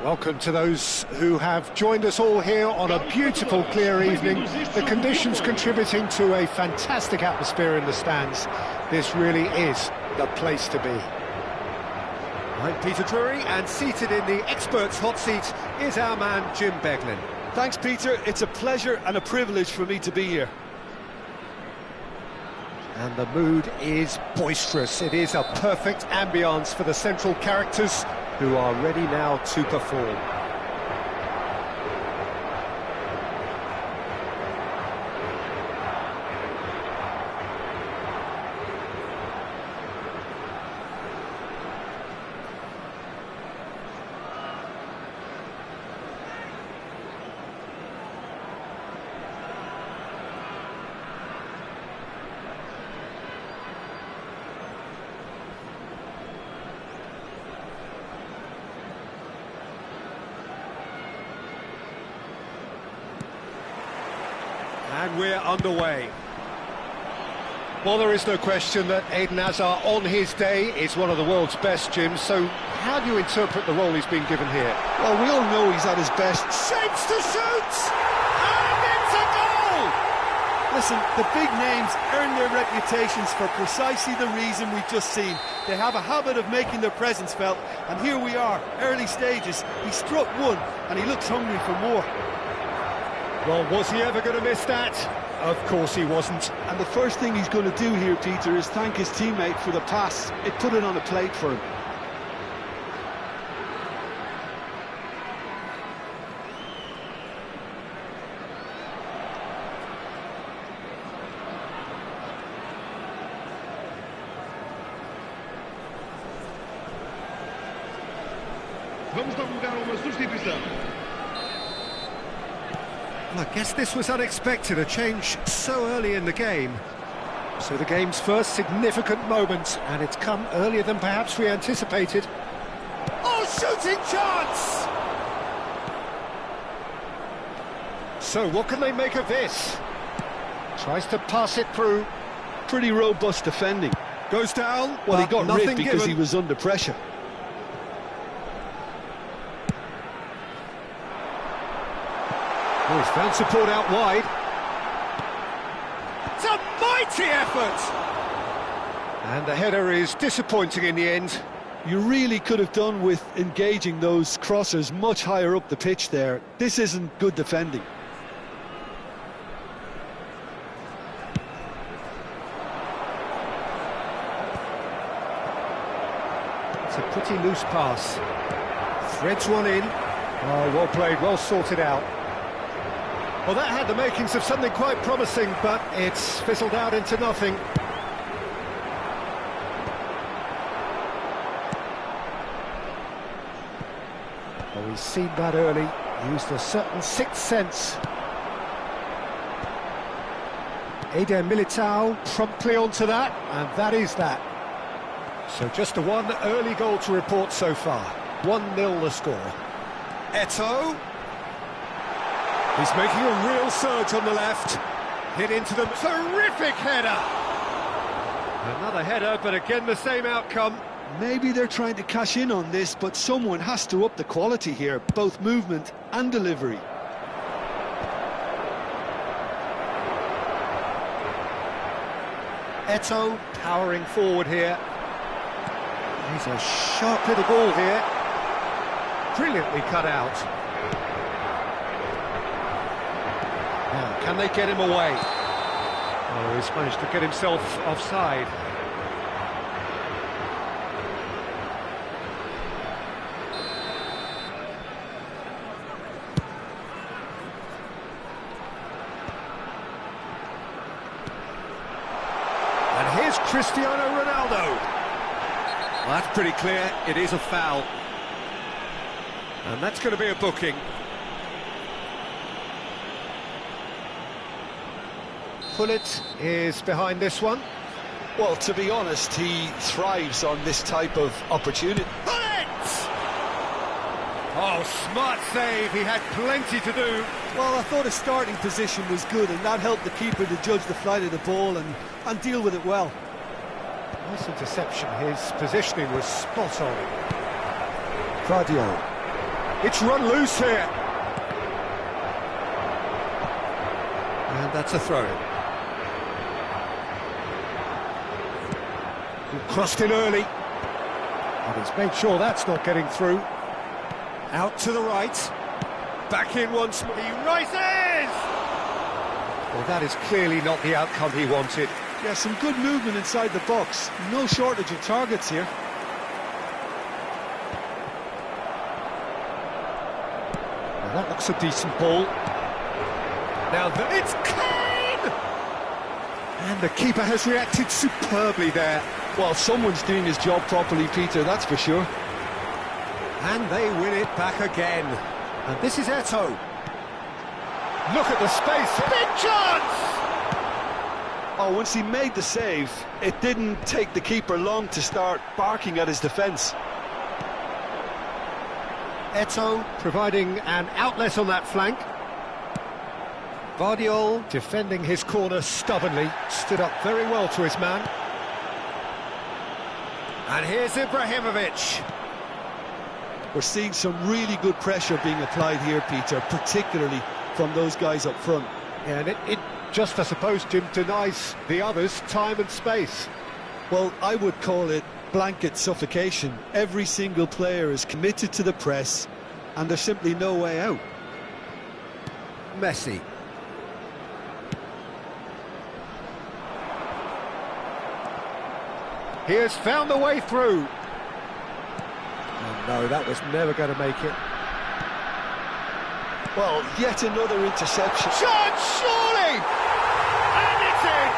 [SPEAKER 1] Welcome to those who have joined us all here on a beautiful, clear evening. The conditions contributing to a fantastic atmosphere in the stands. This really is the place to be. I'm Peter Drury, and seated in the experts' hot seat is our man Jim Beglin.
[SPEAKER 2] Thanks, Peter. It's a pleasure and a privilege for me to be here.
[SPEAKER 1] And the mood is boisterous. It is a perfect ambience for the central characters who are ready now to perform. And we're underway. Well, there is no question that Eden Hazard, on his day, is one of the world's best, Jim. So how do you interpret the role he's been given here?
[SPEAKER 2] Well, we all know he's at his best.
[SPEAKER 1] Shapes to shoot! And it's a goal!
[SPEAKER 2] Listen, the big names earn their reputations for precisely the reason we've just seen. They have a habit of making their presence felt, and here we are, early stages. He struck one, and he looks hungry for more.
[SPEAKER 1] Well, was he ever going to miss that? Of course he wasn't.
[SPEAKER 2] And the first thing he's going to do here, Peter, is thank his teammate for the pass. It put it on a plate for him.
[SPEAKER 3] Vamos divulgar uma substituição.
[SPEAKER 1] Well, I guess this was unexpected, a change so early in the game. So the game's first significant moment, and it's come earlier than perhaps we anticipated. Oh, shooting chance! So what can they make of this? Tries to pass it through.
[SPEAKER 2] Pretty robust defending.
[SPEAKER 1] Goes down.
[SPEAKER 2] Well, he got
[SPEAKER 1] nothing
[SPEAKER 2] ripped because
[SPEAKER 1] given.
[SPEAKER 2] he was under pressure.
[SPEAKER 1] Oh, he's found support out wide. It's a mighty effort! And the header is disappointing in the end.
[SPEAKER 2] You really could have done with engaging those crossers much higher up the pitch there. This isn't good defending.
[SPEAKER 1] It's a pretty loose pass. Threads one in. Oh, well played, well sorted out. Well, that had the makings of something quite promising, but it's fizzled out into nothing. Well, we've seen that early, used a certain sixth sense. Eder Militao promptly onto that, and that is that. So just the one early goal to report so far. 1-0 the score. Eto'o. He's making a real surge on the left. Hit into them. Terrific header! Another header, but again the same outcome.
[SPEAKER 2] Maybe they're trying to cash in on this, but someone has to up the quality here, both movement and delivery.
[SPEAKER 1] Eto'o powering forward here. He's a sharp little ball here. Brilliantly cut out. Now, can they get him away? Oh, he's managed to get himself offside. And here's Cristiano Ronaldo. Well, that's pretty clear, it is a foul. And that's going to be a booking. Pullet is behind this one.
[SPEAKER 2] Well, to be honest, he thrives on this type of opportunity.
[SPEAKER 1] Pullet! Oh, smart save, he had plenty to do.
[SPEAKER 2] Well, I thought his starting position was good, and that helped the keeper to judge the flight of the ball and deal with it well.
[SPEAKER 1] Nice interception, his positioning was spot on. Cardio. It's run loose here. And that's a throw-in. Crossed in early. And he's made sure that's not getting through. Out to the right. Back in once more. He rises! Well, that is clearly not the outcome he wanted.
[SPEAKER 2] Yeah, some good movement inside the box. No shortage of targets here.
[SPEAKER 1] Now that looks a decent ball. Now it's clean! And the keeper has reacted superbly there.
[SPEAKER 2] Well, someone's doing his job properly, Peter, that's for sure.
[SPEAKER 1] And they win it back again. And this is Eto'o. Look at the space. Big chance!
[SPEAKER 2] Oh, once he made the save, it didn't take the keeper long to start barking at his defence.
[SPEAKER 1] Eto'o providing an outlet on that flank. Vardiol defending his corner stubbornly. Stood up very well to his man. And here's Ibrahimovic.
[SPEAKER 2] We're seeing some really good pressure being applied here, Peter, particularly from those guys up front.
[SPEAKER 1] Yeah, and it just, I suppose, Jim, denies the others time and space.
[SPEAKER 2] Well, I would call it blanket suffocation. Every single player is committed to the press, and there's simply no way out.
[SPEAKER 1] Messi. He has found a way through. Oh no, that was never going to make it.
[SPEAKER 2] Well, yet another interception.
[SPEAKER 1] Shot, surely! And it's in!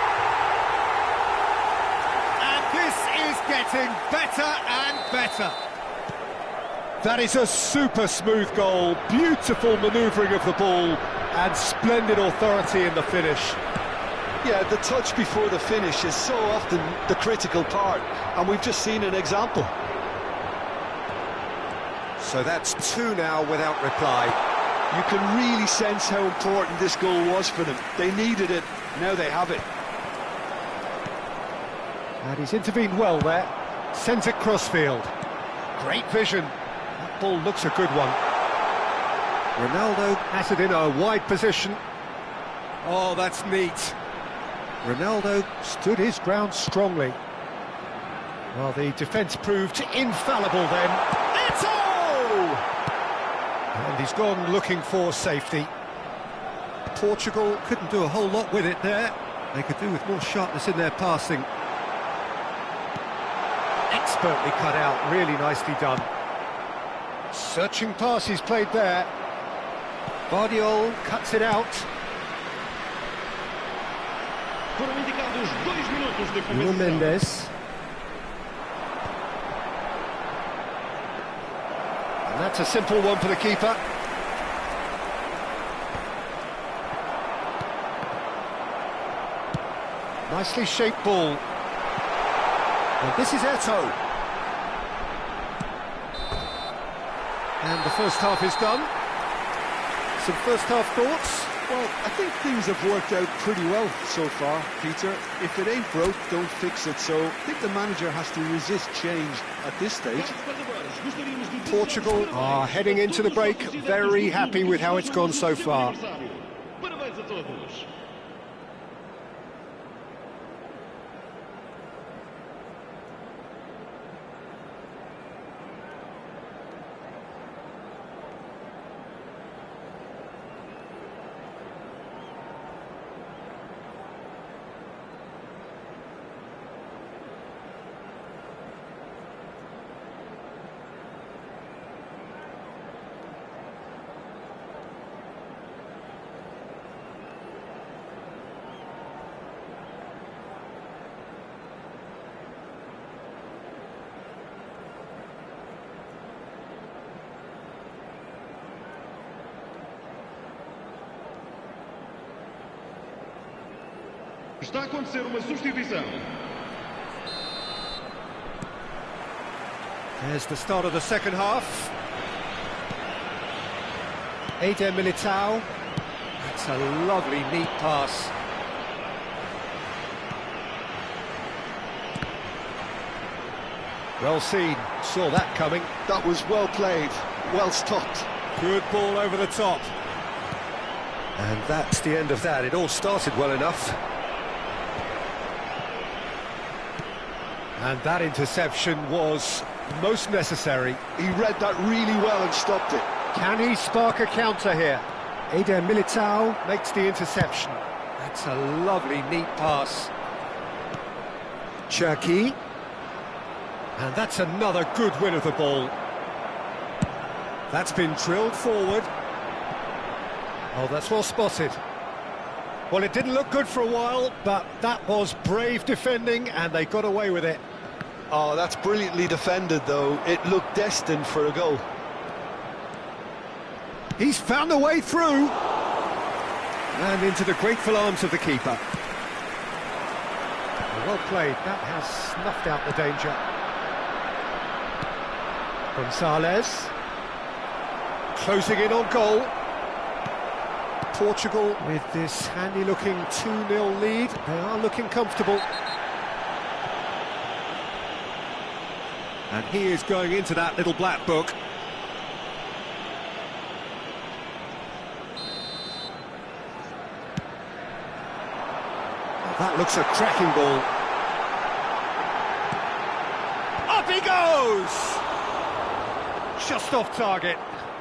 [SPEAKER 1] And this is getting better and better. That is a super smooth goal, beautiful manoeuvring of the ball, and splendid authority in the finish.
[SPEAKER 2] Yeah, the touch before the finish is so often the critical part, and we've just seen an example.
[SPEAKER 1] So that's two now without reply.
[SPEAKER 2] You can really sense how important this goal was for them. They needed it, now they have it.
[SPEAKER 1] And he's intervened well there. Sends it crossfield. Great vision. That ball looks a good one. Ronaldo has it in a wide position. Oh, that's neat. Ronaldo stood his ground strongly. Well, the defence proved infallible then. Eto'o! And he's gone looking for safety. Portugal couldn't do a whole lot with it there. They could do with more sharpness in their passing. Expertly cut out, really nicely done. Searching pass he's played there. Vardiol cuts it out.
[SPEAKER 3] Foram indicados 2 minutos de
[SPEAKER 1] Nuno
[SPEAKER 3] compensação.
[SPEAKER 1] Mendes. And that's a simple one for the keeper. Nicely shaped ball. And this is Eto'o. And the first half is done. Some first half thoughts?
[SPEAKER 2] Well, I think things have worked out pretty well so far, Peter. If it ain't broke, don't fix it. So I think the manager has to resist change at this stage.
[SPEAKER 1] Portugal are heading into the break, very happy with how it's gone so far.
[SPEAKER 3] Parabéns a todos. Está a acontecer uma substituição.
[SPEAKER 1] There's the start of the second half. Eder Militao. That's a lovely, neat pass. Well seen, saw that coming.
[SPEAKER 2] That was well played, well stopped.
[SPEAKER 1] Good ball over the top. And that's the end of that. It all started well enough. And that interception was most necessary.
[SPEAKER 2] He read that really well and stopped it.
[SPEAKER 1] Can he spark a counter here? Eder Militao makes the interception. That's a lovely, neat pass. Cherki. And that's another good win of the ball. That's been drilled forward. Oh, that's well spotted. Well, it didn't look good for a while, but that was brave defending, and they got away with it.
[SPEAKER 2] Oh, that's brilliantly defended, though. It looked destined for a goal.
[SPEAKER 1] He's found a way through. And into the grateful arms of the keeper. Well played. That has snuffed out the danger. Gonzalez. Closing in on goal. Portugal with this handy-looking 2-0 lead. They are looking comfortable. And he is going into that little black book. That looks a cracking ball. Up he goes! Just off target.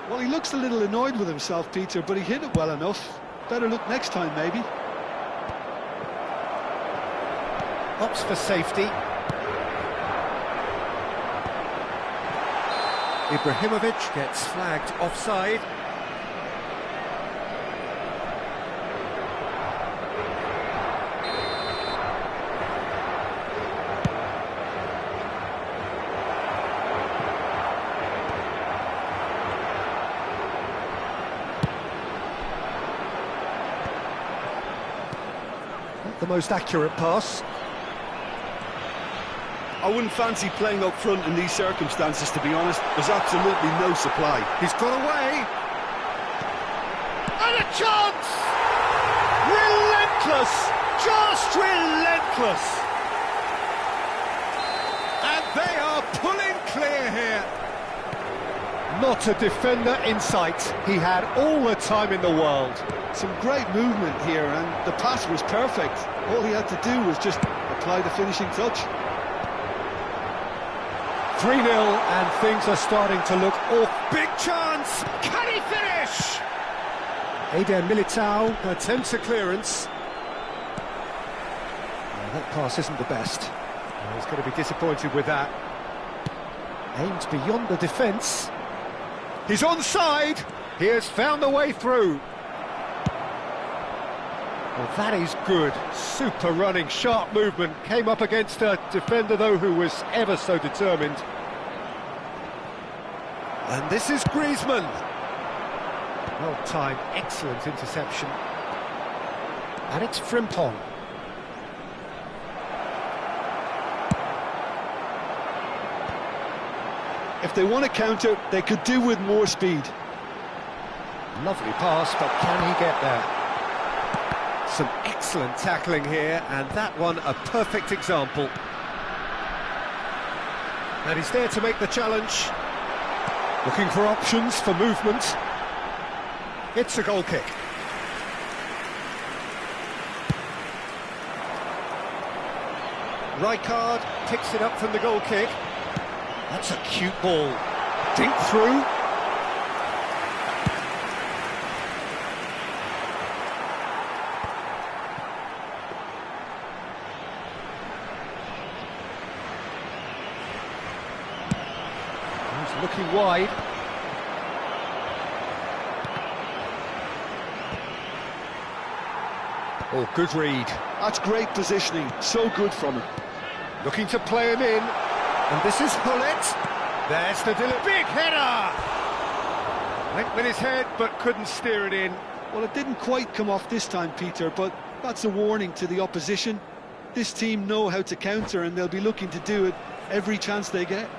[SPEAKER 2] Well, he looks a little annoyed with himself, Peter, but he hit it well enough. Better look next time, maybe.
[SPEAKER 1] Opts for safety. Ibrahimovic gets flagged offside. Not the most accurate pass.
[SPEAKER 2] I wouldn't fancy playing up front in these circumstances, to be honest. There's absolutely no supply.
[SPEAKER 1] He's got away. And a chance! Relentless! Just relentless! And they are pulling clear here. Not a defender in sight. He had all the time in the world.
[SPEAKER 2] Some great movement here, and the pass was perfect. All he had to do was just apply the finishing touch.
[SPEAKER 1] 3-0, and things are starting to look off. Big chance! Can he finish? Eder Militao attempts a clearance. That pass isn't the best. He's going to be disappointed with that. Aims beyond the defence. He's onside. He has found a way through. Well, that is good. Super running, sharp movement. Came up against a defender, though, who was ever so determined. And this is Griezmann. Well-timed, excellent interception. And it's Frimpong.
[SPEAKER 2] If they want to counter, they could do with more speed.
[SPEAKER 1] Lovely pass, but can he get there? Some excellent tackling here, and that one a perfect example. And he's there to make the challenge. Looking for options for movement. It's a goal kick. Rijkaard picks it up from the goal kick. That's a cute ball. Dink through. He's looking wide. Oh, good read.
[SPEAKER 2] That's great positioning. So good from him.
[SPEAKER 1] Looking to play him in. And this is Hullet. There's the big header! Went with his head, but couldn't steer it in.
[SPEAKER 2] Well, it didn't quite come off this time, Peter, but that's a warning to the opposition. This team know how to counter, and they'll be looking to do it every chance they get.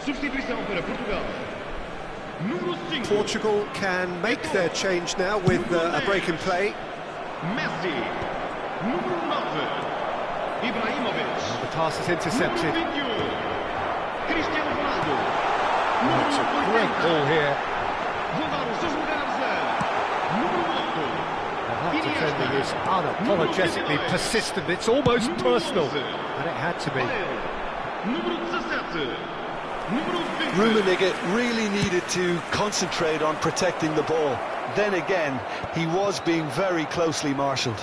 [SPEAKER 3] Substituição para Portugal. Número 5.
[SPEAKER 1] Portugal can make their change now with a break in play.
[SPEAKER 3] Messi. Número 9. Ibrahimovic.
[SPEAKER 1] The pass is intercepted.
[SPEAKER 3] Número 21. Cristiano Ronaldo.
[SPEAKER 1] That's a great ball here.
[SPEAKER 3] Vou dar os seus lugares a número 8.
[SPEAKER 1] That defending is unapologetically persistent. It's almost personal, and it had to be.
[SPEAKER 3] Número 17. Número 20.
[SPEAKER 2] Rummenigge really needed to concentrate on protecting the ball. Then again, he was being very closely marshalled.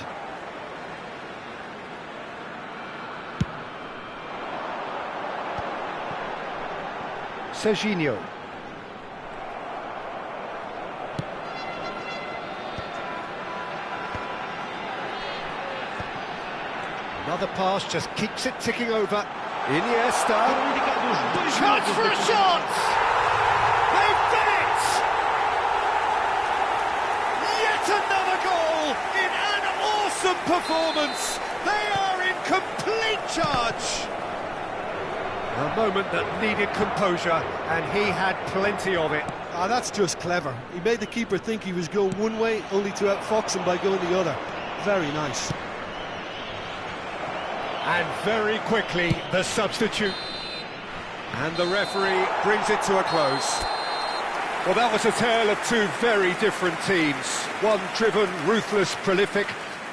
[SPEAKER 1] Serginho. Another pass just keeps it ticking over. Iniesta. Chance for a shot! They've done it! Yet another goal in an awesome performance. They are in complete charge. A moment that needed composure, and he had plenty of it.
[SPEAKER 2] Ah, that's just clever. He made the keeper think he was going one way, only to outfox him by going the other. Very nice.
[SPEAKER 1] And very quickly, the substitute. And the referee brings it to a close. Well, that was a tale of two very different teams. One driven, ruthless, prolific.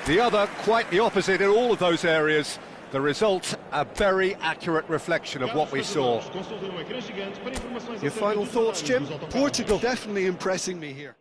[SPEAKER 1] The other quite the opposite in all of those areas. The result, a very accurate reflection of what we saw. Your final thoughts, Jim?
[SPEAKER 2] Portugal definitely impressing me here.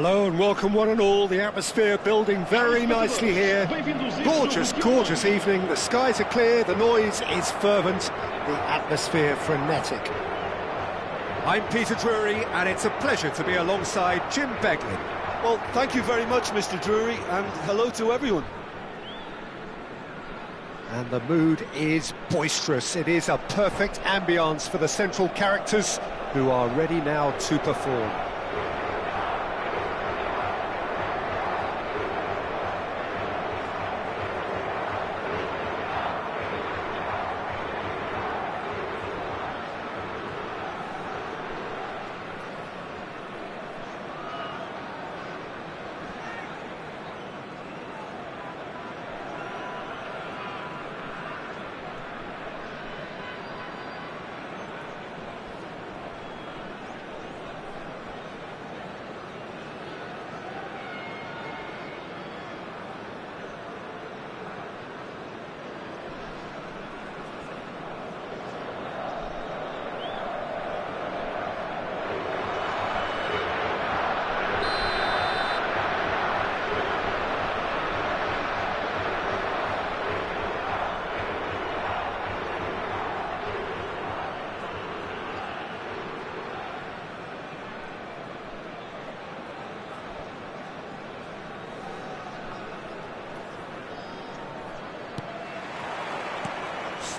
[SPEAKER 4] Hello and welcome one and all. The atmosphere building very nicely here. Gorgeous, gorgeous evening. The skies are clear, the noise is fervent, the atmosphere frenetic. I'm Peter Drury and it's a pleasure to be alongside Jim Beglin.
[SPEAKER 2] Well, thank you very much, Mr. Drury, and hello to everyone.
[SPEAKER 4] And the mood is boisterous. It is a perfect ambience for the central characters who are ready now to perform.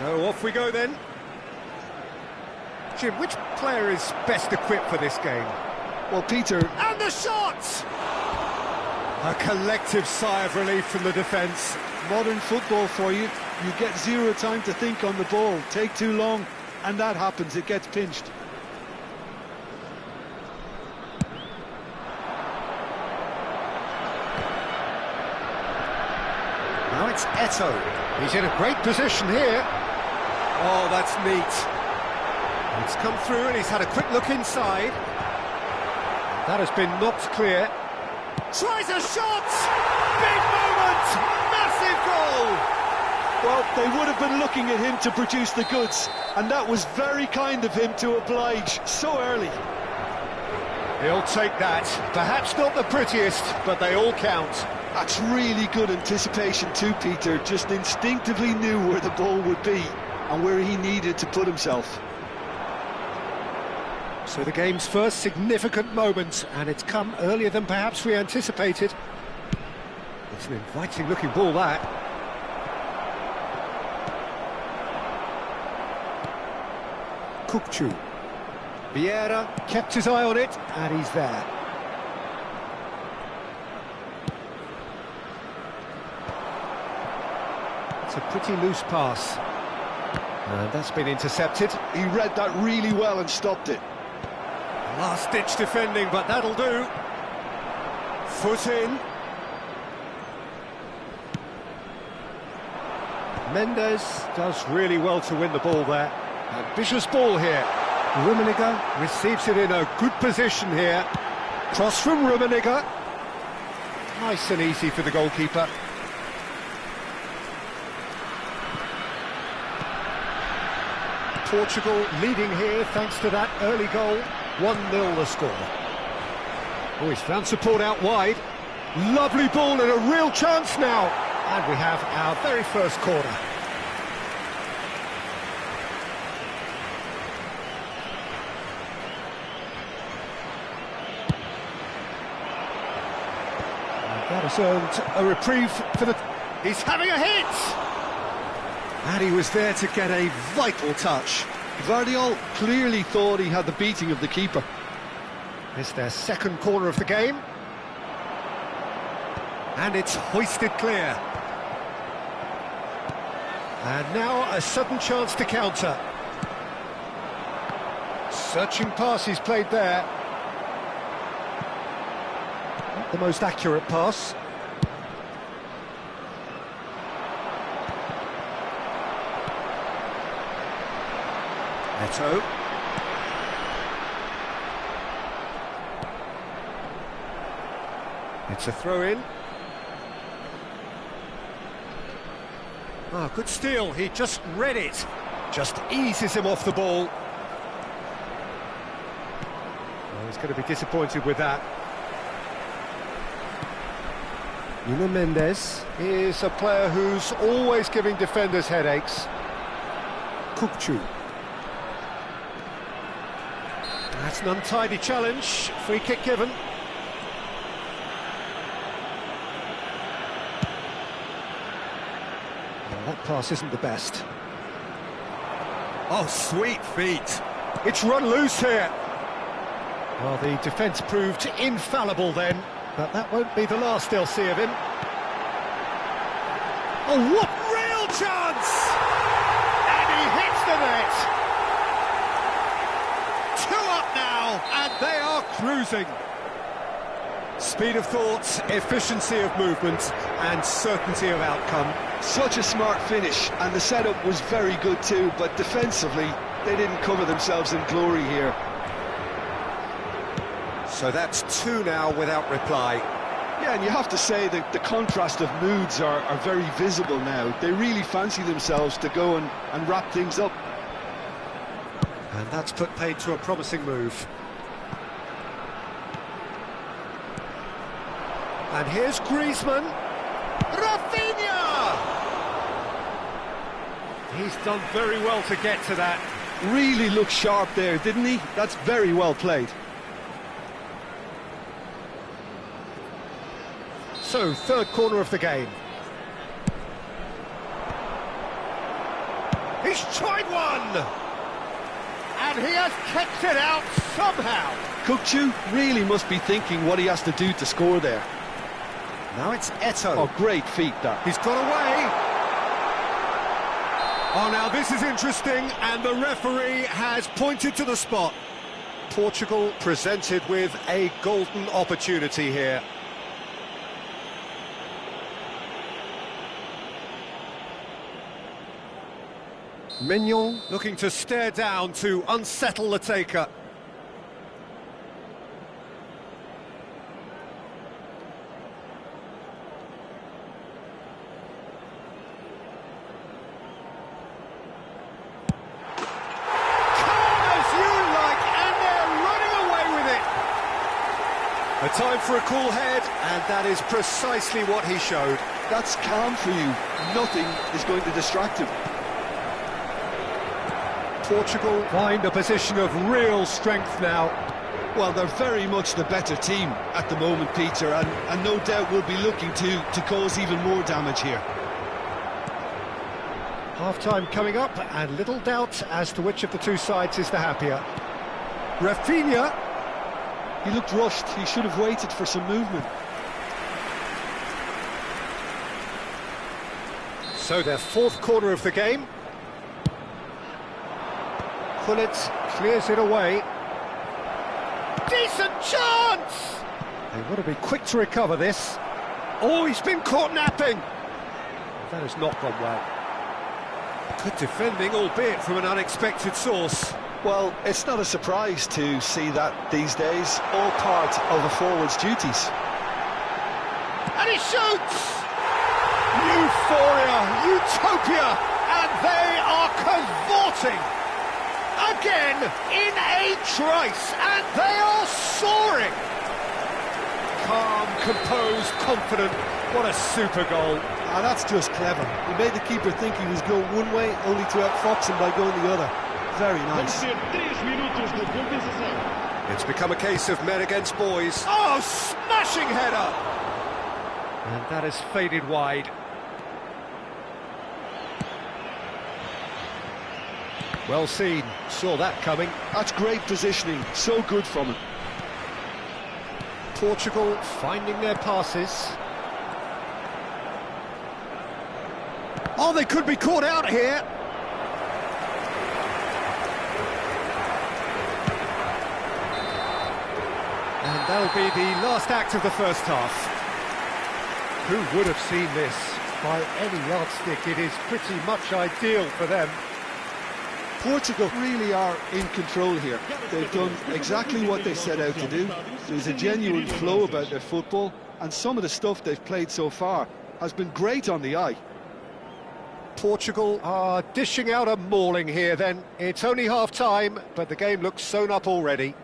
[SPEAKER 4] So off we go then. Jim, which player is best equipped for this game?
[SPEAKER 2] Well, Peter...
[SPEAKER 4] And the shot! A collective sigh of relief from the defence.
[SPEAKER 2] Modern football for you. You get zero time to think on the ball. Take too long, and that happens. It gets pinched.
[SPEAKER 4] Now it's Eto'o. He's in a great position here. Oh, that's neat. It's come through and he's had a quick look inside. That has been knocked clear. Tries a shot! Big moment! Massive goal!
[SPEAKER 2] Well, they would have been looking at him to produce the goods, and that was very kind of him to oblige so early.
[SPEAKER 4] He'll take that. Perhaps not the prettiest, but they all count.
[SPEAKER 2] That's really good anticipation too, Peter. Just instinctively knew where the ball would be and where he needed to put himself.
[SPEAKER 4] So the game's first significant moment, and it's come earlier than perhaps we anticipated. It's an inviting looking ball, that. Coop. Vieira kept his eye on it, and he's there. It's a pretty loose pass. And that's been intercepted.
[SPEAKER 2] He read that really well and stopped it.
[SPEAKER 4] Last-ditch defending, but that'll do. Foot in. Mendes does really well to win the ball there. Ambitious ball here. Rummenigge receives it in a good position here. Cross from Rummenigge. Nice and easy for the goalkeeper. Portugal leading here thanks to that early goal. 1-0 the score. Oh, he's found support out wide. Lovely ball and a real chance now. And we have our very first corner. That has earned a reprieve for the... He's having a hit! And he was there to get a vital touch.
[SPEAKER 2] Guardiola clearly thought he had the beating of the keeper.
[SPEAKER 4] It's their second corner of the game. And it's hoisted clear. And now a sudden chance to counter. Searching pass he's played there. Not the most accurate pass. Eto'o. It's a throw-in. Ah, good steal. He just read it. Just eases him off the ball. Well, he's going to be disappointed with that.
[SPEAKER 1] Nuno Mendes is a player who's always giving defenders headaches. Coop. That's an untidy challenge. Free kick given. Well, that pass isn't the best.
[SPEAKER 4] Oh, sweet feet.
[SPEAKER 1] It's run loose here. Well, the defence proved infallible then, but that won't be the last they'll see of him. Oh, what real chance! And he hits the net! 2 up now, and they are cruising. Speed of thought, efficiency of movement, and certainty of outcome.
[SPEAKER 2] Such a smart finish, and the setup was very good too, but defensively, they didn't cover themselves in glory here.
[SPEAKER 4] So that's 2 now without reply.
[SPEAKER 2] Yeah, and you have to say that the contrast of moods are very visible now. They really fancy themselves to go and wrap things up.
[SPEAKER 1] And that's put paid to a promising move. And here's Griezmann. Rafinha! He's done very well to get to that.
[SPEAKER 2] Really looked sharp there, didn't he? That's very well played.
[SPEAKER 1] So, third corner of the game. He's tried one! And he has kept it out somehow.
[SPEAKER 2] Kukçu really must be thinking what he has to do to score there.
[SPEAKER 4] Now it's Eto'o.
[SPEAKER 2] Oh, great feat, that.
[SPEAKER 1] He's got away. Oh, now this is interesting, and the referee has pointed to the spot. Portugal presented with a golden opportunity here. Mignon looking to stare down to unsettle the taker. A time for a cool head, and that is precisely what he showed.
[SPEAKER 2] That's calm for you. Nothing is going to distract him.
[SPEAKER 1] Portugal find a position of real strength now.
[SPEAKER 2] Well, they're very much the better team at the moment, Peter, and no doubt will be looking to cause even more damage here.
[SPEAKER 1] Half-time coming up, and little doubt as to which of the two sides is the happier. Rafinha.
[SPEAKER 2] He looked rushed. He should have waited for some movement.
[SPEAKER 1] So their fourth corner of the game. Gullit clears it away. Decent chance! They want to be quick to recover this. Oh, he's been caught napping. That has not gone well. Good defending, albeit from an unexpected source.
[SPEAKER 2] Well, it's not a surprise to see that these days, all part of a forward's duties.
[SPEAKER 1] And he shoots! Euphoria, utopia, and they are cavorting! Again, in a trice, and they are soaring! Calm, composed, confident, what a super goal.
[SPEAKER 2] Ah, that's just clever. He made the keeper think he was going one way, only to outfox him by going the other. Very nice.
[SPEAKER 4] It's become a case of men against boys.
[SPEAKER 1] Oh, smashing header! And that has faded wide. Well seen, saw that coming.
[SPEAKER 2] That's great positioning, so good from him.
[SPEAKER 1] Portugal finding their passes. Oh, they could be caught out here. And that'll be the last act of the first half. Who would have seen this? By any yardstick, it is pretty much ideal for them.
[SPEAKER 2] Portugal really are in control here. They've done exactly what they set out to do. There's a genuine flow about their football, and some of the stuff they've played so far has been great on the eye.
[SPEAKER 1] Portugal are dishing out a mauling here then. It's only half-time, but the game looks sewn up already.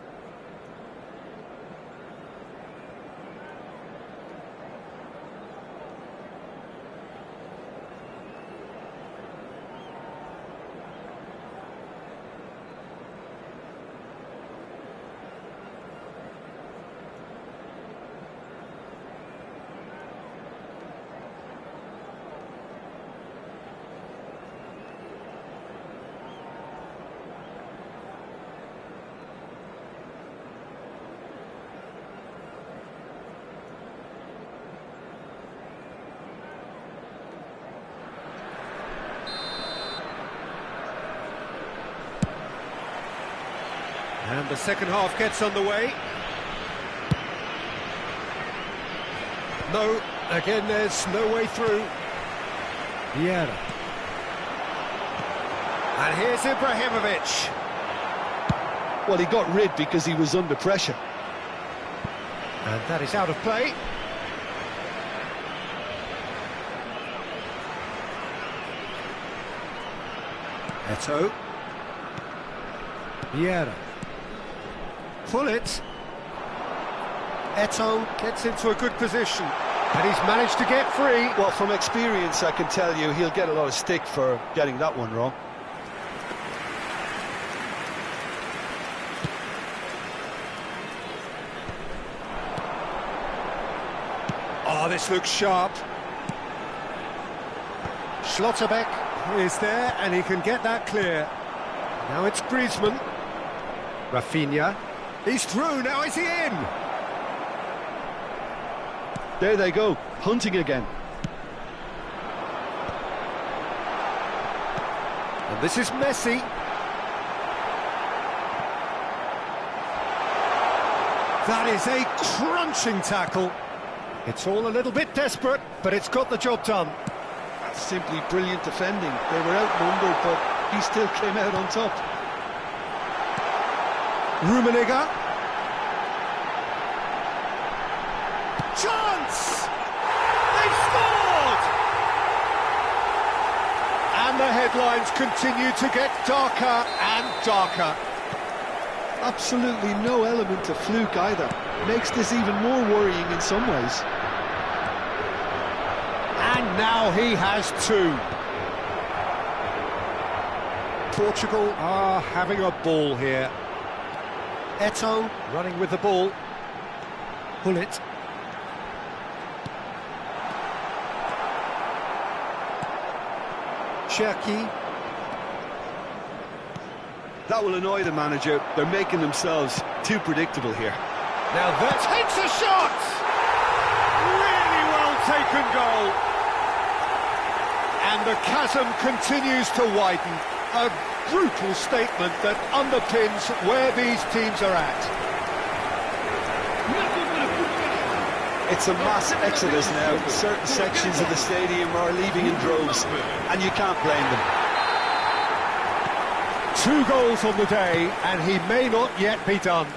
[SPEAKER 4] And the second half gets underway. No, again there's no way through.
[SPEAKER 1] Vieira.
[SPEAKER 4] And here's Ibrahimovic.
[SPEAKER 2] Well, he got rid because he was under pressure.
[SPEAKER 4] And that is out of play. Eto'o.
[SPEAKER 1] Vieira.
[SPEAKER 4] Pull it. Eto'o gets into a good position. And he's managed to get free.
[SPEAKER 2] Well, from experience, I can tell you he'll get a lot of stick for getting that one wrong.
[SPEAKER 4] Oh, this looks sharp. Schlotterbeck is there, and he can get that clear. Now it's Griezmann. Rafinha. He's through, now is he in?
[SPEAKER 2] There they go, hunting again.
[SPEAKER 4] And this is Messi. That is a crunching tackle. It's all a little bit desperate, but it's got the job done.
[SPEAKER 2] That's simply brilliant defending. They were outnumbered, but he still came out on top.
[SPEAKER 4] Rummenigge. Chance! They've scored! And the headlines continue to get darker and darker.
[SPEAKER 2] Absolutely no element of fluke either. Makes this even more worrying in some ways.
[SPEAKER 4] And now he has two. Portugal are having a ball here. Eto'o running with the ball. Pull it. Cherki.
[SPEAKER 2] That will annoy the manager. They're making themselves too predictable here.
[SPEAKER 4] Now that takes a shot! Really well taken goal. And the chasm continues to widen. A brutal statement that underpins where these teams are at.
[SPEAKER 2] It's a mass exodus now. Certain sections of the stadium are leaving in droves, and you can't blame them.
[SPEAKER 4] 2 goals on the day, and he may not yet be done.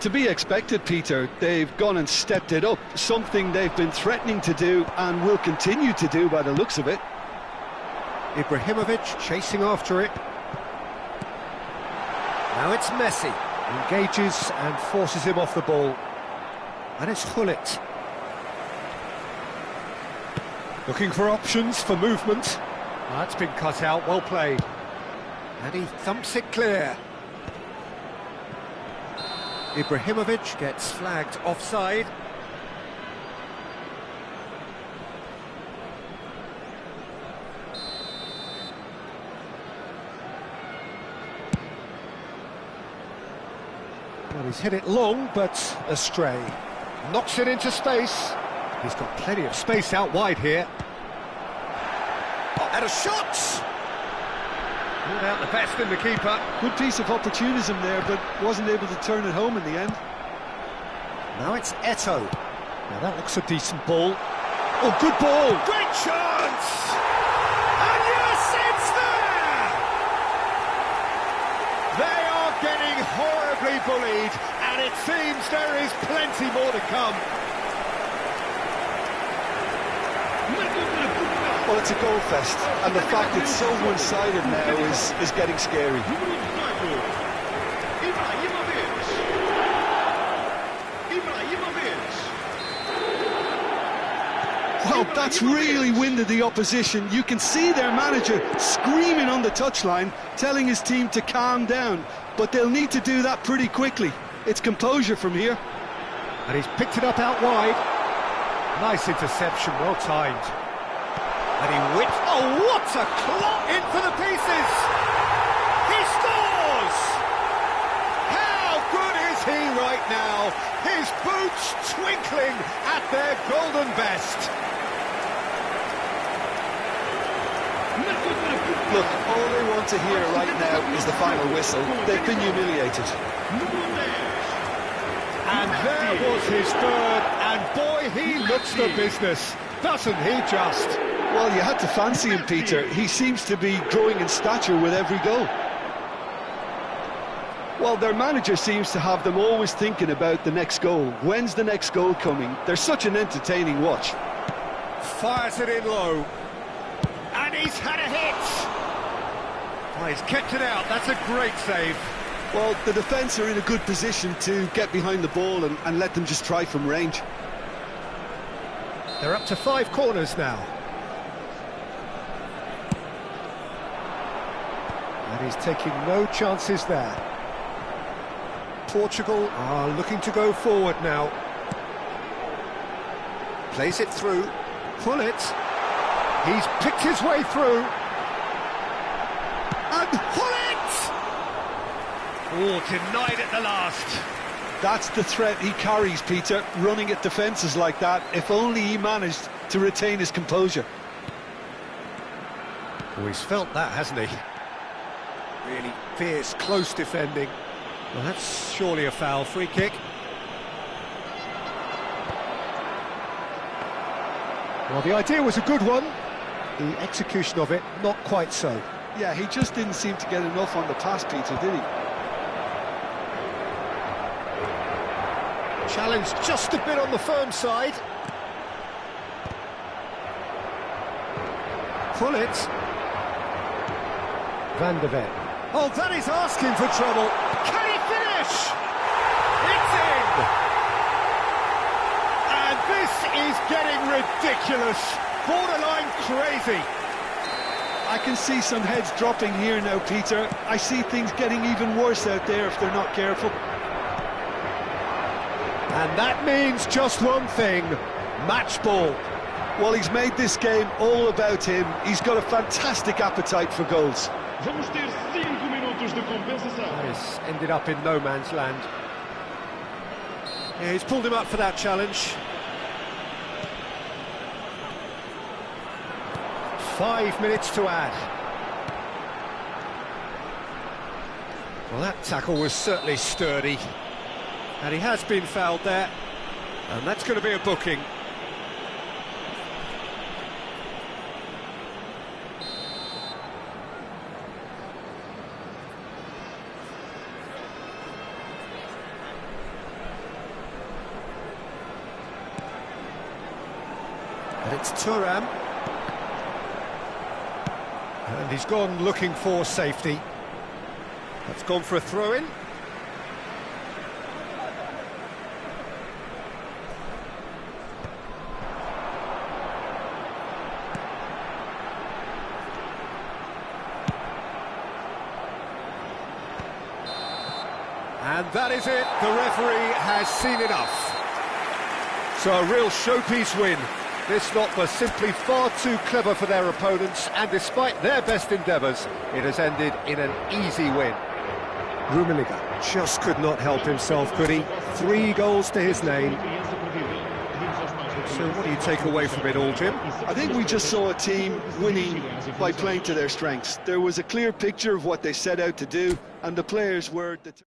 [SPEAKER 2] To be expected, Peter. They've gone and stepped it up, something they've been threatening to do and will continue to do by the looks of it.
[SPEAKER 4] Ibrahimovic chasing after it. Now it's Messi. Engages and forces him off the ball. And it's Gullit. Looking for options for movement. That's been cut out, well played. And he thumps it clear. Ibrahimovic gets flagged offside. Well, he's hit it long, but astray. Knocks it into space. He's got plenty of space out wide here. And a shot! Ruled out the best in the keeper.
[SPEAKER 2] Good piece of opportunism there, but wasn't able to turn it home in the end.
[SPEAKER 4] Now it's Eto'o. Now that looks a decent ball. Oh, good ball! Great chance! And yes, it's there! They are getting horribly bullied, and it seems there is plenty more to come.
[SPEAKER 2] Well, it's a goal fest, and the fact it's so one-sided now is getting scary. Well, that's really winded the opposition. You can see their manager screaming on the touchline, telling his team to calm down, but they'll need to do that pretty quickly. It's composure from here.
[SPEAKER 4] And he's picked it up out wide. Nice interception, well timed. And he whips... Oh, what a clock! In for the pieces! He scores! How good is he right now? His boots twinkling at their golden best.
[SPEAKER 2] Look, all they want to hear right now is the final whistle. They've been humiliated.
[SPEAKER 1] And there was his third, and boy, he looks the business, doesn't he just?
[SPEAKER 2] Well, you had to fancy him, Peter. He seems to be growing in stature with every goal. Well, their manager seems to have them always thinking about the next goal. When's the next goal coming? They're such an entertaining watch.
[SPEAKER 1] Fires it in low. And he's had a hit! Oh, he's kept it out, that's a great save.
[SPEAKER 2] Well, the defence are in a good position to get behind the ball and let them just try from range.
[SPEAKER 1] They're up to 5 corners now. And he's taking no chances there. Portugal are looking to go forward now. Plays it through. Pull it. He's picked his way through. And pull it! Oh, denied at the last.
[SPEAKER 2] That's the threat he carries, Peter, running at defences like that. If only he managed to retain his composure.
[SPEAKER 1] Oh, he's felt that, hasn't he? Really fierce, close defending. Well, that's surely a foul. Free kick. Well, the idea was a good one. The execution of it, not quite so.
[SPEAKER 2] Yeah, he just didn't seem to get enough on the pass, Peter, did he?
[SPEAKER 1] Challenge just a bit on the firm side. Pull it. Van der Ven. Oh, that is asking for trouble. Can he finish? It's in! And this is getting ridiculous. Borderline crazy.
[SPEAKER 2] I can see some heads dropping here now, Peter. I see things getting even worse out there if they're not careful.
[SPEAKER 1] And that means just one thing, match ball.
[SPEAKER 2] Well, he's made this game all about him. He's got a fantastic appetite for goals.
[SPEAKER 3] Vamos ter 5 minutos de compensação.
[SPEAKER 1] That has ended up in no man's land. Yeah, he's pulled him up for that challenge. 5 minutes to add. Well, that tackle was certainly sturdy. And he has been fouled there. And that's going to be a booking. And it's Thuram. And he's gone looking for safety. That's gone for a throw-in. And that is it. The referee has seen enough. So a real showpiece win. This lot was simply far too clever for their opponents, and despite their best endeavours, it has ended in an easy win. Rummenigge just could not help himself, could he? 3 goals to his name. So what do you take away from it all, Jim?
[SPEAKER 2] I think we just saw a team winning by playing to their strengths. There was a clear picture of what they set out to do, and the players were determined.